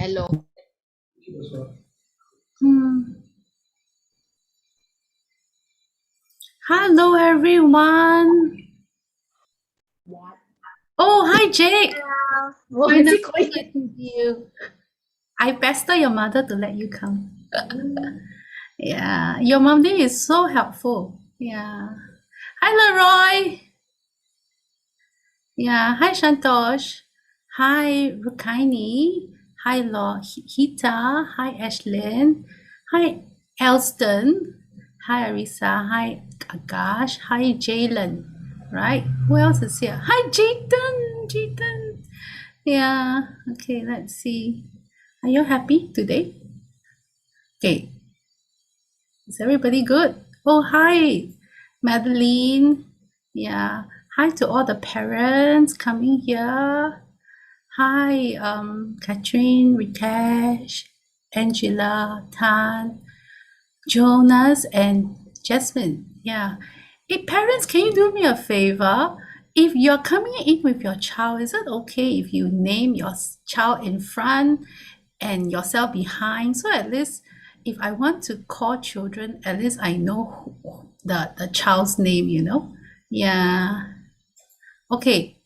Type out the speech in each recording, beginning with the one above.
Hello. Hello, everyone. What? Oh, hi, Jake. What is Finally it going? get to see you. I pester your mother to let you come. Yeah, your mommy is so helpful. Yeah. Hi, Leroy. Yeah. Hi, Shantosh. Hi, Rukaini. Hi, Hita. Hi, Ashlyn. Hi, Elston. Hi, Arisa. Hi, Agash. Hi, Jalen. Right? Who else is here? Hi, Jayden. Jayden. Yeah. Okay, let's see. Are you happy today? Okay. Is everybody good? Oh, hi, Madeline. Yeah. Hi to all the parents coming here. Hi, Catherine, Ritesh, Angela, Tan, Jonas, and Jasmine. Yeah. Hey, parents, can you do me a favor? If you're coming in with your child, is it okay if you name your child in front and yourself behind? So at least if I want to call children, at least I know the child's name, you know? Yeah. Okay.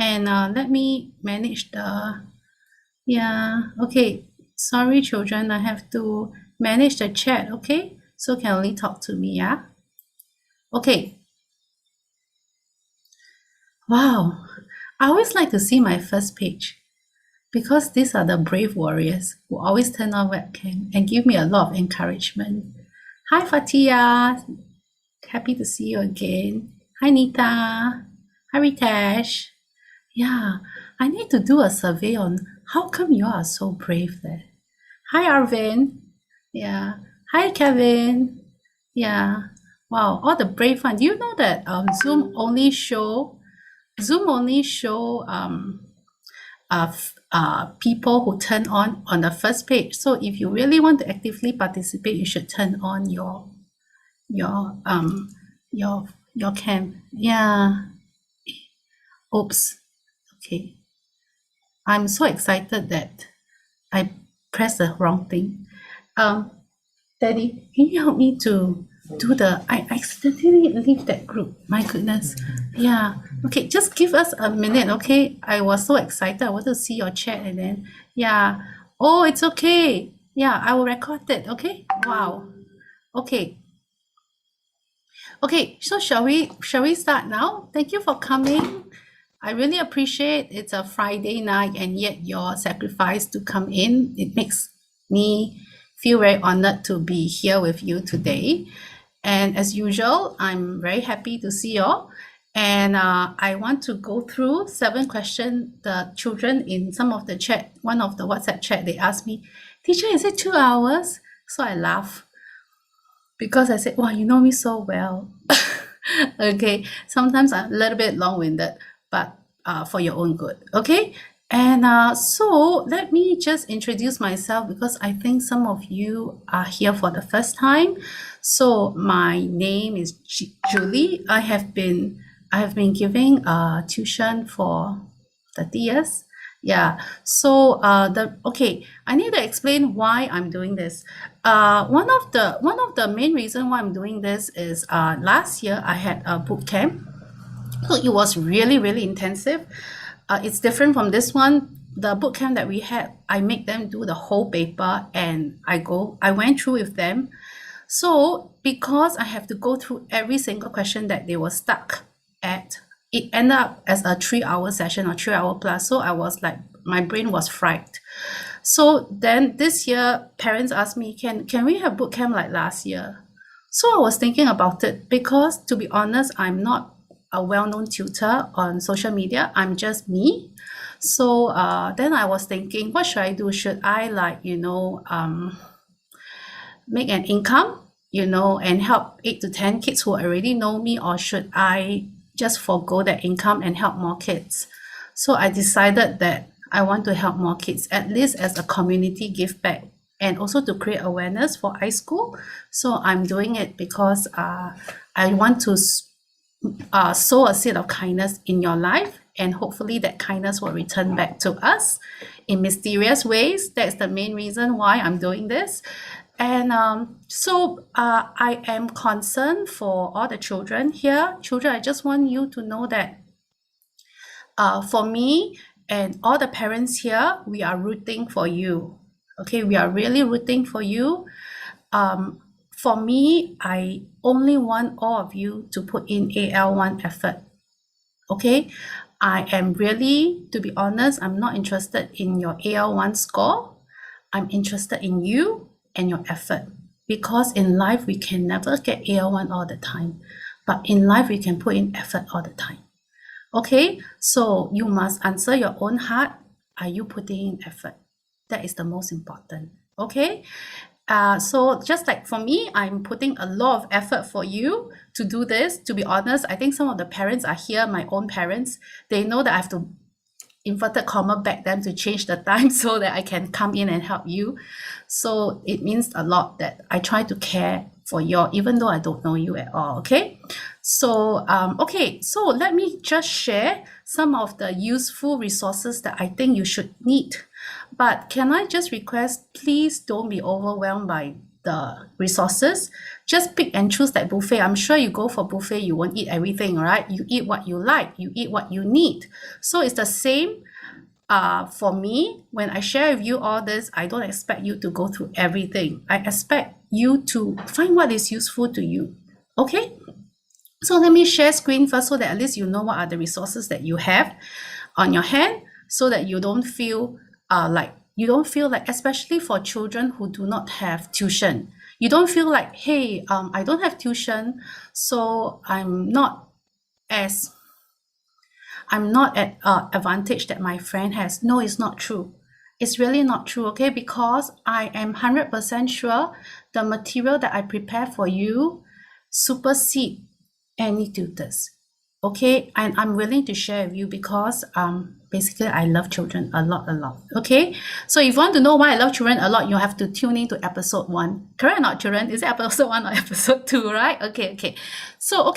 And let me manage the, yeah, okay. Sorry, children, I have to manage the chat, okay? So can only talk to me, yeah? Okay. Wow. I always like to see my first page because these are the brave warriors who always turn on webcam and give me a lot of encouragement. Hi, Fatia. Happy to see you again. Hi, Nita. Hi, Ritesh. Yeah, I need to do a survey on how come you are so brave there. Hi, Arvin. Yeah. Hi, Kevin. Yeah. Wow, all the brave one. Do you know that Zoom only show people who turn on the first page. So if you really want to actively participate, you should turn on your your your cam. Yeah. Oops. Okay. I'm so excited that I pressed the wrong thing. Daddy, can you help me to do I accidentally leave that group. My goodness. Yeah. Okay, just give us a minute, okay? I was so excited. I wanted to see your chat and then, yeah. Oh, it's okay. Yeah, I will record it, okay? Wow. Okay. Okay, so shall we start now? Thank you for coming. I really appreciate it's a Friday night and yet your sacrifice to come in. It makes me feel very honored to be here with you today. And as usual, I'm very happy to see you all. And I want to go through 7 questions. The children in some of the chat, one of the WhatsApp chat, they asked me, teacher, is it 2 hours? So I laugh because I said, wow, you know me so well. Okay, sometimes I'm a little bit long-winded, but for your own good, okay? And so let me just introduce myself because I think some of you are here for the first time. So my name is Julie. I have been giving tuition for 30 years. Yeah. So okay, I need to explain why I'm doing this. One of the main reason why I'm doing this is last year I had a boot camp. So it was really, really intensive. It's different from this one. The boot camp that we had, I make them do the whole paper and I went through with them. So because I have to go through every single question that they were stuck at, it ended up as a 3-hour session or 3-hour plus. So I was like, my brain was fried. So then this year, parents asked me, can we have boot camp like last year? So I was thinking about it because, to be honest, I'm not a well-known tutor on social media. I'm just me. So then I was thinking, what should I do? Should I make an income, and help 8 to 10 kids who already know me, or should I just forego that income and help more kids? So I decided that I want to help more kids, at least as a community give back and also to create awareness for iSchool. So I'm doing it because I want to sow a seed of kindness in your life and hopefully that kindness will return back to us in mysterious ways. That's the main reason why I'm doing this. And I am concerned for all the children here. Children, I just want you to know that for me and all the parents here, we are rooting for you. Okay, we are really rooting for you. For me, I only want all of you to put in AL1 effort. Okay, I am really, to be honest, I'm not interested in your AL1 score. I'm interested in you and your effort, because in life we can never get AL1 all the time, but in life we can put in effort all the time. Okay, so you must answer your own heart. Are you putting in effort? That is the most important. Okay, so just like for me, I'm putting a lot of effort for you to do this. To be honest, I think some of the parents are here, my own parents. They know that I have to, inverted comma, beg them to change the time so that I can come in and help you. So it means a lot that I try to care for you, even though I don't know you at all. Okay, so okay, so let me just share some of the useful resources that I think you should need. But can I just request, please don't be overwhelmed by the resources. Just pick and choose that buffet. I'm sure you go for buffet, you won't eat everything, right? You eat what you like, you eat what you need. So it's the same for me. When I share with you all this, I don't expect you to go through everything. I expect you to find what is useful to you. Okay? So let me share screen first so that at least you know what are the resources that you have on your hand, so that you don't feel like, especially for children who do not have tuition, you don't feel like, hey, I don't have tuition, so I'm not at advantage that my friend has. No, it's not true. It's really not true, okay? Because I am 100% sure the material that I prepare for you supersede any tutors. Okay, and I'm willing to share with you because basically I love children a lot. Okay, so if you want to know why I love children a lot, you have to tune into episode 1. Correct or not, children? Is it episode 1 or episode 2, right? Okay. So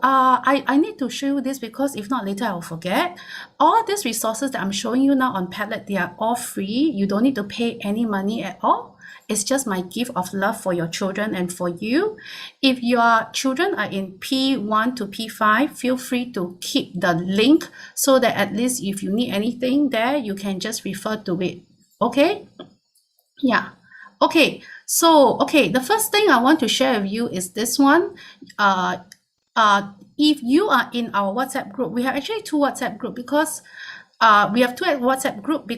I need to show you this because if not later I will forget. All these resources that I'm showing you now on Padlet, they are all free. You don't need to pay any money at all. It's just my gift of love for your children and for you. If your children are in P1 to P5, feel free to keep the link so that at least if you need anything there, you can just refer to it. Okay? Yeah. Okay. So, the first thing I want to share with you is this one. If you are in our WhatsApp group, we have actually 2 WhatsApp group because we have 2 WhatsApp group.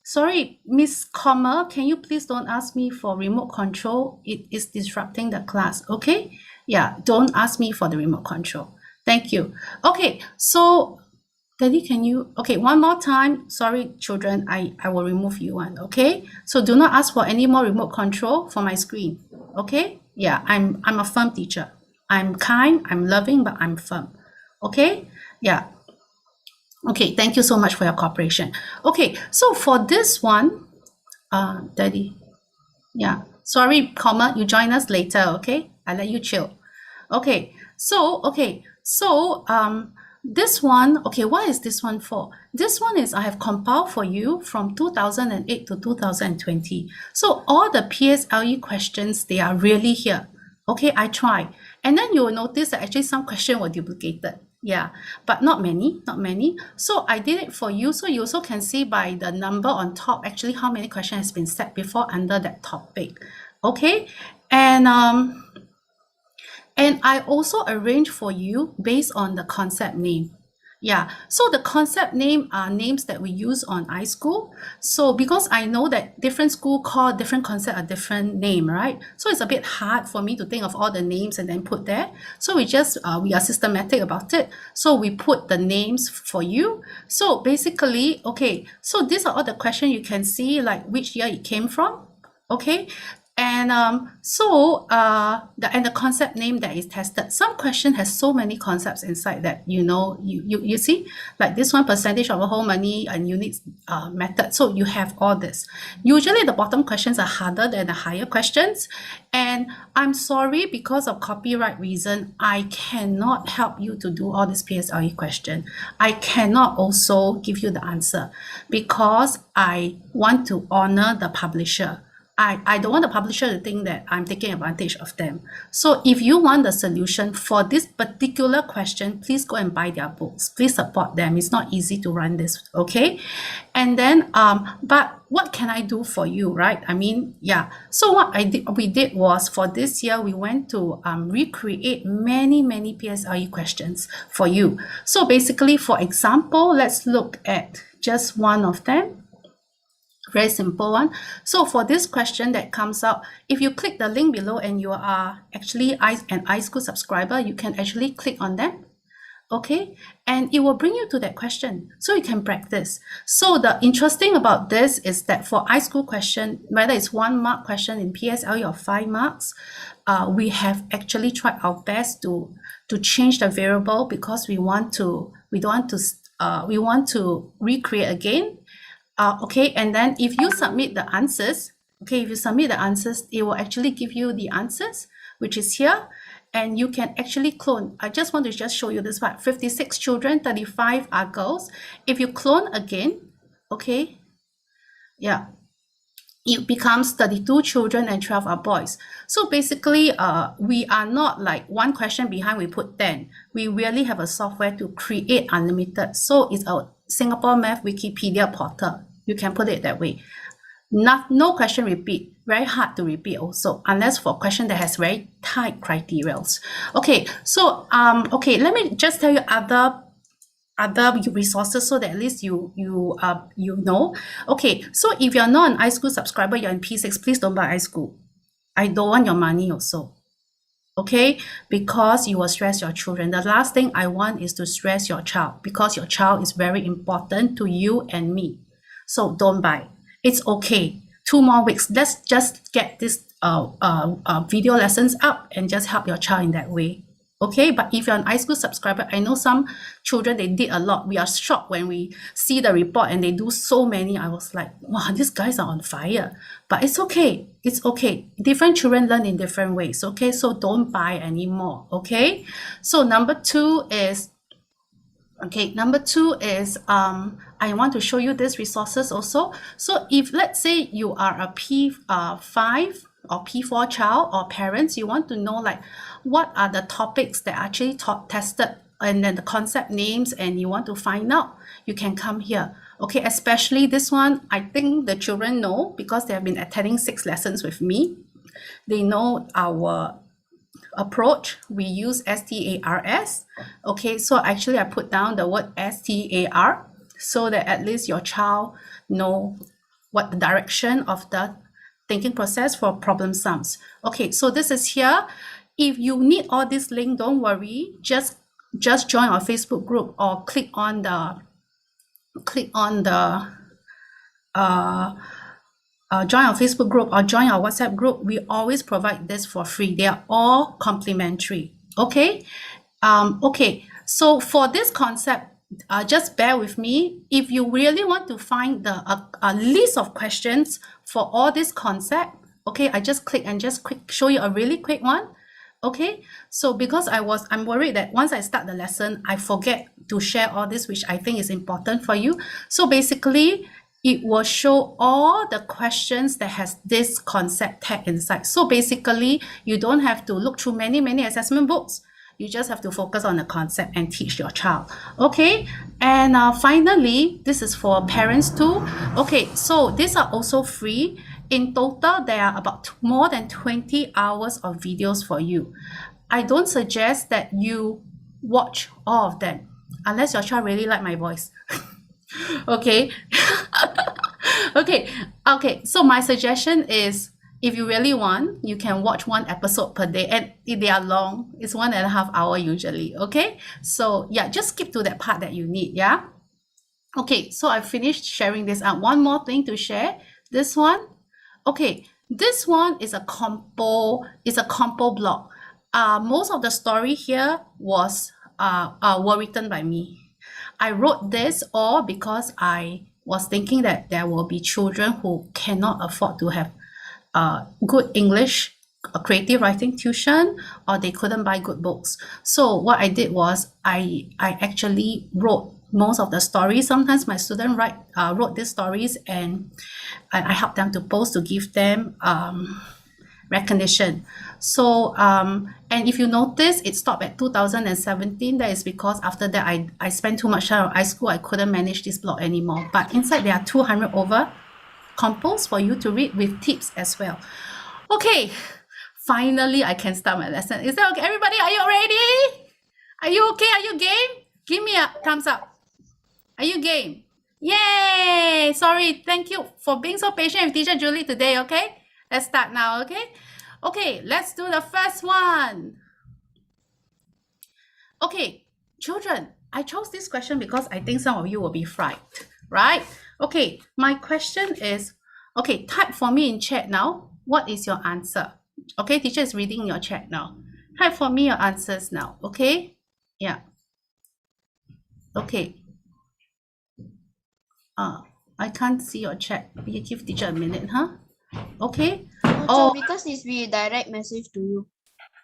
Sorry, Miss Comma, can you please don't ask me for remote control? It is disrupting the class, okay? Yeah, don't ask me for the remote control. Thank you. Okay, so, Daddy, can you... Okay, one more time. Sorry, children, I will remove you one, okay? So do not ask for any more remote control for my screen, okay? Yeah, I'm a firm teacher. I'm kind, I'm loving, but I'm firm, okay? Yeah. Okay, thank you so much for your cooperation. Okay, so for this one, Daddy, yeah, sorry, comma, you join us later, okay? I let you chill. Okay, so this one, okay, what is this one for? This one is I have compiled for you from 2008 to 2020. So all the PSLE questions, they are really here. Okay, I try. And then you will notice that actually some questions were duplicated. Yeah, but not many. So I did it for you. So you also can see by the number on top, actually how many questions has been set before under that topic. Okay, and I also arranged for you based on the concept name. Yeah, so the concept name are names that we use on iSchool. So because I know that different school call different concept a different name, right? So it's a bit hard for me to think of all the names and then put there. So we just, we are systematic about it. So we put the names for you. So basically, okay, so these are all the questions you can see, like which year it came from, okay? And the concept name that is tested. Some question has so many concepts inside that you see, like this one, percentage of a whole money and units method. So you have all this. Usually the bottom questions are harder than the higher questions. And I'm sorry, because of copyright reason, I cannot help you to do all this PSLE question. I cannot also give you the answer because I want to honor the publisher. I don't want the publisher to think that I'm taking advantage of them. So if you want the solution for this particular question, please go and buy their books. Please support them. It's not easy to run this, okay? And then, but what can I do for you, right? I mean, yeah. So what we did was, for this year, we went to recreate many PSLE questions for you. So basically, for example, let's look at just one of them. Very simple one. So for this question that comes out, if you click the link below and you are actually an iSchool subscriber, you can actually click on that. Okay, and it will bring you to that question, so you can practice. So the interesting about this is that for iSchool question, whether it's 1 mark question in PSLE or 5 marks, we have actually tried our best to change the variable because we want to recreate again. Okay, and then if you submit the answers, it will actually give you the answers, which is here, and you can actually clone. I just want to show you this part. 56 children, 35 are girls. If you clone again, okay, yeah, it becomes 32 children and 12 are boys. So basically, we are not like one question behind, we put 10. We really have a software to create unlimited. So it's a Singapore Math Wikipedia portal. You can put it that way. No question repeat. Very hard to repeat also, unless for question that has very tight criteria. Okay, so okay, let me just tell you other resources so that at least you know. Okay, so if you're not an iSchool subscriber, you're in P6, please don't buy iSchool. I don't want your money also. Okay, because you will stress your children. The last thing I want is to stress your child, because your child is very important to you and me. So don't buy. It's okay. 2 more weeks. Let's just get this video lessons up and just help your child in that way. Okay, but if you're an iSchool subscriber, I know some children, they did a lot. We are shocked when we see the report and they do so many. I was like, wow, these guys are on fire. But it's okay. It's okay. Different children learn in different ways. Okay, so don't buy anymore. Okay, so number two is, I want to show you these resources also. So if let's say you are a P5 or P4 child or parents, you want to know like what are the topics that are actually tested and then the concept names, and you want to find out, you can come here. Okay, especially this one, I think the children know because they have been attending 6 lessons with me. They know our approach. We use STARS. Okay, so actually I put down the word STAR so that at least your child know what the direction of the thinking process for problem sums. Okay, so this is here. If you need all this link, don't worry, just join our Facebook group or click on the join our Facebook group or join our WhatsApp group. We always provide this for free. They are all complimentary. Okay. Okay. So for this concept, just bear with me. If you really want to find a list of questions for all this concept, okay, I just click and just show you a really quick one. Okay, so because I'm worried that once I start the lesson, I forget to share all this, which I think is important for you. So basically, it will show all the questions that has this concept tag inside. So basically, you don't have to look through many assessment books. You just have to focus on the concept and teach your child. Okay, and finally, this is for parents too. Okay, so these are also free. In total, there are about more than 20 hours of videos for you. I don't suggest that you watch all of them unless your child really like my voice. Okay. Okay, so my suggestion is, if you really want, you can watch 1 episode per day, and if they are long, it's 1.5 hours usually. Okay, so yeah, just skip to that part that you need. Yeah, okay, so I finished sharing this out. One more thing to share, this one. Okay, This one is a compo block. Most of the story here were written by me. I wrote this all because I was thinking that there will be children who cannot afford to have good English creative writing tuition, or they couldn't buy good books. So what I did was I actually wrote most of the stories. Sometimes my student wrote these stories, and I helped them to post to give them recognition. So and if you notice, it stopped at 2017. That is because after that I spent too much time on high school. I couldn't manage this blog anymore. But inside there are 200 over compos for you to read with tips as well. Okay, finally I can start my lesson. Is that okay? Everybody, are you ready? Are you okay? Are you game? Give me a thumbs up. Are you game? Yay! Sorry, thank you for being so patient with Teacher Julie today, okay? Let's start now, okay? Okay, let's do the first one. Okay, children, I chose this question because I think some of you will be frightened, right? Okay, my question is, okay, type for me in chat now. What is your answer? Okay, teacher is reading your chat now. Type for me your answers now, okay? Yeah. Okay. I can't see your chat. You give teacher a minute, huh? Okay. Oh, because it's we direct message to you.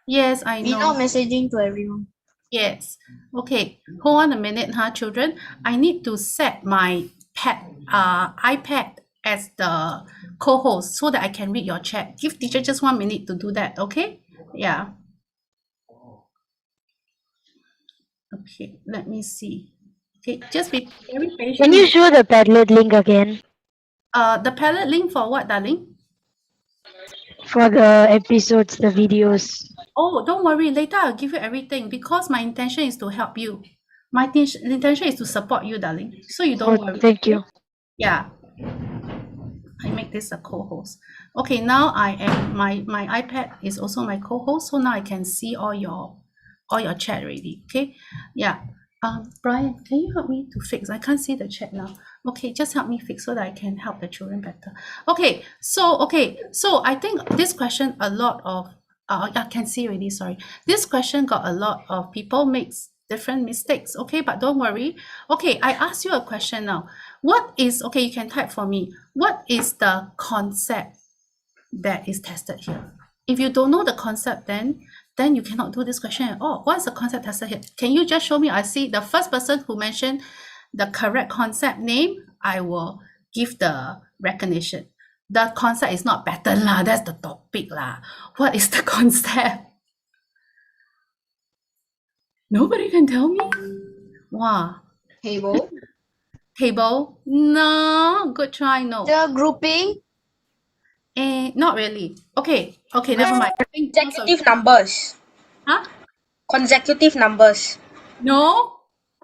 Yes, I We know. not messaging to everyone. Yes. Okay. Hold on a minute, huh, children? I need to set my iPad as the co-host so that I can read your chat. Give teacher just 1 minute to do that, okay? Yeah. Okay, let me see. Okay, just be very patient. Can you show the Padlet link again The palette link for what, darling? for the episodes, the videos? Oh, don't worry. Later I'll give you everything because my intention is to help you. My intention is to support you, darling. So you don't worry. Thank you. Yeah. I make this a co-host. Okay, now I am my iPad is also my co-host, so now I can see all your chat already. Okay. Yeah. Brian, can you help me to fix? I can't see the chat now. Okay, just help me fix so that I can help the children better. Okay, so I think this question a lot of I can see already, sorry. This question got a lot of people makes different mistakes, okay, but don't worry. Okay, I ask you a question now. What is, okay, you can type for me. What is the concept that is tested here? If you don't know the concept, then you cannot do this question at all. What is the concept tested here? Can you just show me? I see the first person who mentioned the correct concept name, I will give the recognition. The concept is not pattern lah, that's the topic lah. What is the concept? Nobody can tell me? Wow. Table. Table? No. Good try, no. The grouping. Not really. Okay, never mind. Consecutive numbers. Huh? Consecutive numbers. No.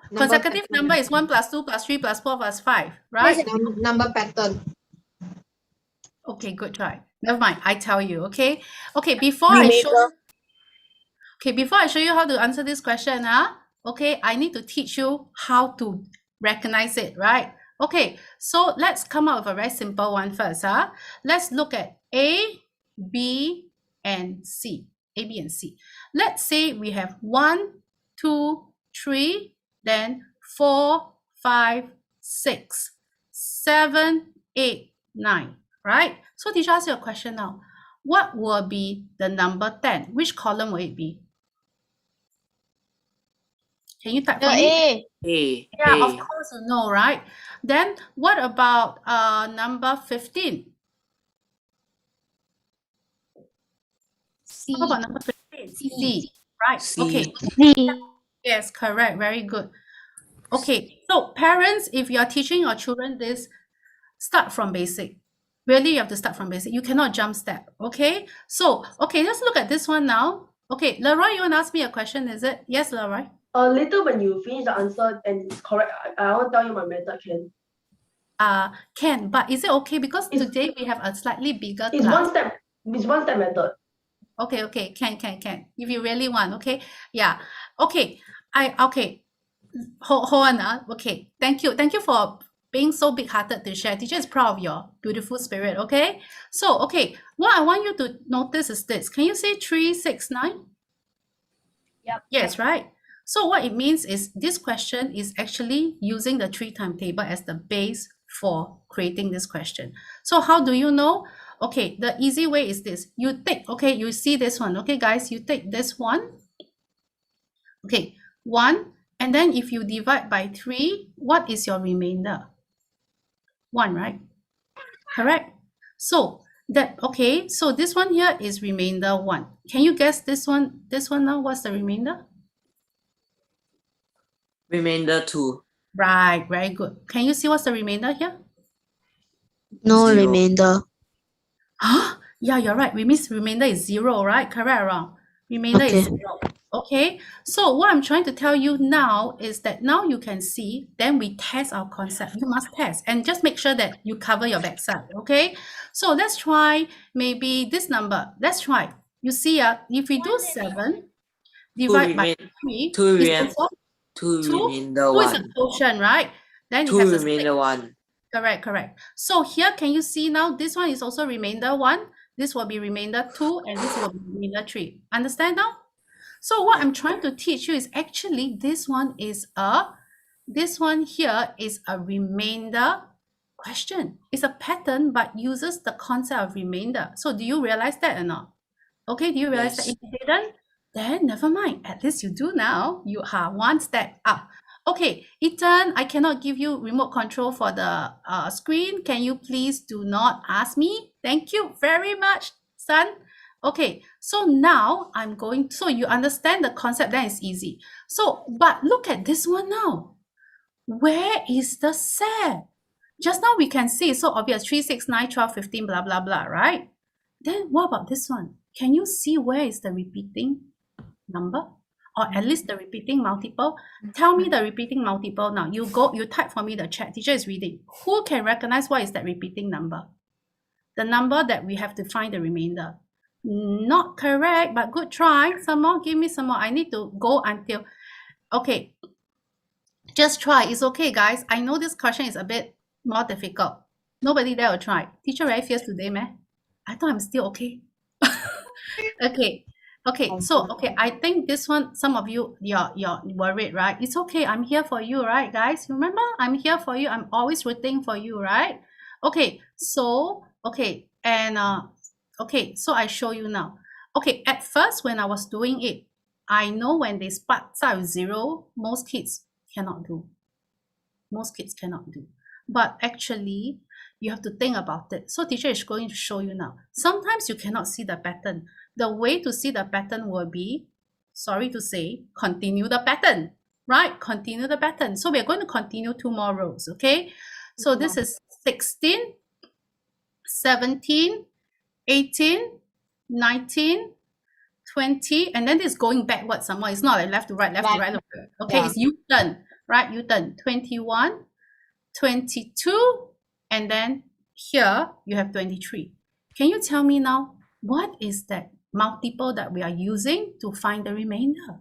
Number Consecutive pattern. number is 1 plus 2 plus 3 plus 4 plus 5, right? Number pattern. Okay, good try. Never mind. I tell you, okay? Okay, before I show you how to answer this question, okay, I need to teach you how to recognize it, right? Okay, so let's come up with a very simple one first, Let's look at A, B, and C. A, B, and C. Let's say we have 1, 2, 3, then 4, 5, 6, 7, 8, 9, right? So teacher ask you a question now. What will be the number 10? Which column will it be? Can you type for me? A. Yeah, of course you know, right? Then what about number 15? C. How about number 15? C. Right. C. Okay. C. Yes, correct. Very good. Okay. So parents, if you are teaching your children this, start from basic. Really, you have to start from basic. You cannot jump step. Okay. So, okay, let's look at this one now. Okay, Leroy, you want to ask me a question, is it? Yes, Leroy. Later when you finish the answer and it's correct, I want to tell you my method, can? Can, but is it okay? Because It's- today we have a slightly bigger It's class. one step method. Okay, can. If you really want, okay? Yeah. Okay. Okay. Hold on. Okay. Thank you for being so big-hearted to share. Teacher is proud of your beautiful spirit, okay? So, okay, what I want you to notice is this. Can you say 3, 6, 9? Yep. Yes, right? So what it means is this question is actually using the 3 timetable as the base for creating this question. So how do you know? Okay, the easy way is this. You take, okay, you see this one. Okay, guys, you take this one. Okay, 1. And then if you divide by 3, what is your remainder? 1, right? Correct. So that, okay, so this one here is remainder 1. Can you guess this one now? What's the remainder? Remainder 2. Right, very good. Can you see what's the remainder here? No 0. remainder. Huh? Yeah, you're right. Remainder is 0, right? Correct or wrong? Remainder is Okay. 0. Okay, so what I'm trying to tell you now is that now you can see, then we test our concept. You must test and just make sure that you cover your backside, okay? So let's try maybe this number. Let's try. You see, if we do 7 divided by 3, 2 is remain, also 2 2. remainder 2 is a 1. quotient, right? Then it 2 has a remainder 1. Correct. So here, can you see now, this one is also remainder 1, this will be remainder 2, and this will be remainder 3. Understand now? So what I'm trying to teach you is actually this one here is a remainder question. It's a pattern, but uses the concept of remainder. So do you realize that or not? Okay, do you realize that? Yes. If you didn't, then never mind. At least you do now. You are one step up. Okay, Ethan, I cannot give you remote control for the screen. Can you please do not ask me? Thank you very much, son. Okay, so now I'm going, so you understand the concept, that is easy. So, but look at this one now. Where is the set? Just now we can see, so obvious, 3, 6, 9, 12, 15, blah, blah, blah, right? Then what about this one? Can you see where is the repeating number? Or at least the repeating multiple? Tell me the repeating multiple now. You type for me the chat. Teacher is reading. Who can recognize what is that repeating number? The number that we have to find the remainder. Not correct, but good try. Some more, give me some more. I need to go until, okay. Just try, it's okay, guys. I know this question is a bit more difficult. Nobody there will try. Teacher very fierce today, man. I thought I'm still okay. Okay, so, okay, I think this one, some of you, you're worried, right? It's okay, I'm here for you, right, guys? Remember, I'm here for you. I'm always rooting for you, right? Okay, so, okay, and, okay, so I show you now. Okay, at first, when I was doing it, I know when they start with 0, most kids cannot do. Most kids cannot do. But actually, you have to think about it. So teacher is going to show you now. Sometimes you cannot see the pattern. The way to see the pattern will be, sorry to say, continue the pattern, right? Continue the pattern. So we're going to continue 2 more rows, okay? So this is 16, 17, 18, 19, 20, and then it's going backwards some more. It's not like left to right, left to right. Okay, Yeah. it's U-turn, right? U-turn. 21, 22, and then here you have 23. Can you tell me now, what is that multiple that we are using to find the remainder?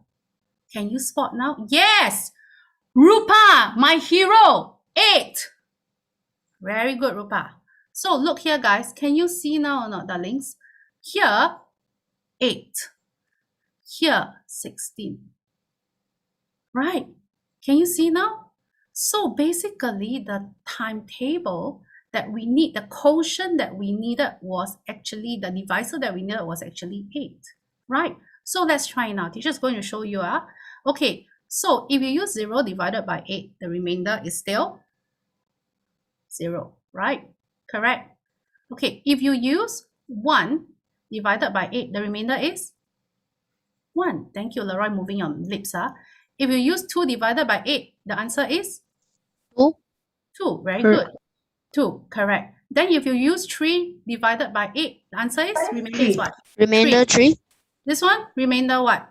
Can you spot now? Yes! Rupa, my hero, 8. Very good, Rupa. So look here, guys. Can you see now or not, darlings? Here, 8. Here, 16. Right? Can you see now? So basically, the timetable that we need, the quotient that we needed was actually, the divisor that we needed was actually 8. Right? So let's try now. Teacher is going to show you. Okay, so if you use 0 divided by 8, the remainder is still 0. Right? Correct? Okay, if you use 1 divided by 8, the remainder is 1. Thank you, Leroy, moving your lips. If you use 2 divided by 8, the answer is 2. 2. Very Correct. good. 2, correct. Then if you use 3 divided by 8, the answer is, remainder is what? Remainder 3. This one, remainder what?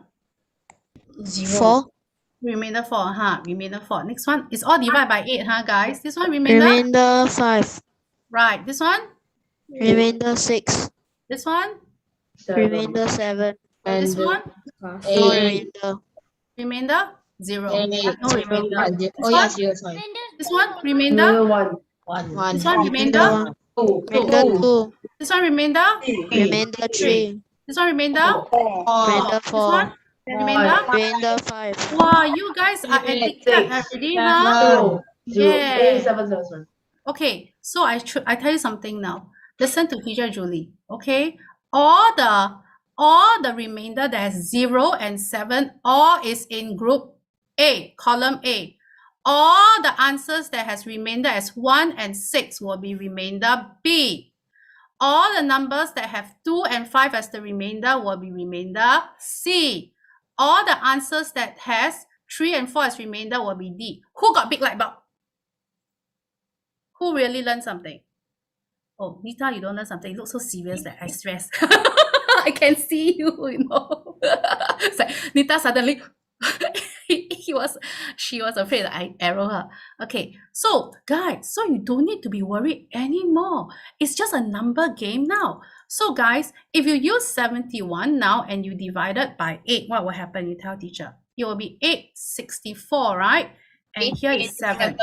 4. Remainder 4, remainder 4. Next one, it's all divided by 8, guys. This one, remainder? Remainder 5. Right. This one? Remainder 6. This one? Remainder 7. This one? No remainder. Remainder? 0. No remainder. Oh, This yeah, one? 0, sorry. This one, remainder. One. This one, remainder. Two. Remainder 2. This one, remainder. Remainder 3. This one, remainder. Remainder This one, 4. remainder. Remainder 5. Wow, you guys are addicted already, huh? Zero. Yeah. 7. Okay, so I tell you something now. Listen to teacher Julie. Okay, all the remainder that has 0 and 7, all is in group A, column A. All the answers that has remainder as 1 and 6 will be remainder B. All the numbers that have 2 and 5 as the remainder will be remainder C. All the answers that has 3 and 4 as remainder will be D. Who got big light bulb? Who really learned something? Oh, Nita, you don't learn something. You look so serious that I stress. I can see you, you know. It's like Nita suddenly, she was afraid that I arrow her. Okay, so guys, so you don't need to be worried anymore. It's just a number game now. So guys, if you use 71 now and you divide it by 8, what will happen? You tell teacher. It will be 864, right? And here is 7.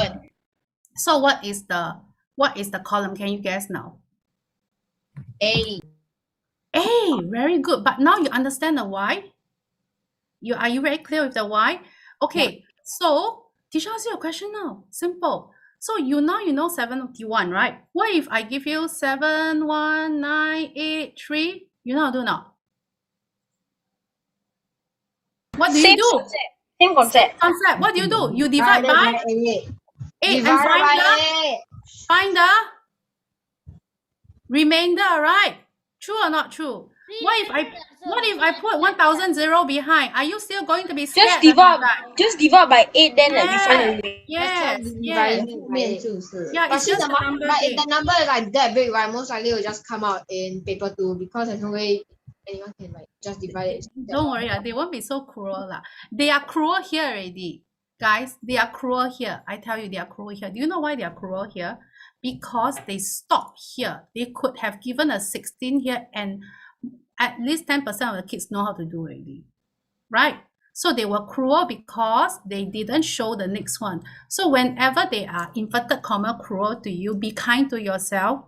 So what is the column? Can you guess now? A. A, very good. But now you understand the why? Are you very clear with the why? Okay, so teacher ask you a question now. Simple. So you know 71, right? What if I give you 7, 1, 9, 8, 3? You know how to do now? What do you Same do? concept. Same concept. Concept. What do you do? You divide by 8 and find the remainder, right? True or not true? What if I put 1,000 behind? Are you still going to be scared? Just divide by 8, then we find a remainder. Yes. Yeah, But it's just a number but game. if the number is like that big, right, most likely it will just come out in paper 2 because there's no way anyone can like just divide it. Don't worry, they won't be so cruel. They are cruel here already. Guys, they are cruel here. I tell you, they are cruel here. Do you know why they are cruel here? Because they stop here. They could have given a 16 here and at least 10% of the kids know how to do already. Right? So they were cruel because they didn't show the next one. So whenever they are inverted comma cruel to you, be kind to yourself.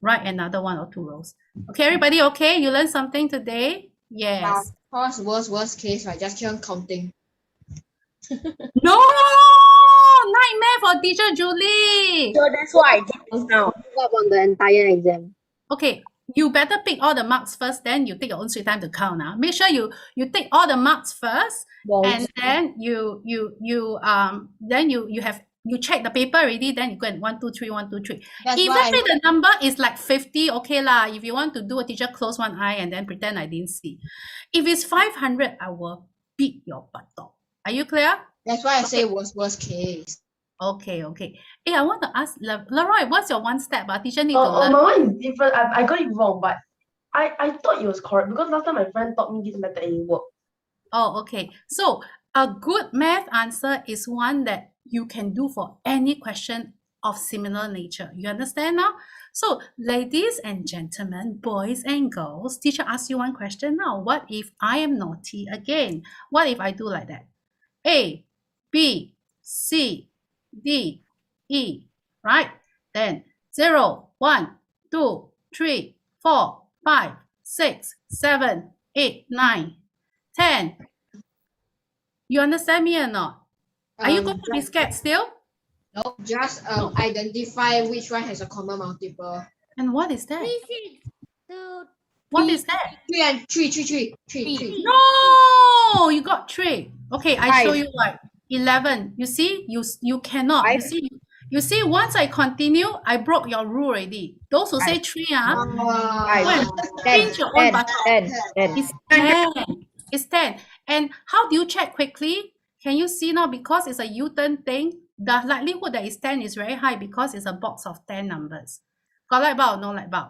Write another 1 or 2 rows. Okay, everybody okay? You learned something today? Yes. Of course, worst case, right, just keep on counting. No! Nightmare for teacher Julie! So that's why I did this now. Up on the entire exam. Okay, you better pick all the marks first, then you take your own sweet time to count now. Make sure you take all the marks first, and then you check the paper already, then you go and 1, 2, 3, 1, 2, 3. That's Even why if the number is like 50, okay lah. If you want to do a teacher, close one eye and then pretend I didn't see. If it's 500, I will beat your butt off. Are you clear? That's why I say worst case. Okay. Hey, I want to ask Leroy, what's your one step? Teacher need to Oh, learn. my one is different. I got it wrong, but I thought it was correct because last time my friend taught me this method and it worked. Oh, okay. So a good math answer is one that you can do for any question of similar nature. You understand now? So ladies and gentlemen, boys and girls, teacher asks you one question now. What if I am naughty again? What if I do like that? A, B, C, D, E, right? Then 0, 1, 2, 3, 4, 5, 6, 7, 8, 9, 10. You understand me or not? Are you going to be scared still? No, just identify which one has a common multiple. And what is that? 3, 6, 2, What is that? 3 and 3. No, you got 3. Okay, I show you what. 11. You see, you cannot. You see, once I continue, I broke your rule already. Those who say 3, pinch your own buttock. 10. It's 10. It's 10. And how do you check quickly? Can you see now? Because it's a U-turn thing, the likelihood that it's 10 is very high because it's a box of 10 numbers. Got light bulb or no light bulb?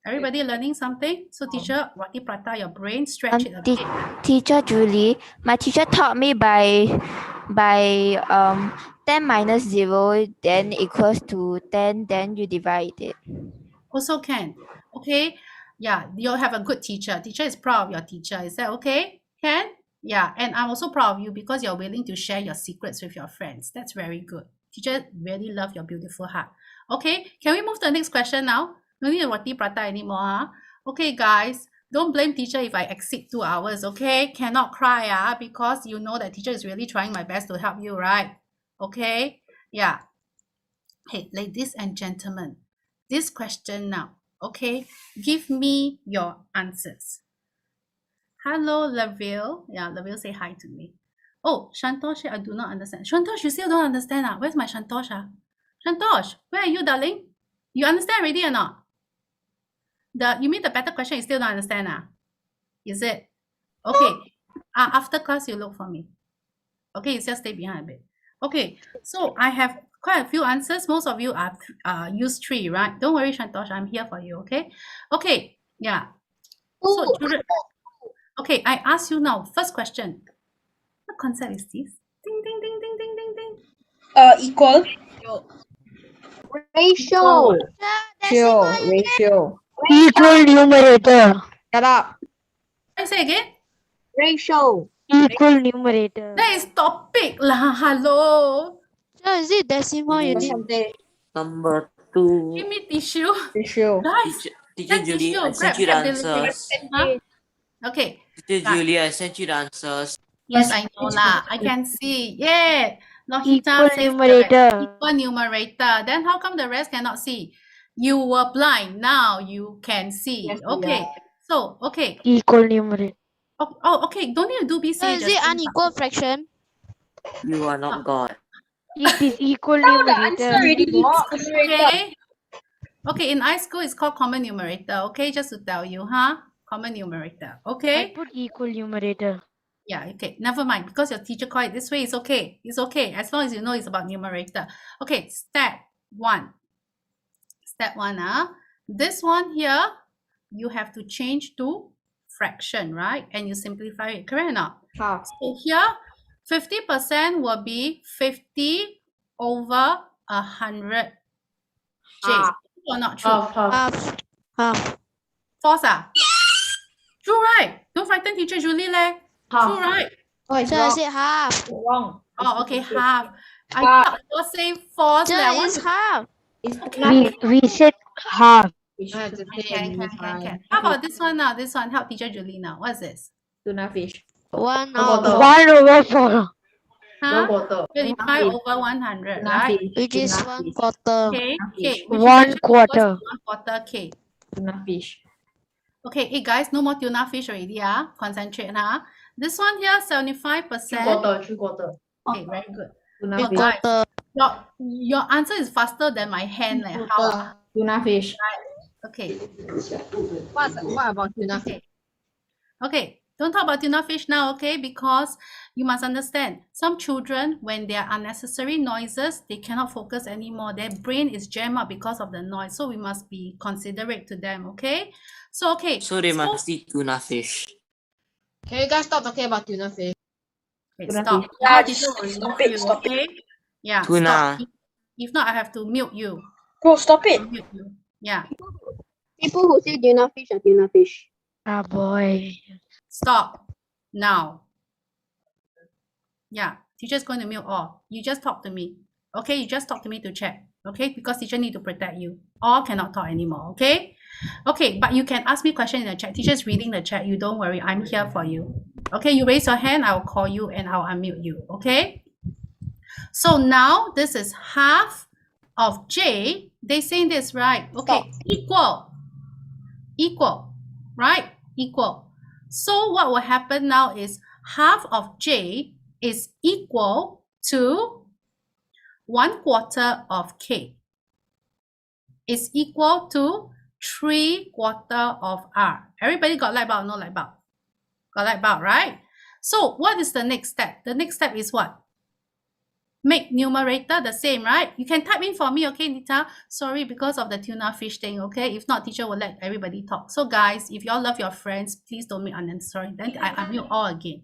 Everybody learning something? So teacher, Roti Prata, your brain, stretch it a bit. Teacher Julie, my teacher taught me by 10 minus 0 then equals to 10, then you divide it. Also can. Okay. Yeah, you'll have a good teacher. Teacher is proud of your teacher. Is that okay? Can? Yeah, and I'm also proud of you because you're willing to share your secrets with your friends. That's very good. Teacher really love your beautiful heart. Okay, can we move to the next question now? No need roti prata anymore, huh? Okay, guys, don't blame teacher if I exceed 2 hours, okay? Cannot cry, because you know that teacher is really trying my best to help you, right? Okay, yeah. Hey, ladies and gentlemen, this question now, okay? Give me your answers. Hello, Laville. Yeah, Laville say hi to me. Oh, Shantosh, I do not understand. Shantosh, you still don't understand? Where's my Shantosh? Shantosh, where are you, darling? You understand already or not? You mean the better question you still don't understand? Is it? Okay. After class, you look for me. Okay, you just stay behind a bit. Okay, so I have quite a few answers. Most of you are use 3, right? Don't worry, Shantosh, I'm here for you, okay? Okay, yeah. So children, okay, I ask you now, first question. What concept is this? Ding, ding, ding, ding, ding, ding, ding. Equal. Ratio. Ratio. Equal numerator. Shut up. I say again? Ratio. Equal numerator. That is topic lah, hello. So is it decimal you need? Number 2. Give me tissue. Ratio. Guys, Teacher get Julie, tissue. I sent you the Grab the answers. Huh? Okay. Teacher Julie, I sent you the answers. Yes, I know lah. I can see. Yeah. Equal Lohita says numerator. correct. Equal numerator. Then how come the rest cannot see? You were blind. Now you can see. Yes, we Okay. So, okay. Equal numerator. Oh, okay. Don't need to do BC. So is it unequal fraction? You are not God. It is equal Now the answer numerator. already. Okay. Okay, in high school, it's called common numerator. Okay, just to tell you, huh? Common numerator. I Okay. put equal numerator. Yeah, okay. Never mind. Because your teacher called it this way, it's okay. It's okay. As long as you know it's about numerator. Okay, step 1. Step 1, this one here, you have to change to fraction, right? And you simplify it, correct or not? Half. So here, 50% will be 50 over 100. J. Half. True or not true? Half. Half. False, True, right? Don't frighten teacher Julie, leh. True, Half. right? Oh, it's So I wrong. said half. Wrong. Oh, okay, half. I thought you were saying false. So leh. I want it's to- half. It's We said half. It's the Can. same. How about this one now? This one, help teacher Julie now. What's this? Tuna fish. 1 How about over, 1 over 4. One Huh? quarter. 25 over 100, Tuna right? fish. which is Tuna 1 fish. quarter. Okay, okay. which is 1 actually quarter. equals to 1 quarter, okay. Tuna fish. Okay, hey guys, no more tuna fish already, Concentrate, This one here, 75%. 3/4. Okay, very good. Tuna Oh, fish. guys, Quarter. your answer is faster than my hand, like how? Tuna fish. Okay, What about tuna fish? okay. Don't talk about tuna fish now, okay? Because you must understand, some children, when there are unnecessary noises, they cannot focus anymore. Their brain is jammed up because of the noise. So we must be considerate to them, okay? So, okay. So they must eat tuna fish. Can you guys stop talking about tuna fish? Okay, Tuna stop. fish. Now Yeah, teacher will stop remove it, you, stop it. okay? Yeah, Tuna. stop. If not, I have to mute you. Bro, stop it. Mute you. Yeah, People who say tuna fish are tuna fish. Ah, boy. stop. Now. Yeah, teacher's going to mute all. You just talk to me. Okay, you just talk to me to check. Okay, because teacher need to protect you. All cannot talk anymore, okay? Okay, but you can ask me question in the chat. Teacher's reading the chat. You don't worry. I'm here for you. Okay, you raise your hand. I will call you and I'll unmute you. Okay? So now this is half of J. They saying this, right? Okay, equal. Equal. Right? Equal. So what will happen now is half of J is equal to 1/4 of K. Is equal to 3/4 of R. Everybody got light bulb or no light bulb? Got light bulb, right? So what is the next step? The next step is what? Make numerator the same, right? You can type in for me, okay, Nita? Sorry, because of the tuna fish thing, okay? If not, teacher will let everybody talk. So guys, if y'all love your friends, please don't make unnecessary. Then I unmute all again.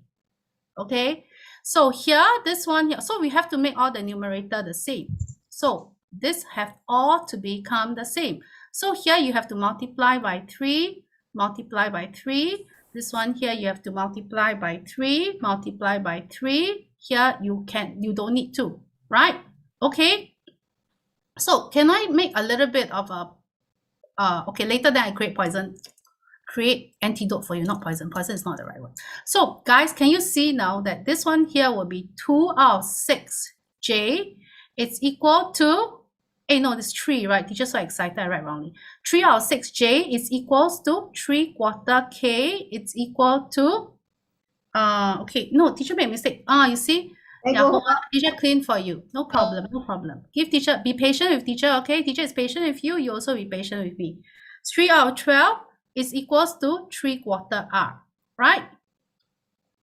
Okay? So here, this one here. So we have to make all the numerator the same. So this have all to become the same. So here you have to multiply by 3, multiply by 3, This one here, you have to multiply by 3, multiply by 3. Here, you don't need to, right? Okay. So can I make a little bit of a, okay, later then I create antidote for you, not poison. Poison is not the right word. So guys, can you see now that this one here will be 2 out of 6 J. It's equal to, no, it's 3, right? Teacher so excited, I write wrongly. 3 out of 6 J is equals to 3/4 K. It's equal to, okay, no, teacher made a mistake. You see? Yeah, hold on, teacher clean for you. No problem, no problem. Give teacher, be patient with teacher, okay? Teacher is patient with you, you also be patient with me. 3 out of 12 is equals to 3/4 R, right?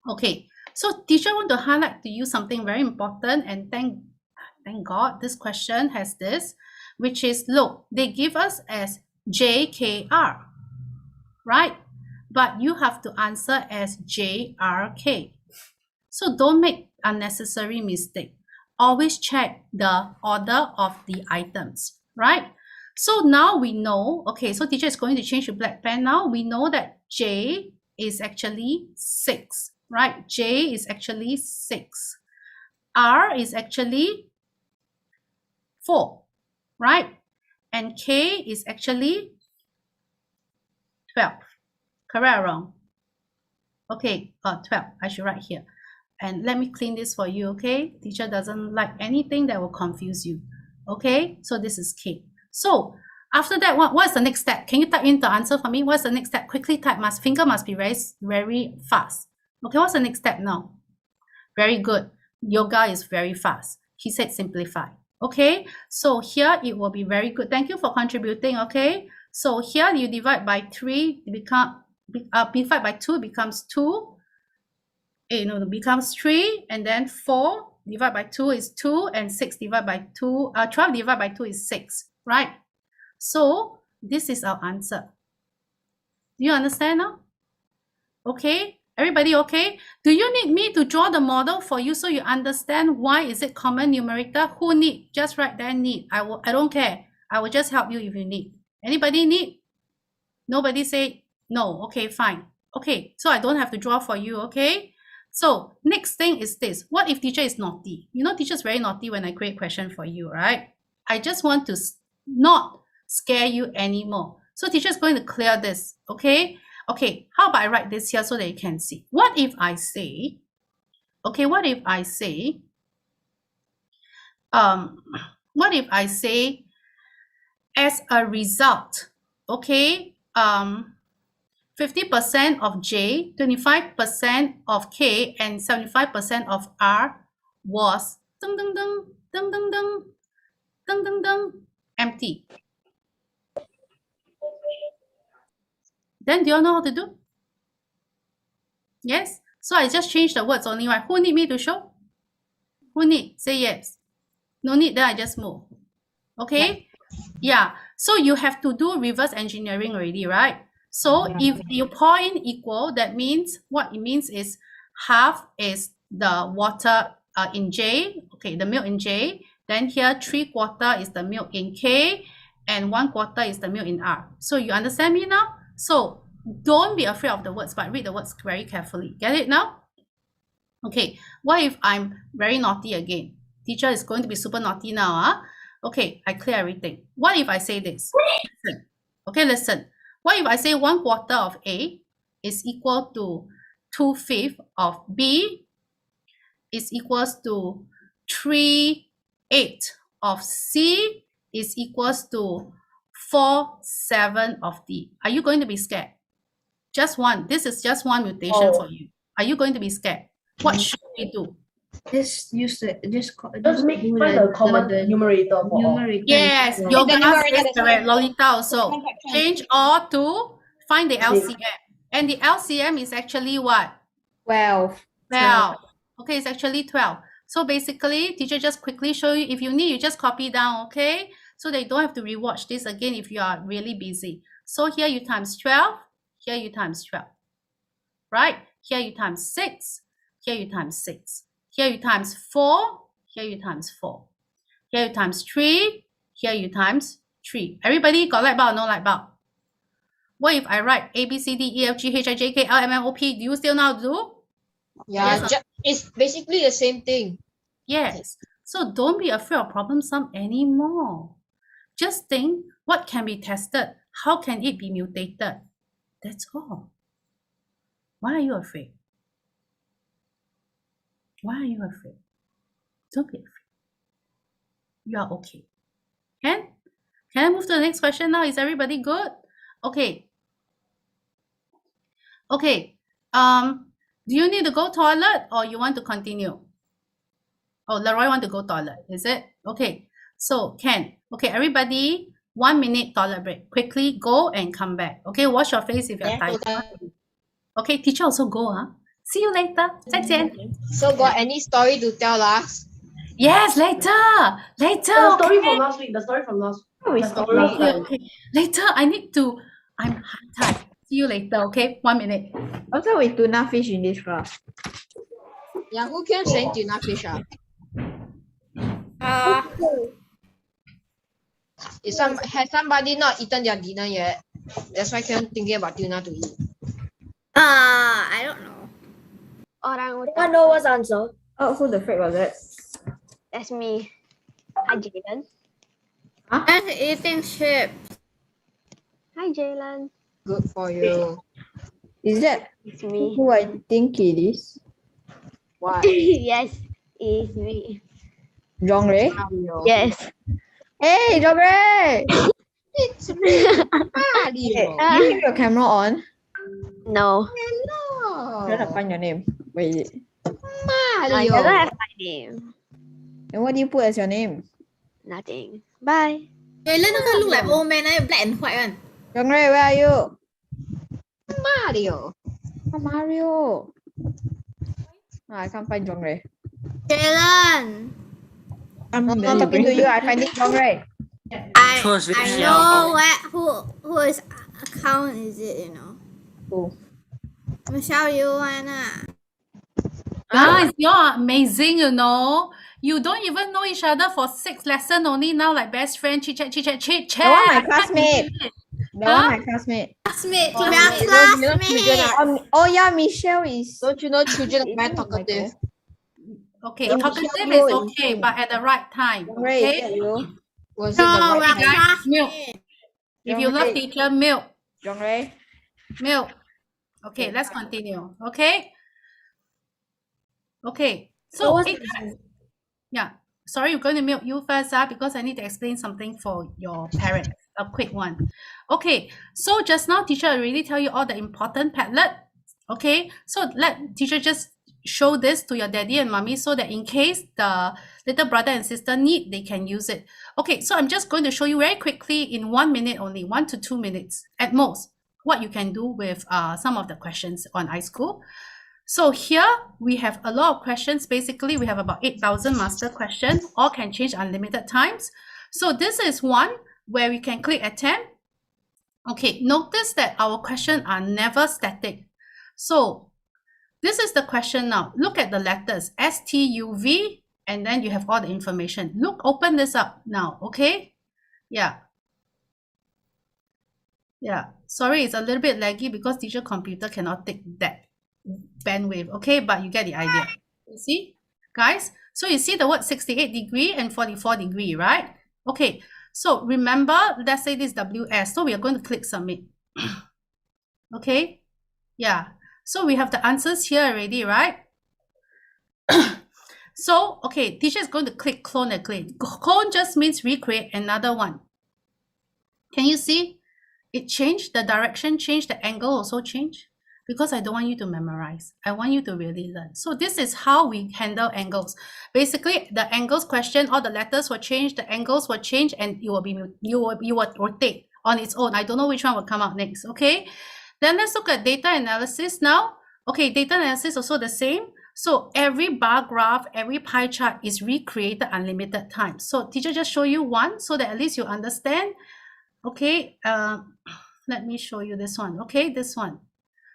Okay, so teacher want to highlight to you something very important, and thank God this question has this, which is, look, they give us as JKR, right? But you have to answer as JRK. So don't make unnecessary mistake. Always check the order of the items, right? So now we know, okay, so teacher is going to change to black pen now. We know that J is actually 6, right? J is actually 6. R is actually 4, right? And K is actually 12. Correct or wrong? Okay, 12. I should write here. And let me clean this for you, okay? Teacher doesn't like anything that will confuse you. Okay, so this is K. So after that, what's the next step? Can you type in the answer for me? What's the next step? Quickly type. Finger must be very fast. Okay, what's the next step now? Very good. Yoga is very fast. He said simplify. Okay, so here it will be very good. Thank you for contributing. Okay, so here you divide by 3, divide by 2 becomes 2. It becomes 3, and then 4 divided by 2 is 2, and 6 divided by 2, 12 divided by 2 is 6, right? So this is our answer. Do you understand now? Okay, everybody okay? Do you need me to draw the model for you so you understand why is it common numerator? Who need? Just write there need. I don't care. I will just help you if you need. Anybody need? Nobody say no. Okay, fine. Okay, so I don't have to draw for you, okay? So next thing is this. What if teacher is naughty? You know, teacher is very naughty when I create question for you, right? I just want to not scare you anymore. So teacher is going to clear this, okay? Okay, how about I write this here so that you can see? What if I say, okay, what if I say, as a result, okay, 50% of J, 25% of K, and 75% of R was empty. Then do you all know how to do? Yes? So I just changed the words only, right? Who need me to show? Who need? Say yes. No need, then I just move. Okay? Yeah. So you have to do reverse engineering already, right? So if you pour in equal, that means what it means is half is the water in J, okay, the milk in J. Then here 3/4 is the milk in K, and 1/4 is the milk in R. So you understand me now? So don't be afraid of the words, but read the words very carefully. Get it now? Okay, what if I'm very naughty again? Teacher is going to be super naughty now. Okay, I clear everything. What if I say this? Listen. Okay, listen. What if I say 1/4 of A is equal to 2/5 of B is equals to 3/8 of C is equals to 4/7 of D? Are you going to be scared? Just one. This is just one mutation for you. Are you going to be scared? What should we do? Just find the common numerator for all. Yes, yoga is correct. Lolita also. Change all to find the LCM. And the LCM is actually what? 12. 12. Okay, it's actually 12. So basically, teacher just quickly show you. If you need, you just copy down, okay? So that you don't have to rewatch this again if you are really busy. So here you times 12. Here you times 12. Right? Here you times 6. Here you times 6. Here you times 4. Here you times 4. Here you times 3. Here you times 3. Everybody got light bulb or no light bulb? What if I write A, B, C, D, E, F, G, H, I, J, K, L, M, N, O, P? Do you still know how to do? Yeah, Yes. it's basically the same thing. Yes. So don't be afraid of problem sum anymore. Just think, what can be tested? How can it be mutated? That's all. Why are you afraid? Why are you afraid? Don't be afraid. You are okay. Can I move to the next question now? Is everybody good? Okay. Okay. Do you need to go toilet or you want to continue? Oh, Leroy want to go toilet, is it? Okay. So Ken. Okay, everybody, 1 minute toilet break. Quickly go and come back. Okay, wash your face if you're tired. Okay, teacher also go, huh? See you later. 再见. So got any story to tell us? Yes, later. The story Okay. from last week. The story from last Oh, we the stopped story Okay, time. okay. Later, I'm tired. See you later, okay? 1 minute. Also, with tuna fish in this class. Yeah, who can saying tuna fish? Has somebody not eaten their dinner yet? That's why I'm thinking about tuna to eat. I don't know. I know what's the answer. Oh, who the frick was that? That's me. Hi, Jalen. Huh? I'm eating chips. Hi, Jalen. Good for you. Is that It's me. who I think it is? Why? Yes, it's me. Jong Ray? Mario. Yes. Hey, Jong Ray! It's Mario. You keep your camera on. No. I'm trying to find your name. Wait, is it? I Mario. doesn't have my name. And what do you put as your name? Nothing. Bye. Jalen look like old man, black and white one. Jong Ray, where are you? Mario. Oh, Mario. Oh, I can't find Jong Ray. Jalen, I'm not talking to you. I find it Jong Ray. I Choose which know whose account is it, you know. Who? Michelle, you wanna? Guys, you're amazing, you know. You don't even know each other for 6 lessons only now, like best friend, chit chat. The one my classmate. The one my classmate. Classmate, Oh, my classmate. Oh yeah, Michelle is. Don't you know children are very talkative? Okay, Oh, talkative Michelle is is okay, fine. but at the right time. Jong Ray, is Okay? that you? Was it the No, right we're time? classmates. If you love teacher, milk. Jong Ray. Milk. Okay, let's continue. Okay? Okay. So, hey, guys. Yeah. Sorry, we're going to mute you first, because I need to explain something for your parents. A quick one. Okay. So just now, teacher already tell you all the important Padlet. Okay. So let teacher just show this to your daddy and mommy so that in case the little brother and sister need, they can use it. Okay. So I'm just going to show you very quickly in 1 minute only, 1 to 2 minutes at most, what you can do with some of the questions on iSchool. So here we have a lot of questions. Basically, we have about 8,000 master questions. All can change unlimited times. So this is one where we can click attempt. Okay, notice that our questions are never static. So this is the question now. Look at the letters STUV, and then you have all the information. Look, open this up now, okay? Yeah. Yeah, sorry, it's a little bit laggy because teacher computer cannot take that bandwidth, okay? But you get the idea. You see, guys? So you see the word 68 degree and 44 degree, right? Okay, so remember, let's say this WS. So we are going to click submit. Okay, yeah. So we have the answers here already, right? So, okay, teacher is going to click clone again. Clone just means recreate another one. Can you see? It changed, the direction changed, the angle also changed. Because I don't want you to memorize. I want you to really learn. So this is how we handle angles. Basically, the angles question, all the letters will change, the angles will change, and you will rotate on its own. I don't know which one will come out next, okay? Then let's look at data analysis now. Okay, data analysis also the same. So every bar graph, every pie chart is recreated unlimited times. So teacher just show you one so that at least you understand. Okay, let me show you this one. Okay, this one.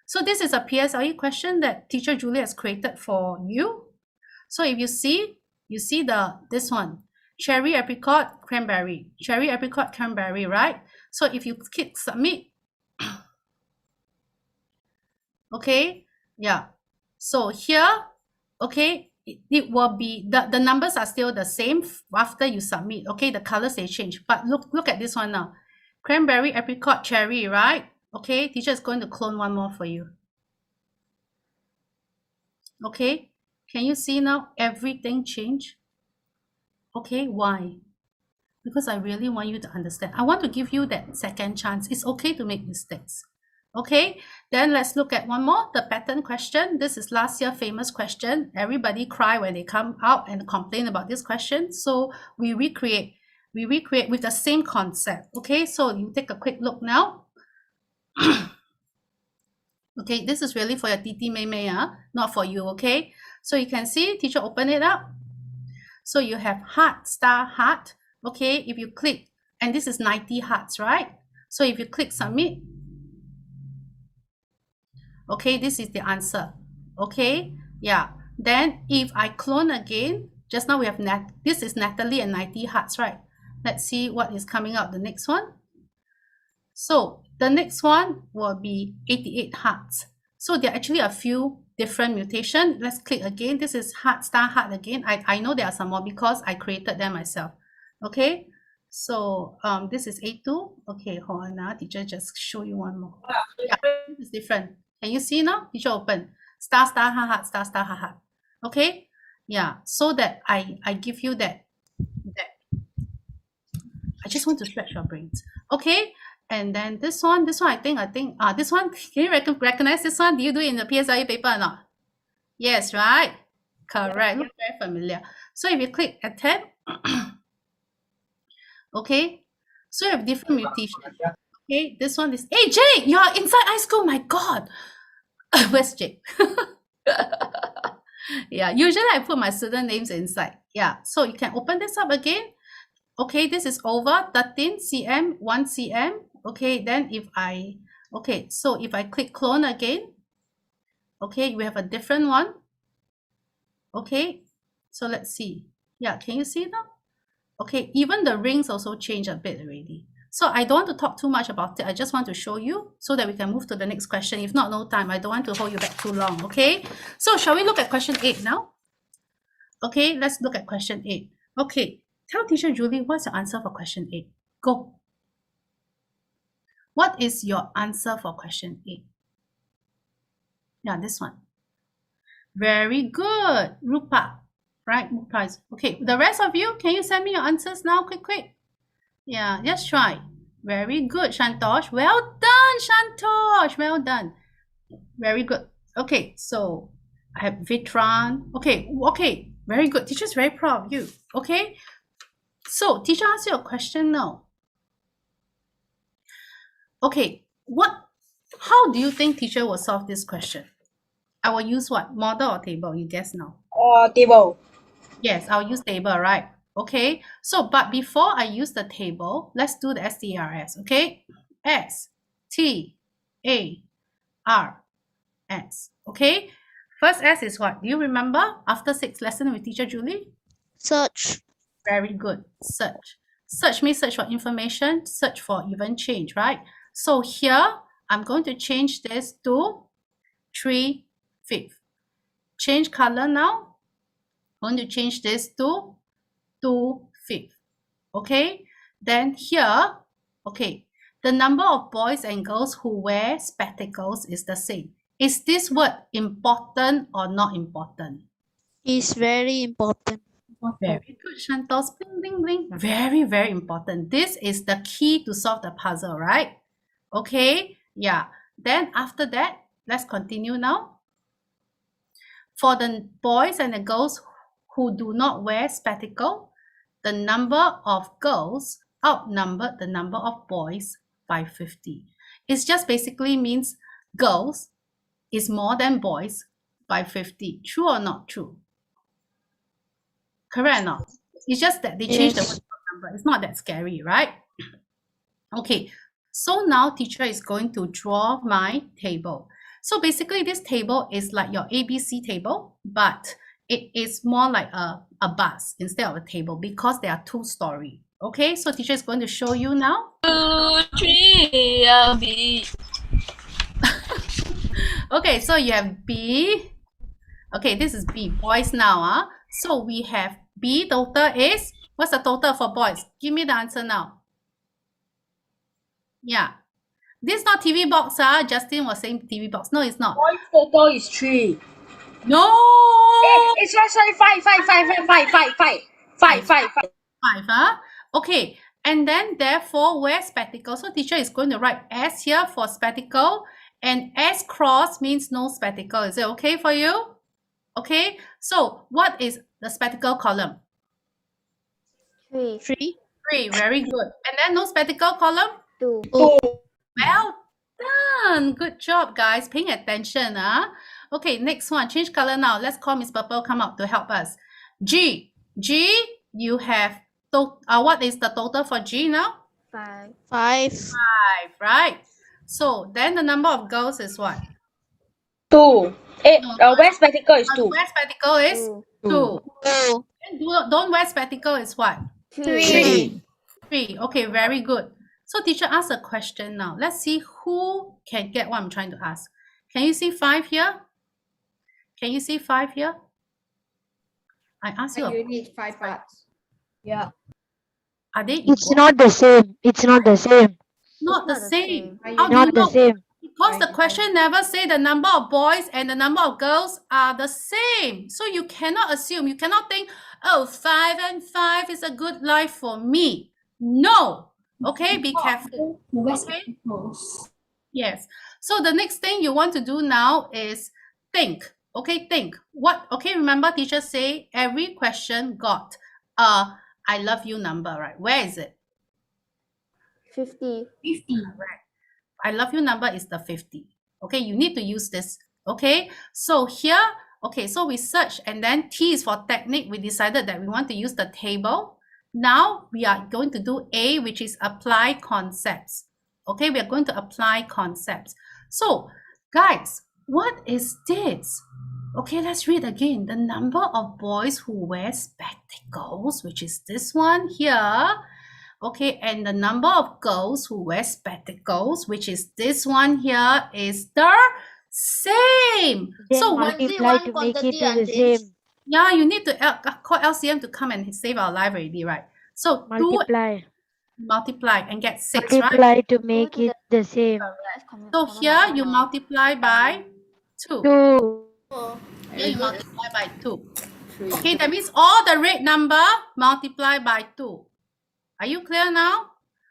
So this is a PSLE question that teacher Julie has created for you. So if you see this one, cherry, apricot, cranberry, cherry, apricot, cranberry, right? So if you click submit, Okay, yeah. So here, okay, it will be, the numbers are still the same after you submit. Okay, the colors they change. But look at this one now. Cranberry, apricot, cherry, right? Okay, teacher is going to clone one more for you. Okay, can you see now everything change? Okay, why? Because I really want you to understand. I want to give you that second chance. It's okay to make mistakes. Okay, then let's look at one more, the pattern question. This is last year famous question. Everybody cry when they come out and complain about this question. So we recreate with the same concept. Okay, so you take a quick look now. Okay, this is really for your Titi Mei Mei, not for you, okay? So you can see, teacher open it up. So you have heart, star, heart. Okay, if you click, and this is 90 hearts, right? So if you click submit, okay, this is the answer. Okay, yeah. Then if I clone again, just now we have this is Natalie and 90 hearts, right? Let's see what is coming out the next one. So the next one will be 88 hearts. So there are actually a few different mutations. Let's click again. This is heart, star, heart again. I know there are some more because I created them myself. Okay, so this is A2. Okay, hold on now. Teacher just show you one more. Yeah, this is different. Can you see now? Teacher open. Star, star, heart, star, star, heart. Okay, yeah. So that I give you that. I just want to stretch your brains. Okay, and then this one I think this one, can you recognize this one? Do you do it in the PSLE paper or not? Yes, right? Correct. Look very familiar. So if you click attend, okay, so you have different mutations. Okay, this one is, hey Jake, you're inside iSchool, my God. Where's Jake? Yeah, usually I put my student names inside. Yeah, so you can open this up again. Okay, this is over 13 cm, 1 cm. Okay, then if I click clone again, okay, we have a different one. Okay, so let's see. Yeah, can you see now? Okay, even the rings also change a bit already. So I don't want to talk too much about it. I just want to show you so that we can move to the next question. If not, no time. I don't want to hold you back too long, okay? So shall we look at question 8 now? Okay, let's look at question 8. Okay, tell teacher Julie, what's your answer for question 8? Go. What is your answer for question 8? Yeah, this one. Very good, Rupa. Right, Rupa is okay. The rest of you, can you send me your answers now? Quick. Yeah, just try. Very good, Shantosh. Well done, Shantosh. Well done. Very good. Okay, so I have Vitran. Okay. Very good. Teacher's very proud of you. Okay. So teacher asks you a question now. Okay, how do you think teacher will solve this question? I will use what? Model or table? You guess now. Table. Yes, I'll use table, right? Okay, so but before I use the table, let's do the STRS, okay? S-T-A-R-S, okay? First S is what? Do you remember after 6 lessons with teacher Julie? Search. Very good, search. Search means search for information, search for even change, right? So here, I'm going to change this to 3/5. Change color now. I'm going to change this to 2/5. Okay, then here, okay, the number of boys and girls who wear spectacles is the same. Is this word important or not important? Is very important. Very good, Shantos. Bling, bling, bling. Very, very important. This is the key to solve the puzzle, right? Okay, yeah. Then after that, let's continue now. For the boys and the girls who do not wear spectacles, the number of girls outnumbered the number of boys by 50. It just basically means girls is more than boys by 50. True or not true? Correct or not? It's just that they changed the number. It's not that scary, right? Okay, so now teacher is going to draw my table. So basically this table is like your ABC table, but it is more like a bus instead of a table because there are 2 stories. Okay, so teacher is going to show you now. 2, 3, I'll be. Okay, so you have B. Okay, this is B, boys now. So we have B total is, what's the total for boys? Give me the answer now. Yeah. This is not TV box. Justin was saying TV box. No, it's not. Boys total is 3. No! It's sorry, 5. 5, Okay, and then therefore, wear spectacles. So teacher is going to write S here for spectacle, and S cross means no spectacle. Is it okay for you? Okay, so what is the spectacle column? 3. 3. 3, very good. And then no spectacle column? 2. Well done. Good job, guys. Paying attention. Okay, next one. Change color now. Let's call Miss Purple come out to help us. G. G, you have, what is the total for G now? 5. 5. 5, right? So then the number of girls is what? 2. Wear spectacle is 2. Wear spectacle is 2. 2. Don't wear spectacle is what? 3. 3. Okay, very good. So teacher asked a question now. Let's see who can get what I'm trying to ask. Can you see 5 here? Can you see 5 here? I asked you. You need 5 parts. Yeah. Are they equal? It's not the same. It's not the same. Not the same. Are you How do you Not the know? same. Because the question never say the number of boys and the number of girls are the same. So you cannot assume. You cannot think, oh, 5 and 5 is a good life for me. No. Okay, be careful. Okay? Yes. So the next thing you want to do now is think. Okay, think. What? Okay, remember teacher say every question got a I love you number, right? Where is it? 50. 50. Right. I love you number is the 50. Okay, you need to use this. Okay, so here, okay, so we search and then T is for technique. We decided that we want to use the table. Now we are going to do A, which is apply concepts. Okay, we are going to apply concepts. So guys, what is this? Okay, let's read again. The number of boys who wear spectacles, which is this one here. Okay, and the number of girls who wear spectacles, which is this one here, is the same. Then So what? multiply to make it to the same. Yeah, you need to call LCM to come and save our life already, right? So multiply and get 6, right? Multiply to make it the same. So here you multiply by 2. 2. Here you multiply by 2. Okay, that means all the red number multiply by 2. Are you clear now?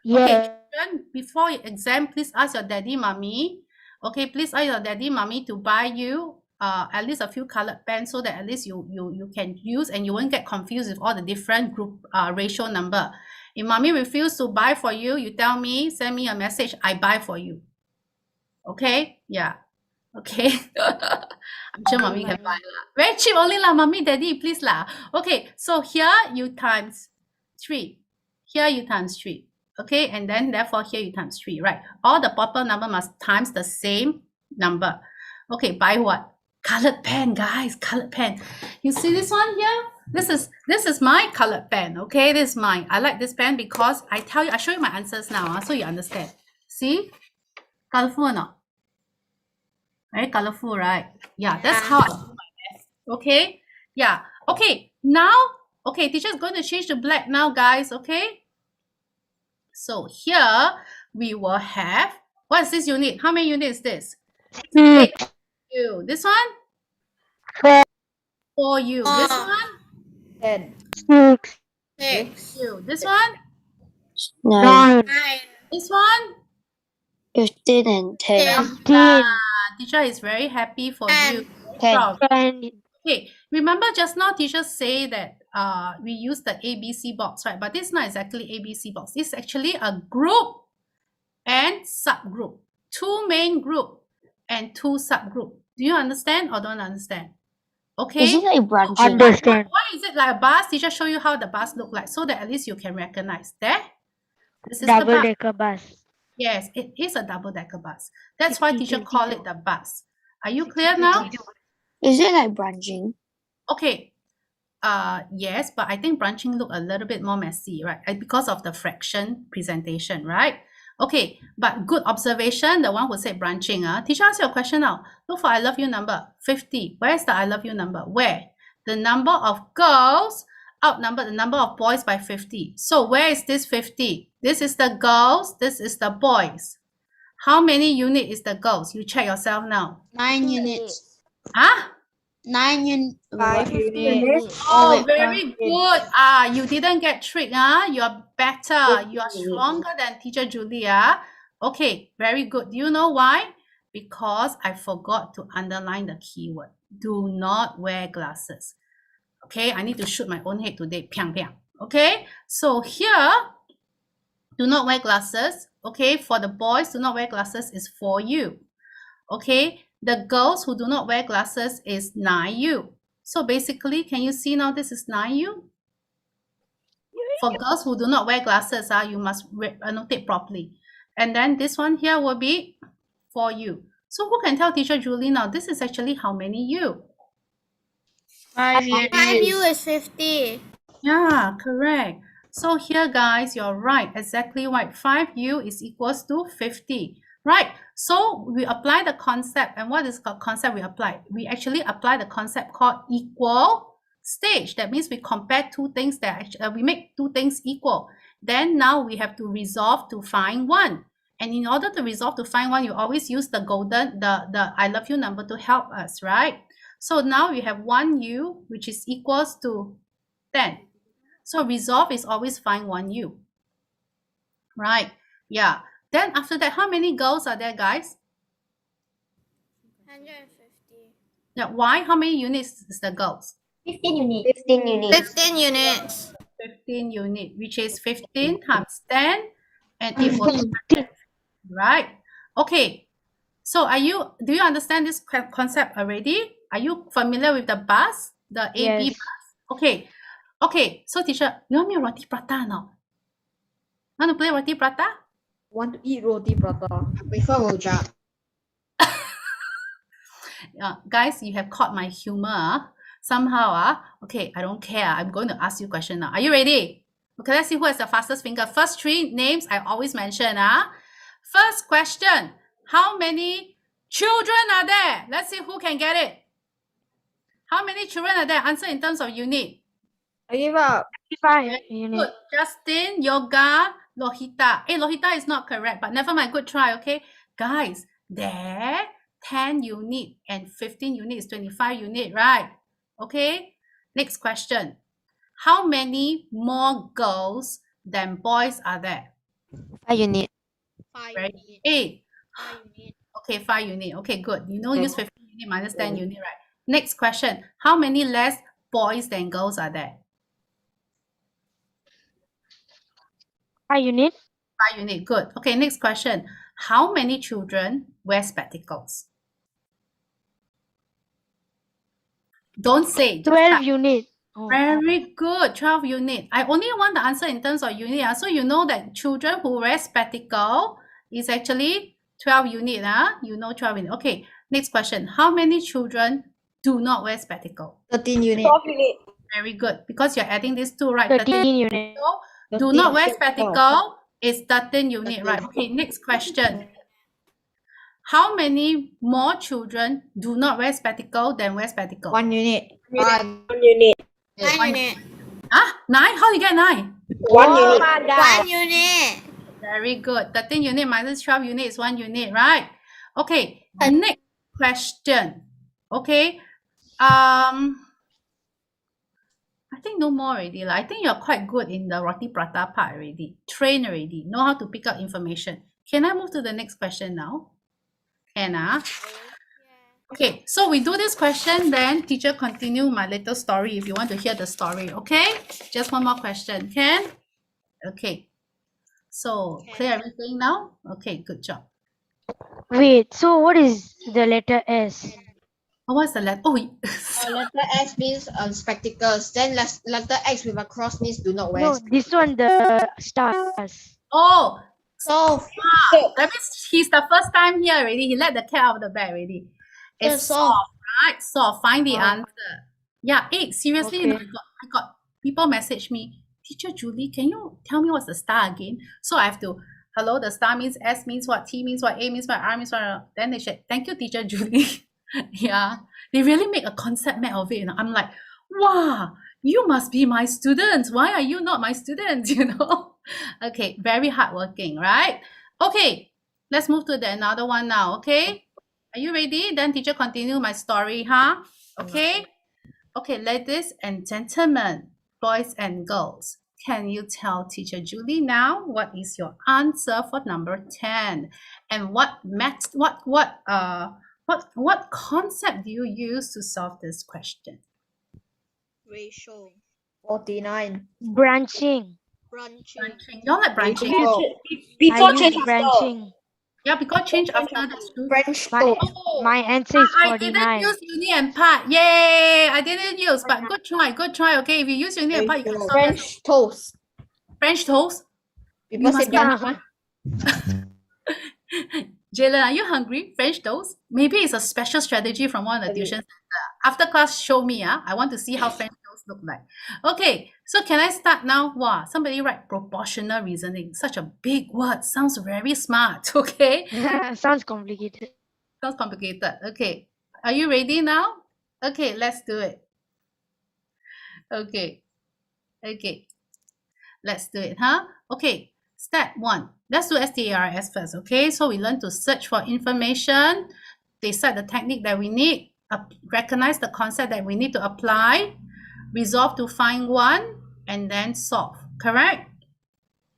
Yeah. Okay, children, before your exam, please ask your daddy, mommy. Okay, please ask your daddy, mommy to buy you at least a few colored pens so that at least you can use and you won't get confused with all the different group ratio number. If mommy refuse to buy for you, you tell me, send me a message, I buy for you. Okay? Yeah. Okay. I'm sure mommy can buy lah. Very cheap only lah, mommy, daddy, please lah. Okay, so here you times 3. Here you times 3. Okay, and then therefore here you times 3, right? All the proper number must times the same number. Okay, buy what? Colored pen, guys, colored pen. You see this one here? This is my colored pen. Okay, this is mine. I like this pen because I show you my answers now, so you understand. See? Colorful or not? Very colorful, right? Yeah, that's how I do my best. Okay? Yeah. Okay, now, okay, teacher is going to change to black now, guys, okay? So here we will have, what is this unit? How many units is this? 8. You. This one? 4. 4 you. This one? 10. 6. 6 you. This one? 9. This one? 15 and 10. 15. Teacher is very happy for you. 10. 10. Okay, remember just now teacher say that we use the ABC box, right? But this is not exactly ABC box. It's actually a group and subgroup. 2 main group and 2 subgroup. Do you understand or don't understand? Okay. Is it like branching? Understand. Why is it like a bus? Teacher show you how the bus look like so that at least you can recognize. There. This is the bus. Double-decker bus. Yes, it is a double-decker bus. That's why teacher call it the bus. Are you clear now? Is it like branching? Okay. Yes, but I think branching look a little bit more messy, right? Because of the fraction presentation, right? Okay, but good observation, the one who said branching. Teacher, ask you a question now. Look for I love you number, 50. Where's the I love you number? Where? The number of girls outnumber the number of boys by 50. So where is this 50? This is the girls, this is the boys. How many unit is the girls? You check yourself now. 9 units. Huh? 9 units. 5 units. Oh, very good. You didn't get tricked. You're better. You are stronger than Teacher Julia. Okay, very good. Do you know why? Because I forgot to underline the keyword. Do not wear glasses. Okay, I need to shoot my own head today. Piang, piang. Okay, so here, do not wear glasses. Okay, for the boys, do not wear glasses is for you. Okay, the girls who do not wear glasses is 9U. So basically, can you see now this is 9U? For girls who do not wear glasses, you must annotate properly. And then this one here will be 4U. So who can tell Teacher Julie now? This is actually how many U? 5 units. 5U is 50. Yeah, correct. So here, guys, you're right. Exactly right. 5U is equals to 50. Right. So we apply the concept. And what is the concept we apply? We actually apply the concept called equal stage. That means we compare two things that we make two things equal. Then now we have to resolve to find one. And in order to resolve to find one, you always use the the I love you number to help us, right? So now we have 1U, which is equals to 10. So resolve is always find 1U. Right? Yeah. Then after that, how many girls are there, guys? 150. Yeah. Why? How many units is the girls? 15 units. 15 units. 15 units. 15 unit, which is 15 times 10 and equals 100. Right? Okay. So do you understand this concept already? Are you familiar with the bus? The AB Yes. bus? Okay. Okay. So teacher, you want me roti prata now? Want to play roti prata? Want to eat roti prata. I prefer rojak. Guys, you have caught my humor somehow. Okay, I don't care. I'm going to ask you a question now. Are you ready? Okay, let's see who has the fastest finger. First three names I always mention. First question. How many children are there? Let's see who can get it. How many children are there? Answer in terms of unit. I give up. 55 units. Good. Justin, Yoga, Lohita. Hey, Lohita is not correct, but never mind. Good try, okay? Guys, there, 10 unit and 15 unit is 25 unit, right? Okay? Next question. How many more girls than boys are there? 5 units. 5 Right. units. 8. 5 units. Okay, 5 unit. Okay, good. You know, use 15 unit minus 10 unit, right? Next question. How many less boys than girls are there? 5 units. 5 unit. Good. Okay, next question. How many children wear spectacles? Don't say. Just 12 type. units. Oh. Very good. 12 unit. I only want the answer in terms of unit. So you know that children who wear spectacle is actually 12 unit. You know 12 unit. Okay. Next question. How many children do not wear spectacle? 13 units. 12 units. Very good. Because you're adding these two, right? 13 units. So do not wear spectacle is 13 unit, right? Okay. Next question. How many more children do not wear spectacle than wear spectacle? 1 unit. 1 1 unit. 9 unit. 9? How do you get 9? 1 unit. 1 unit. Very good. 13 unit minus 12 unit is 1 unit, right? Okay. Next question. Okay. I think no more already. I think you're quite good in the roti prata part already. Train already. Know how to pick up information. Can I move to the next question now? Can Okay, so we do this question, then teacher continue my little story if you want to hear the story, okay? Just one more question, can? Okay. So, clear everything now? Okay, good job. Wait, so what is the letter S? Oh, what's the letter? Oh, Letter S means spectacles. Then letter X with a cross means do not wear. No, this one, the stars. oh, So that means he's the first time here already. He let the cat out of the bag already. It's soft, right? Soft. Find the answer. Yeah, seriously, Okay. I got people message me, Teacher Julie, can you tell me what's the star again? So I have to Hello, the star means S means what, T means what, A means what, R means what. Then they said, thank you, teacher Julie. Yeah, they really make a concept map of it. I'm like, wow, you must be my students. Why are you not my students? Okay, very hardworking, right? Okay, let's move to the another one now. Okay, are you ready? Then teacher continue my story, huh? Okay. Okay, ladies and gentlemen, boys and girls, can you tell teacher Julie now what is your answer for number 10? And what concept do you use to solve this question? Ratio. 49. Branching. Branching. Y'all like branching? Before I change use after. branching. Yeah, because change after that's true. French My, toast. my answer is I didn't 49. use uni and part. Yay! I didn't use, but good try, good try. Okay, if you use uni and part, you can solve this. French toast. French toast. People must say be banana. Jalen, are you hungry? French toast? Maybe it's a special strategy from one of the tuition center. After class, show me. I want to see how French toast look like. Okay, so can I start now? Wow, somebody write proportional reasoning. Such a big word. Sounds very smart. Okay, Sounds complicated. sounds complicated. Okay, are you ready now? Okay, let's do it. Okay, let's do it, huh? Okay, step 1. Let's do STARS first, okay? So we learn to search for information, decide the technique that we need, recognize the concept that we need to apply, resolve to find one, and then solve, correct?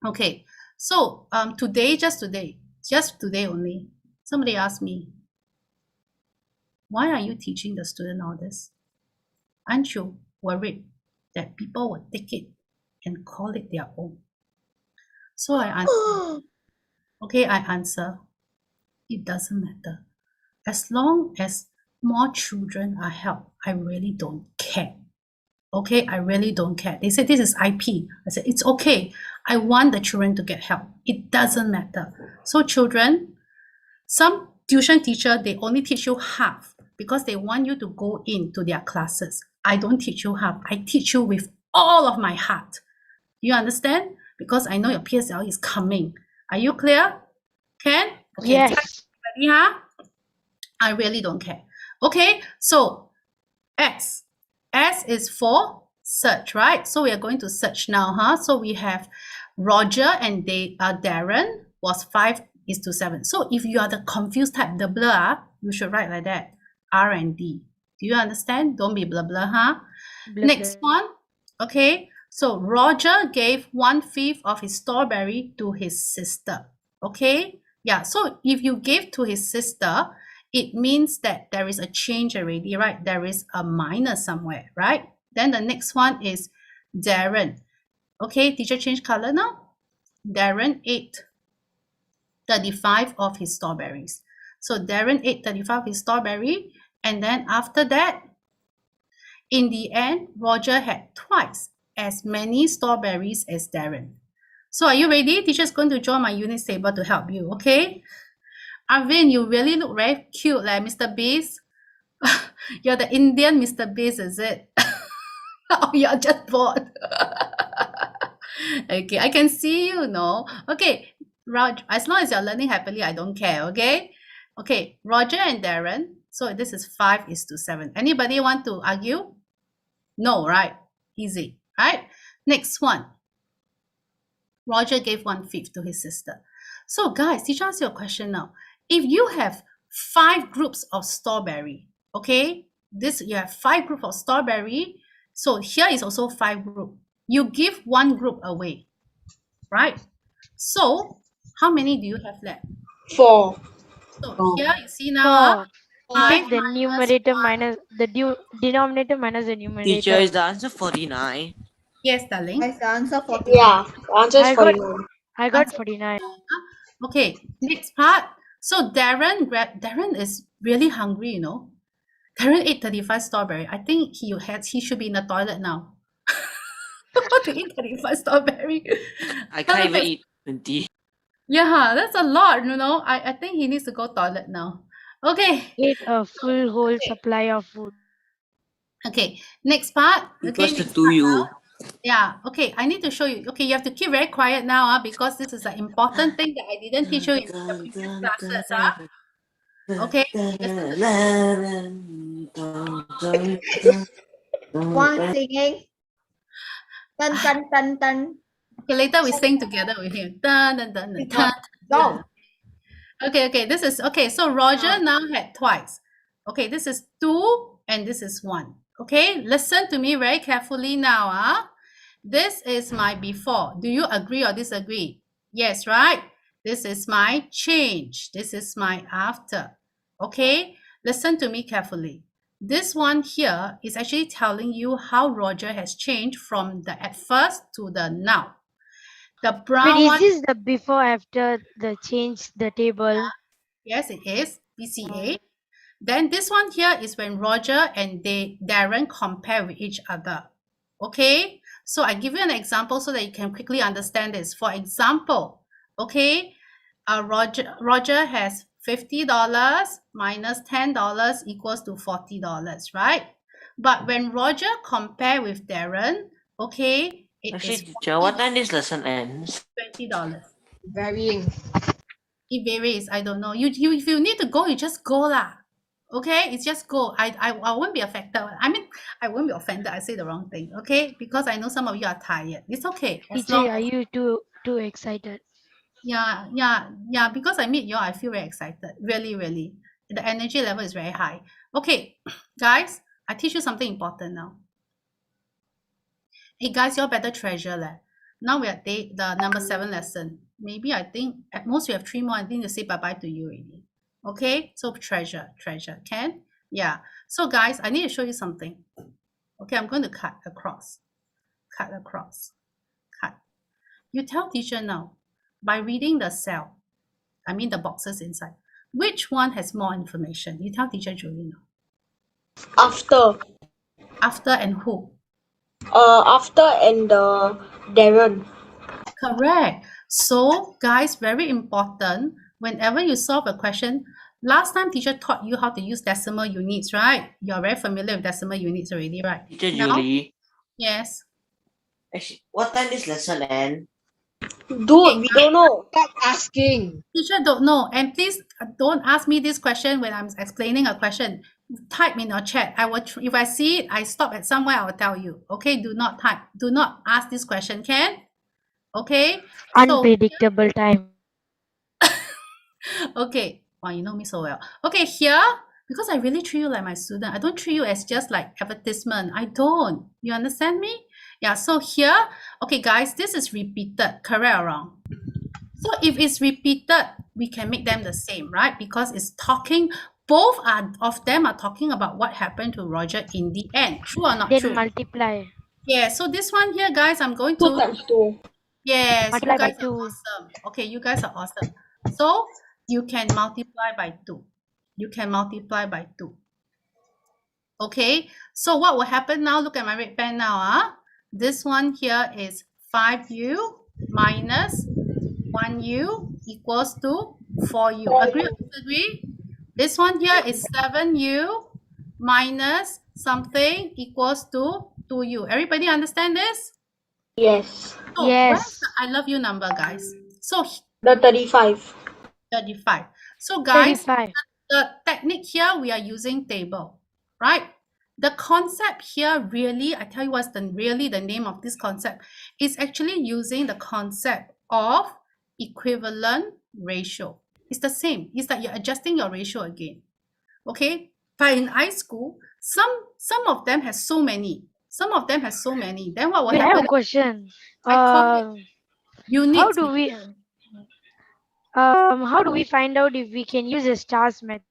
Okay, so just today only, somebody asked me, why are you teaching the student all this? Aren't you worried that people will take it and call it their own? So I answer, okay, I answer, it doesn't matter. As long as more children are helped, I really don't care. Okay, I really don't care. They said this is IP. I said, it's okay. I want the children to get help. It doesn't matter. So children, some tuition teacher, they only teach you half because they want you to go into their classes. I don't teach you half. I teach you with all of my heart. You understand? Because I know your PSLE is coming. Are you clear? Can? Okay, Yes. ready, huh? I really don't care. Okay, so S. S is for search, right? So we are going to search now, huh? So we have Roger and Darren was 5:7. So if you are the confused type, the blur, you should write like that. R and D. Do you understand? Don't be blah blah, huh? Blah, Next one. Okay. So Roger gave 1/5 of his strawberry to his sister. Okay. Yeah. So if you gave to his sister, it means that there is a change already, right? There is a minus somewhere, right? Then the next one is Darren. Okay, teacher change color now. Darren ate 35 of his strawberries. So Darren ate 35 of his strawberry. And then after that, in the end, Roger had twice as many strawberries as Darren. So are you ready? Teacher's going to draw my unit table to help you, okay? Arvin, you really look very cute, like Mr. Beast. You're the Indian Mr. Beast, is it? Oh, you're just bored. Okay, I can see you, no? Okay, Roger, as long as you're learning happily, I don't care, okay? Okay, Roger and Darren. So this is 5:7. Anybody want to argue? No, right? Easy, right? Next one. Roger gave 1/5 to his sister. So guys, teacher ask you a question now. If you have 5 groups of strawberry, okay? You have 5 groups of strawberry. So here is also 5 groups. You give 1 group away, right? So how many do you have left? 4. So here you see now, Take the numerator minus the denominator minus the numerator. Teacher, is the answer 49? yes, darling. That's the answer for Yeah, the answer is 49. I got 49. Okay, next part. So Darren is really hungry, you know. Darren ate 35 strawberry. I think he should be in the toilet now. To eat 35 strawberry. I can't even eat 20. Yeah, that's a lot, you know. I think he needs to go toilet now. Okay. Ate a full whole supply of food. Okay, next part. Equals Okay, to 2U. Yeah, okay, I need to show you. Okay, you have to keep very quiet now, because this is an important thing that I didn't teach you in the previous classes, Okay, One singing. Dun dun dun dun. okay, later we sing together with him. Dun, dun, dun, dun, It's dun, not. Go. Okay, this is, okay, so Roger now had twice. Okay, this is 2 and this is 1. Okay, listen to me very carefully now. This is my before. Do you agree or disagree? Yes, right? This is my change. This is my after. Okay, listen to me carefully. This one here is actually telling you how Roger has changed from the at first to the now. The Wait, brown is one, this the before after the change the table? yes, it is PCA. Then this one here is when Roger and Darren compare with each other. Okay, so I give you an example so that you can quickly understand this. For example, okay, Roger has $50 minus $10 equals to $40, right? But when Roger compare with Darren, okay, it Actually, is teacher, what time this lesson ends? $20. Varying. It varies. I don't know. You if you need to go, you just go lah. Okay, it's just go. I won't be affected. I mean, I won't be offended. I say the wrong thing. Okay, because I know some of you are tired. It's okay. As long Teacher, are as you too excited? yeah. Because I meet you, I feel very excited. Really, really. The energy level is very high. Okay, guys, I teach you something important now. Hey guys, you all better treasure leh. Now we are at the number 7 lesson. Maybe I think at most we have 3 more. I think to say bye-bye to you already. Okay, so treasure. Can? Yeah. So guys, I need to show you something. Okay, I'm going to cut across. Cut. You tell teacher now, by reading the cell, I mean the boxes inside, which one has more information? You tell teacher Julie now. After. After and who? After and Darren. Correct. So, guys, very important. Whenever you solve a question, last time teacher taught you how to use decimal units, right? You're very familiar with decimal units already, right? Teacher Now? Julie, Yes. actually, what time this lesson end? Dude, we don't know. Stop asking. Teacher don't know. And please don't ask me this question when I'm explaining a question. Type in your chat. I will. If I see it, I stop at somewhere, I will tell you. Okay, do not type. Do not ask this question, can? Okay? So, Unpredictable time. okay. Wow, you know me so well. Okay, here, because I really treat you like my student. I don't treat you as just like advertisement. I don't. You understand me? Yeah, so here, okay, guys, this is repeated. Correct or wrong? So if it's repeated, we can make them the same, right? Because it's talking, both of them are talking about what happened to Roger in the end. True or not Then true? multiply. Yeah, so this one here, guys, I'm going 2 to... times 2. Yes, you Multiply by guys are 2. awesome. Okay, you guys are awesome. So you can multiply by 2. You can multiply by 2. Okay, so what will happen now? Look at my red pen now. This one here is 5u minus 1u equals to 4u. Agree or disagree? This one here is 7u minus something equals to 2u. Everybody understand this? Yes. So Yes. where's the I love you number, guys? So The 35. 35. So guys, 35. the technique here, we are using table, right? The concept here really, I tell you what's the name of this concept, is actually using the concept of equivalent ratio. It's the same. It's like you're adjusting your ratio again. Okay? But in high school, some of them has so many. Some of them has so many. Then what will Wait, I have happen? a question. I call it units. How do we find out if we can use a stars method?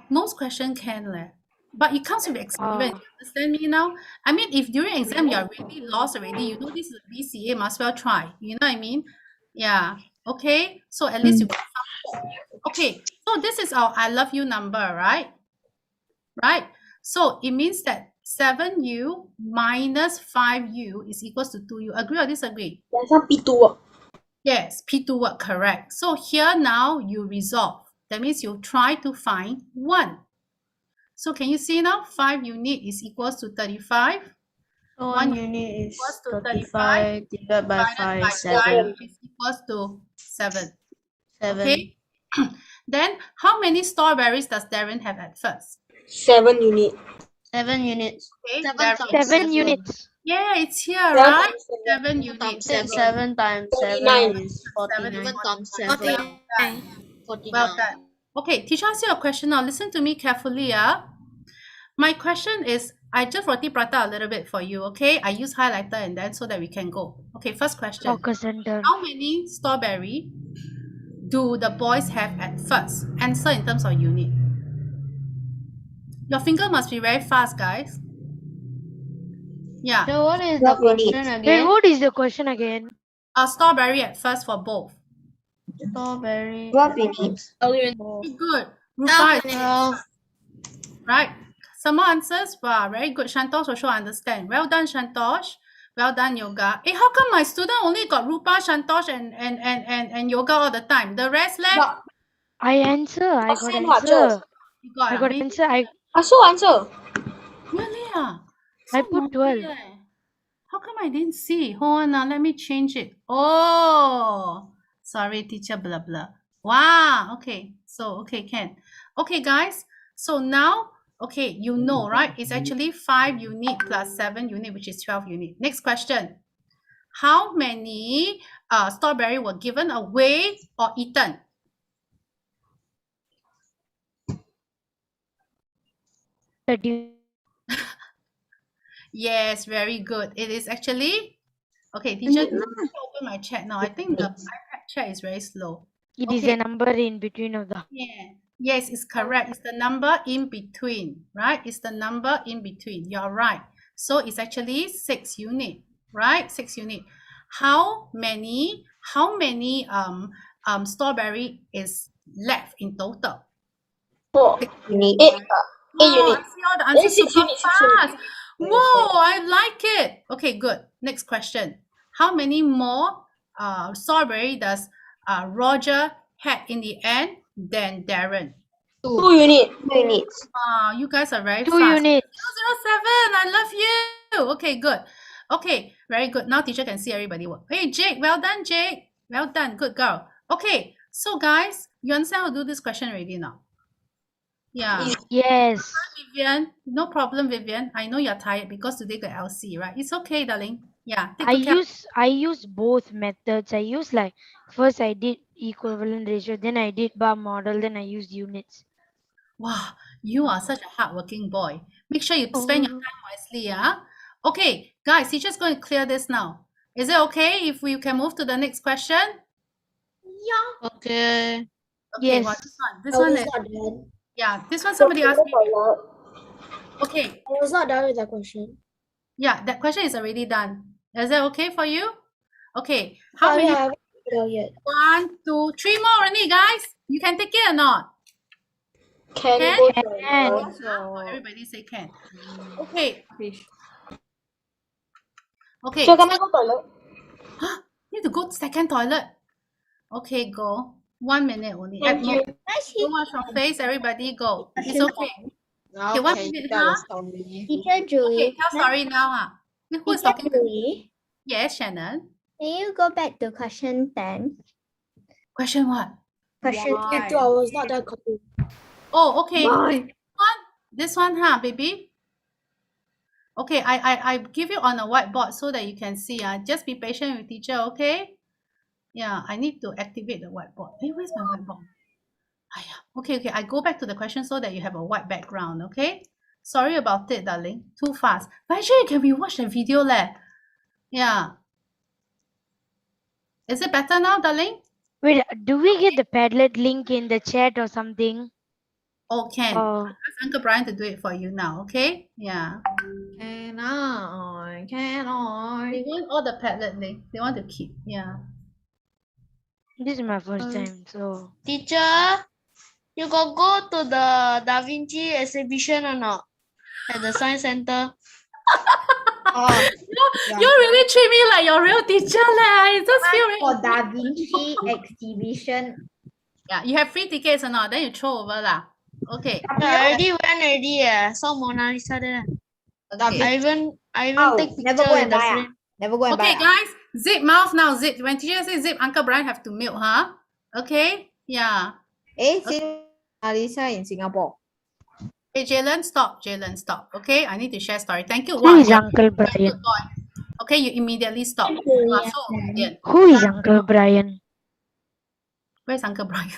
Most question can leh. But it comes with experience. You understand me now? I mean, if during exam you're really lost already, you know this is a BCA, must well try. You know what I mean? Yeah. Okay. So at least you got some hope. Okay. So this is our I love you number, right? Right. So it means that 7u minus 5u is equals to 2u. Agree or disagree? There's some P2 work. Yes, P2 work, correct. So here now you resolve. That means you try to find 1. So can you see now? 5 unit is equals to 35. So 1 unit is equals to 35 divided by 5, 7. which is equals to 7. 7. Okay. Then how many strawberries does Darren have at first? 7 unit. 7 units. Okay, 7 Darren. times 7 units. Yeah, it's here, 7 right? times 7 times units. 7. 7 times 7 49. is 7 is 49. 7 times 49. 7. 49. 49. Well done. Okay, teacher ask you a question now. Listen to me carefully. My question is, I just roti prata a little bit for you, okay? I use highlighter and then so that we can go. Okay, first question. Focus center. How many strawberry do the boys have at first? Answer in terms of unit. Your finger must be very fast, guys. Yeah. So what is the question again? Wait, what is the question again? A strawberry at first for both. Strawberry. 12 units. Good. Rupa, 12 right? Some more answers? Wow, very good. Shantosh also understand. Well done, Shantosh. Well done, Yoga. Hey, how come my student only got Rupa, Shantosh, and Yoga all the time? The rest left? But I answer. I got same lah, answer. You got, I got really? answer. I also answer. Really? I So put naughty 12. leh. How come I didn't see? Hold on now. Let me change it. Oh, sorry, teacher, blah, blah. Wow. Okay. So, okay, can. Okay, guys. So now, okay, you know, right? It's actually 5 unit plus 7 unit, which is 12 unit. Next question. How many strawberry were given away or eaten? Yes, very good. It is actually, okay, teacher, let me open my chat now. I think the iPad chat is very slow. It is a number in between of the. Yeah. Yes, it's correct. It's the number in between, right? It's the number in between. You're right. So it's actually 6 unit, right? 6 unit. How many strawberry is left in total? 4. 8 Wow, unit. I see all the answers 6 super unit, 6 unit. fast. Whoa, I like it. Okay, good. Next question. How many more strawberry does Roger had in the end than Darren? 2 unit. 2 units. You guys are very 2 fast. units. 007, I love you. Okay, good. Okay, very good. Now teacher can see everybody work. Hey, Jake, well done, Jake. Well done, good girl. Okay, so guys, you understand how to do this question already now? Yeah. Yes. Vivian, no problem, Vivian. I know you're tired because today got LC, right? It's okay, darling. Yeah. Take good care. I use both methods. I use like first I did equivalent ratio, then I did bar model, then I used units. Wow, you are such a hardworking boy. Make sure you spend your time wisely, yeah? Okay, guys, teacher's going to clear this now. Is it okay if we can move to the next question? Okay. Okay, Yes. well, this one is, yeah, this one somebody asked me. Okay, I was not done with that question. yeah, that question is already done. Is that okay for you? Okay, how many? I haven't figured out yet. 1, 2, 3 more only, guys. You can take it or not? Can Can? go to Can. Everybody say can. Okay. Okay. So can I go toilet? Need to go second toilet. Okay, go. 1 minute only. Thank you. Don't wash your face, everybody go. It's okay. Okay, 1 minute, tell huh? the story. Teacher Okay, Julie. tell story now, huh? Who is Teacher talking? Julie, Yes, Shannon. can you go back to question 10? Question what? Question I was not done copying. Oh, okay. Why? This one, huh, baby? Okay, I give you on a whiteboard so that you can see. Just be patient with teacher, okay? Yeah, I need to activate the whiteboard. Hey, where's my whiteboard? Okay, I go back to the question so that you have a white background, okay? Sorry about it, darling. Too fast. But actually, you can rewatch the video, leh. Yeah. Is it better now, darling? Wait, do we get the Padlet link in the chat or something? Oh, can. Oh. Ask Uncle Brian to do it for you now, okay? Yeah. Can I? They want all the Padlet link. They want to keep, yeah. This is my first time, so. Teacher, you got go to the Da Vinci exhibition or not? At the Science Center? You really treat me like your real teacher, leh. I just feel very... For Da Vinci exhibition. Yeah, you have free tickets or not? Then you throw over lah. Okay. I already went already. Saw Mona Lisa there. I even Oh, take never picture go in and the buy. frame. Never go and buy. Okay, guys, zip mouth now. Zip. When teacher says zip, Uncle Brian have to mute, huh? Okay? Yeah. Since Lisa in Singapore. Hey, Jalen, stop. Jalen, stop. Okay? I need to share story. Thank you. Who Wow, is you're Uncle a good Brian? boy. Okay, you immediately stop. You are so obedient. Who is Uncle Brian? Where's Uncle Brian?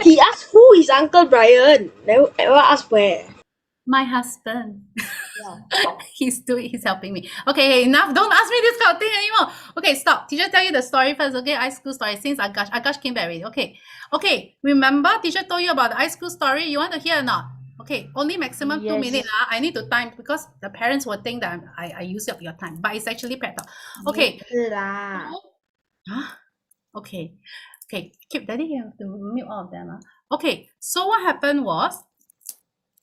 He asked who is Uncle Brian. Never asked where. My husband. He's helping me. Okay, hey, enough. Don't ask me this kind of thing anymore. Okay, stop. Teacher tell you the story first, okay? High school story since Akash came back already. Okay. Remember teacher told you about the high school story? You want to hear or not? Okay, only maximum 2 Yes. minutes. I need to time because the parents will think that I use up your time, but it's actually prep talk. Okay. 是啦。 Okay. Keep daddy, you have to mute all of them. Okay, so what happened was,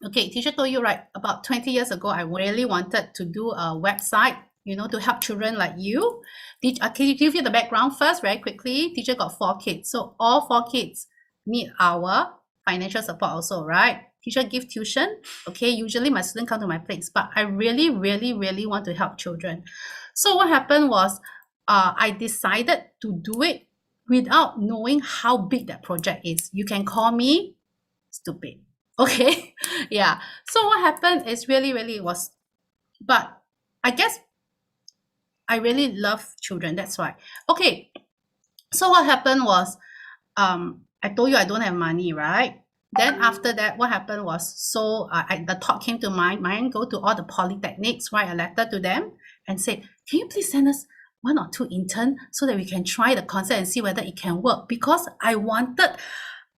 okay, teacher told you, right, about 20 years ago, I really wanted to do a website, to help children like you. Can you give you the background first very quickly? Teacher got 4 kids. So all 4 kids need our financial support also, right? Teacher give tuition. Okay, usually my students come to my place, but I really, really, really want to help children. So what happened was, I decided to do it without knowing how big that project is. You can call me stupid. Okay. Yeah. So what happened is really was, but I guess I really love children. That's why. Okay. So what happened was, I told you I don't have money, right? Then after that, what happened was, so the thought came to mind, go to all the polytechnics, write a letter to them and say, can you please send us 1 or 2 interns so that we can try the concept and see whether it can work? Because I wanted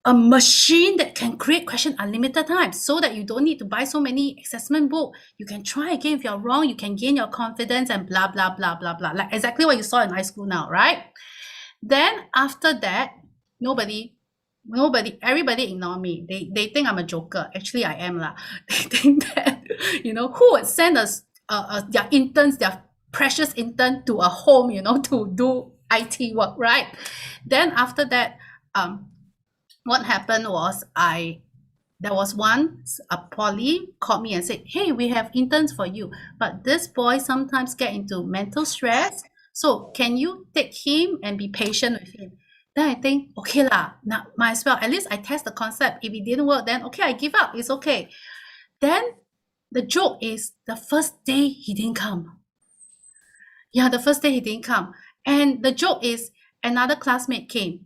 a machine that can create question unlimited times so that you don't need to buy so many assessment book. You can try again. If you're wrong, you can gain your confidence and blah, blah, blah, blah, blah. Like exactly what you saw in high school now, right? Then after that, everybody ignore me. They think I'm a joker. Actually, I am lah. They think that, who would send us their interns, their precious intern to a home, to do IT work, right? Then after that, what happened was there was a poly called me and said, hey, we have interns for you, but this boy sometimes get into mental stress. So can you take him and be patient with him? Then I think, okay lah, now might as well. At least I test the concept. If it didn't work, then okay, I give up. It's okay. Then the joke is the first day he didn't come. Yeah, the first day he didn't come. And the joke is another classmate came.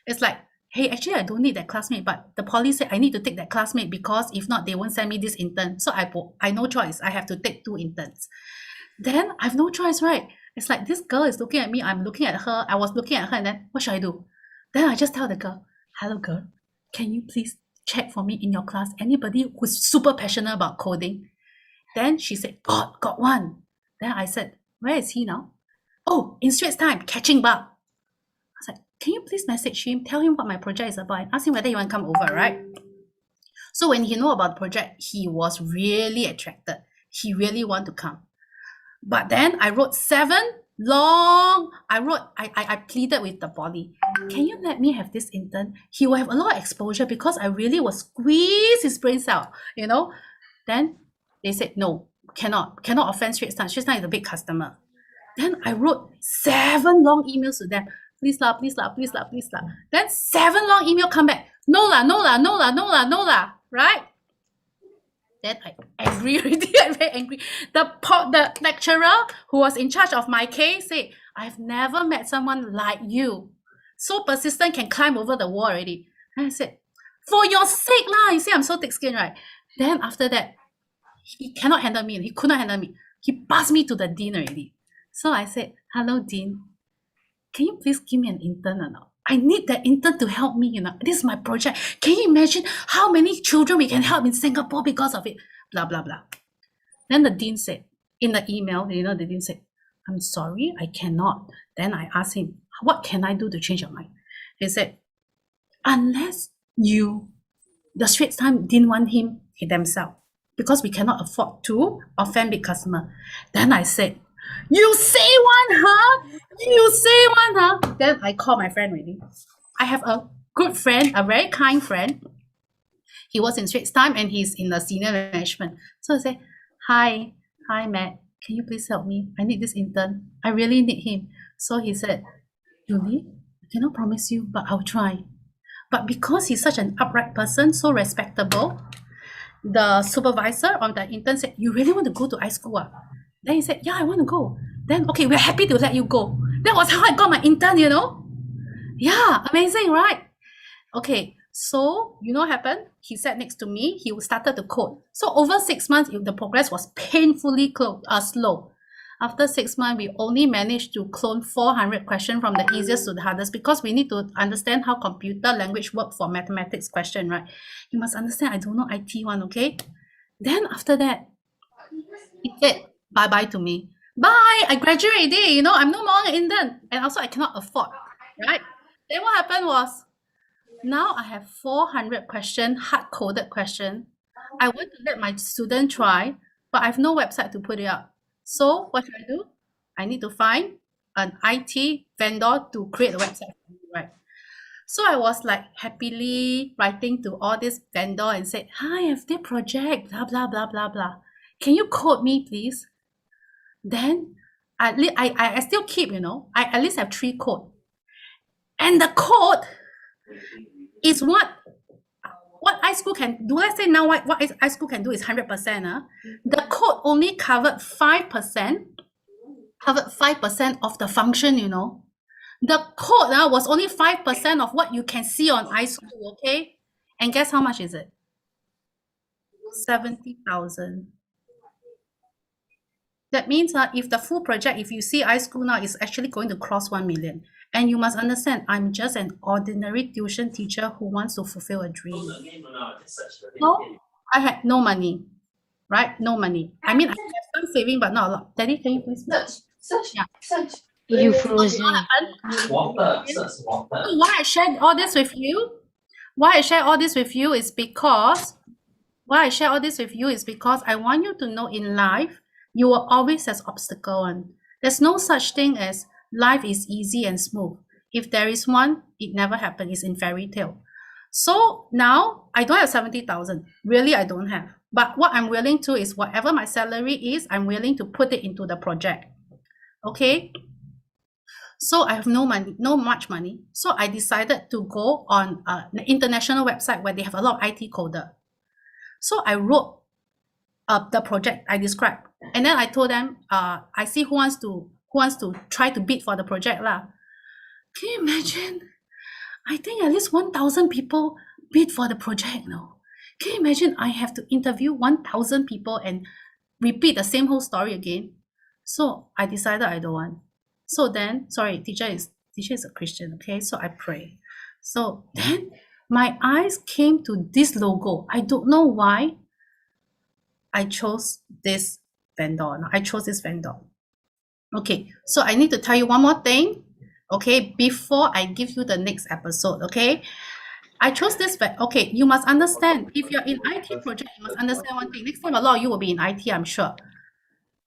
It's like, hey, actually, I don't need that classmate, but the poly said I need to take that classmate because if not, they won't send me this intern. So I no choice. I have to take 2 interns. Then I have no choice, right? It's like this girl is looking at me. I'm looking at her. I was looking at her, and then what should I do? Then I just tell the girl, hello, girl. Can you please check for me in your class anybody who's super passionate about coding? Then she said, got one. Then I said, where is he now? Oh, in Straits Time, catching bug. I was like, can you please message him, tell him what my project is about, and ask him whether he want to come over, right? So when he know about the project, he was really attracted. He really want to come. But then I wrote 7 long, I pleaded with the poly, can you let me have this intern? He will have a lot of exposure because I really will squeeze his brains out, Then they said, no, cannot offend Straits Time. Straits Time is a big customer. Then I wrote 7 long emails to them. Please lah. Then 7 long email come back. No lah, right? Then I angry already. I'm very angry. The lecturer who was in charge of my case said, I've never met someone like you. So persistent, can climb over the wall already. And I said, for your sake lah. You see, I'm so thick-skinned, right? Then after that, he cannot handle me. He could not handle me. He passed me to the dean already. So I said, hello, dean. Can you please give me an intern or not? I need that intern to help me, This is my project. Can you imagine how many children we can help in Singapore because of it? Blah, blah, blah. Then the dean said, in the email, the dean said, I'm sorry, I cannot. Then I asked him, what can I do to change your mind? He said, unless the Straits Time didn't want him themselves, because we cannot afford to offend big customer. Then I said, you say one, huh? Then I called my friend already. I have a good friend, a very kind friend. He was in Straits Time and he's in the senior management. So I said, Hi, Matt. Can you please help me? I need this intern. I really need him. So he said, Julie, I cannot promise you, but I'll try. But because he's such an upright person, so respectable, the supervisor on the intern said, you really want to go to iSchool? Ah? Then he said, yeah, I want to go. Then, okay, we're happy to let you go. That was how I got my intern, you know? Yeah, amazing, right? Okay, so you know what happened? He sat next to me. He started to code. So over 6 months, the progress was painfully slow. After 6 months, we only managed to clone 400 questions from the easiest to the hardest because we need to understand how computer language work for mathematics question, right? You must understand, I don't know IT one, okay? Then after that, he said bye-bye to me. Bye, I graduate already, you know, I'm no more an intern. And also I cannot afford, right? Then what happened was, now I have 400 question, hard-coded question. I want to let my student try, but I have no website to put it up. So what should I do? I need to find an IT vendor to create a website for me, right? So I was like happily writing to all this vendor and said, hi, I have this project, blah, blah, blah, blah, blah. Can you code me, please? Then I still keep, you know, I at least have 3 code. And the code is what iSchool can do. Let's say now what iSchool can do is 100%. The code only covered 5%, of the function, you know. The code was only 5% of what you can see on iSchool, okay? And guess how much is it? 70,000. That means if the full project, if you see iSchool now, is actually going to cross 1 million. And you must understand, I'm just an ordinary tuition teacher who wants to fulfill a dream. So I had no money, right? No money. I mean, I have some saving, but not a lot. Daddy, can you please? Yeah. You froze me. So why I shared all this with you? Why I share all this with you is because I want you to know in life, you will always have obstacle one. There's no such thing as life is easy and smooth. If there is one, it never happened. It's in fairy tale. So now I don't have 70,000. Really, I don't have. But what I'm willing to is whatever my salary is, I'm willing to put it into the project. Okay? So I have no money, no much money. So I decided to go on an international website where they have a lot of IT coder. So I wrote the project I described. And then I told them, I see who wants to try to bid for the project lah. Can you imagine? I think at least 1,000 people bid for the project now. Can you imagine I have to interview 1,000 people and repeat the same whole story again? So I decided I don't want. So then, sorry, teacher is a Christian, okay? So I pray. So then my eyes came to this logo. I don't know why I chose this vendor. Okay, so I need to tell you one more thing, okay, before I give you the next episode, okay? I chose this, okay, you must understand, if you're in IT project, you must understand one thing. Next time, a lot of you will be in IT, I'm sure.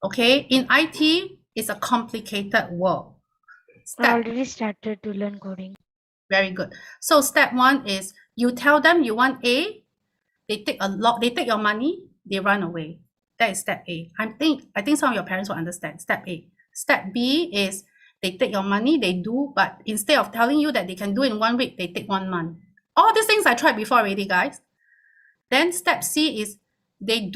Okay, in IT, it's a complicated world. I already started to learn coding. Very good. So step 1 is you tell them you want A, they take your money, they run away. That is step A. I think some of your parents will understand. Step A. Step B is they take your money, they do, but instead of telling you that they can do in 1 week, they take 1 month. All these things I tried before already, guys. Then step C is they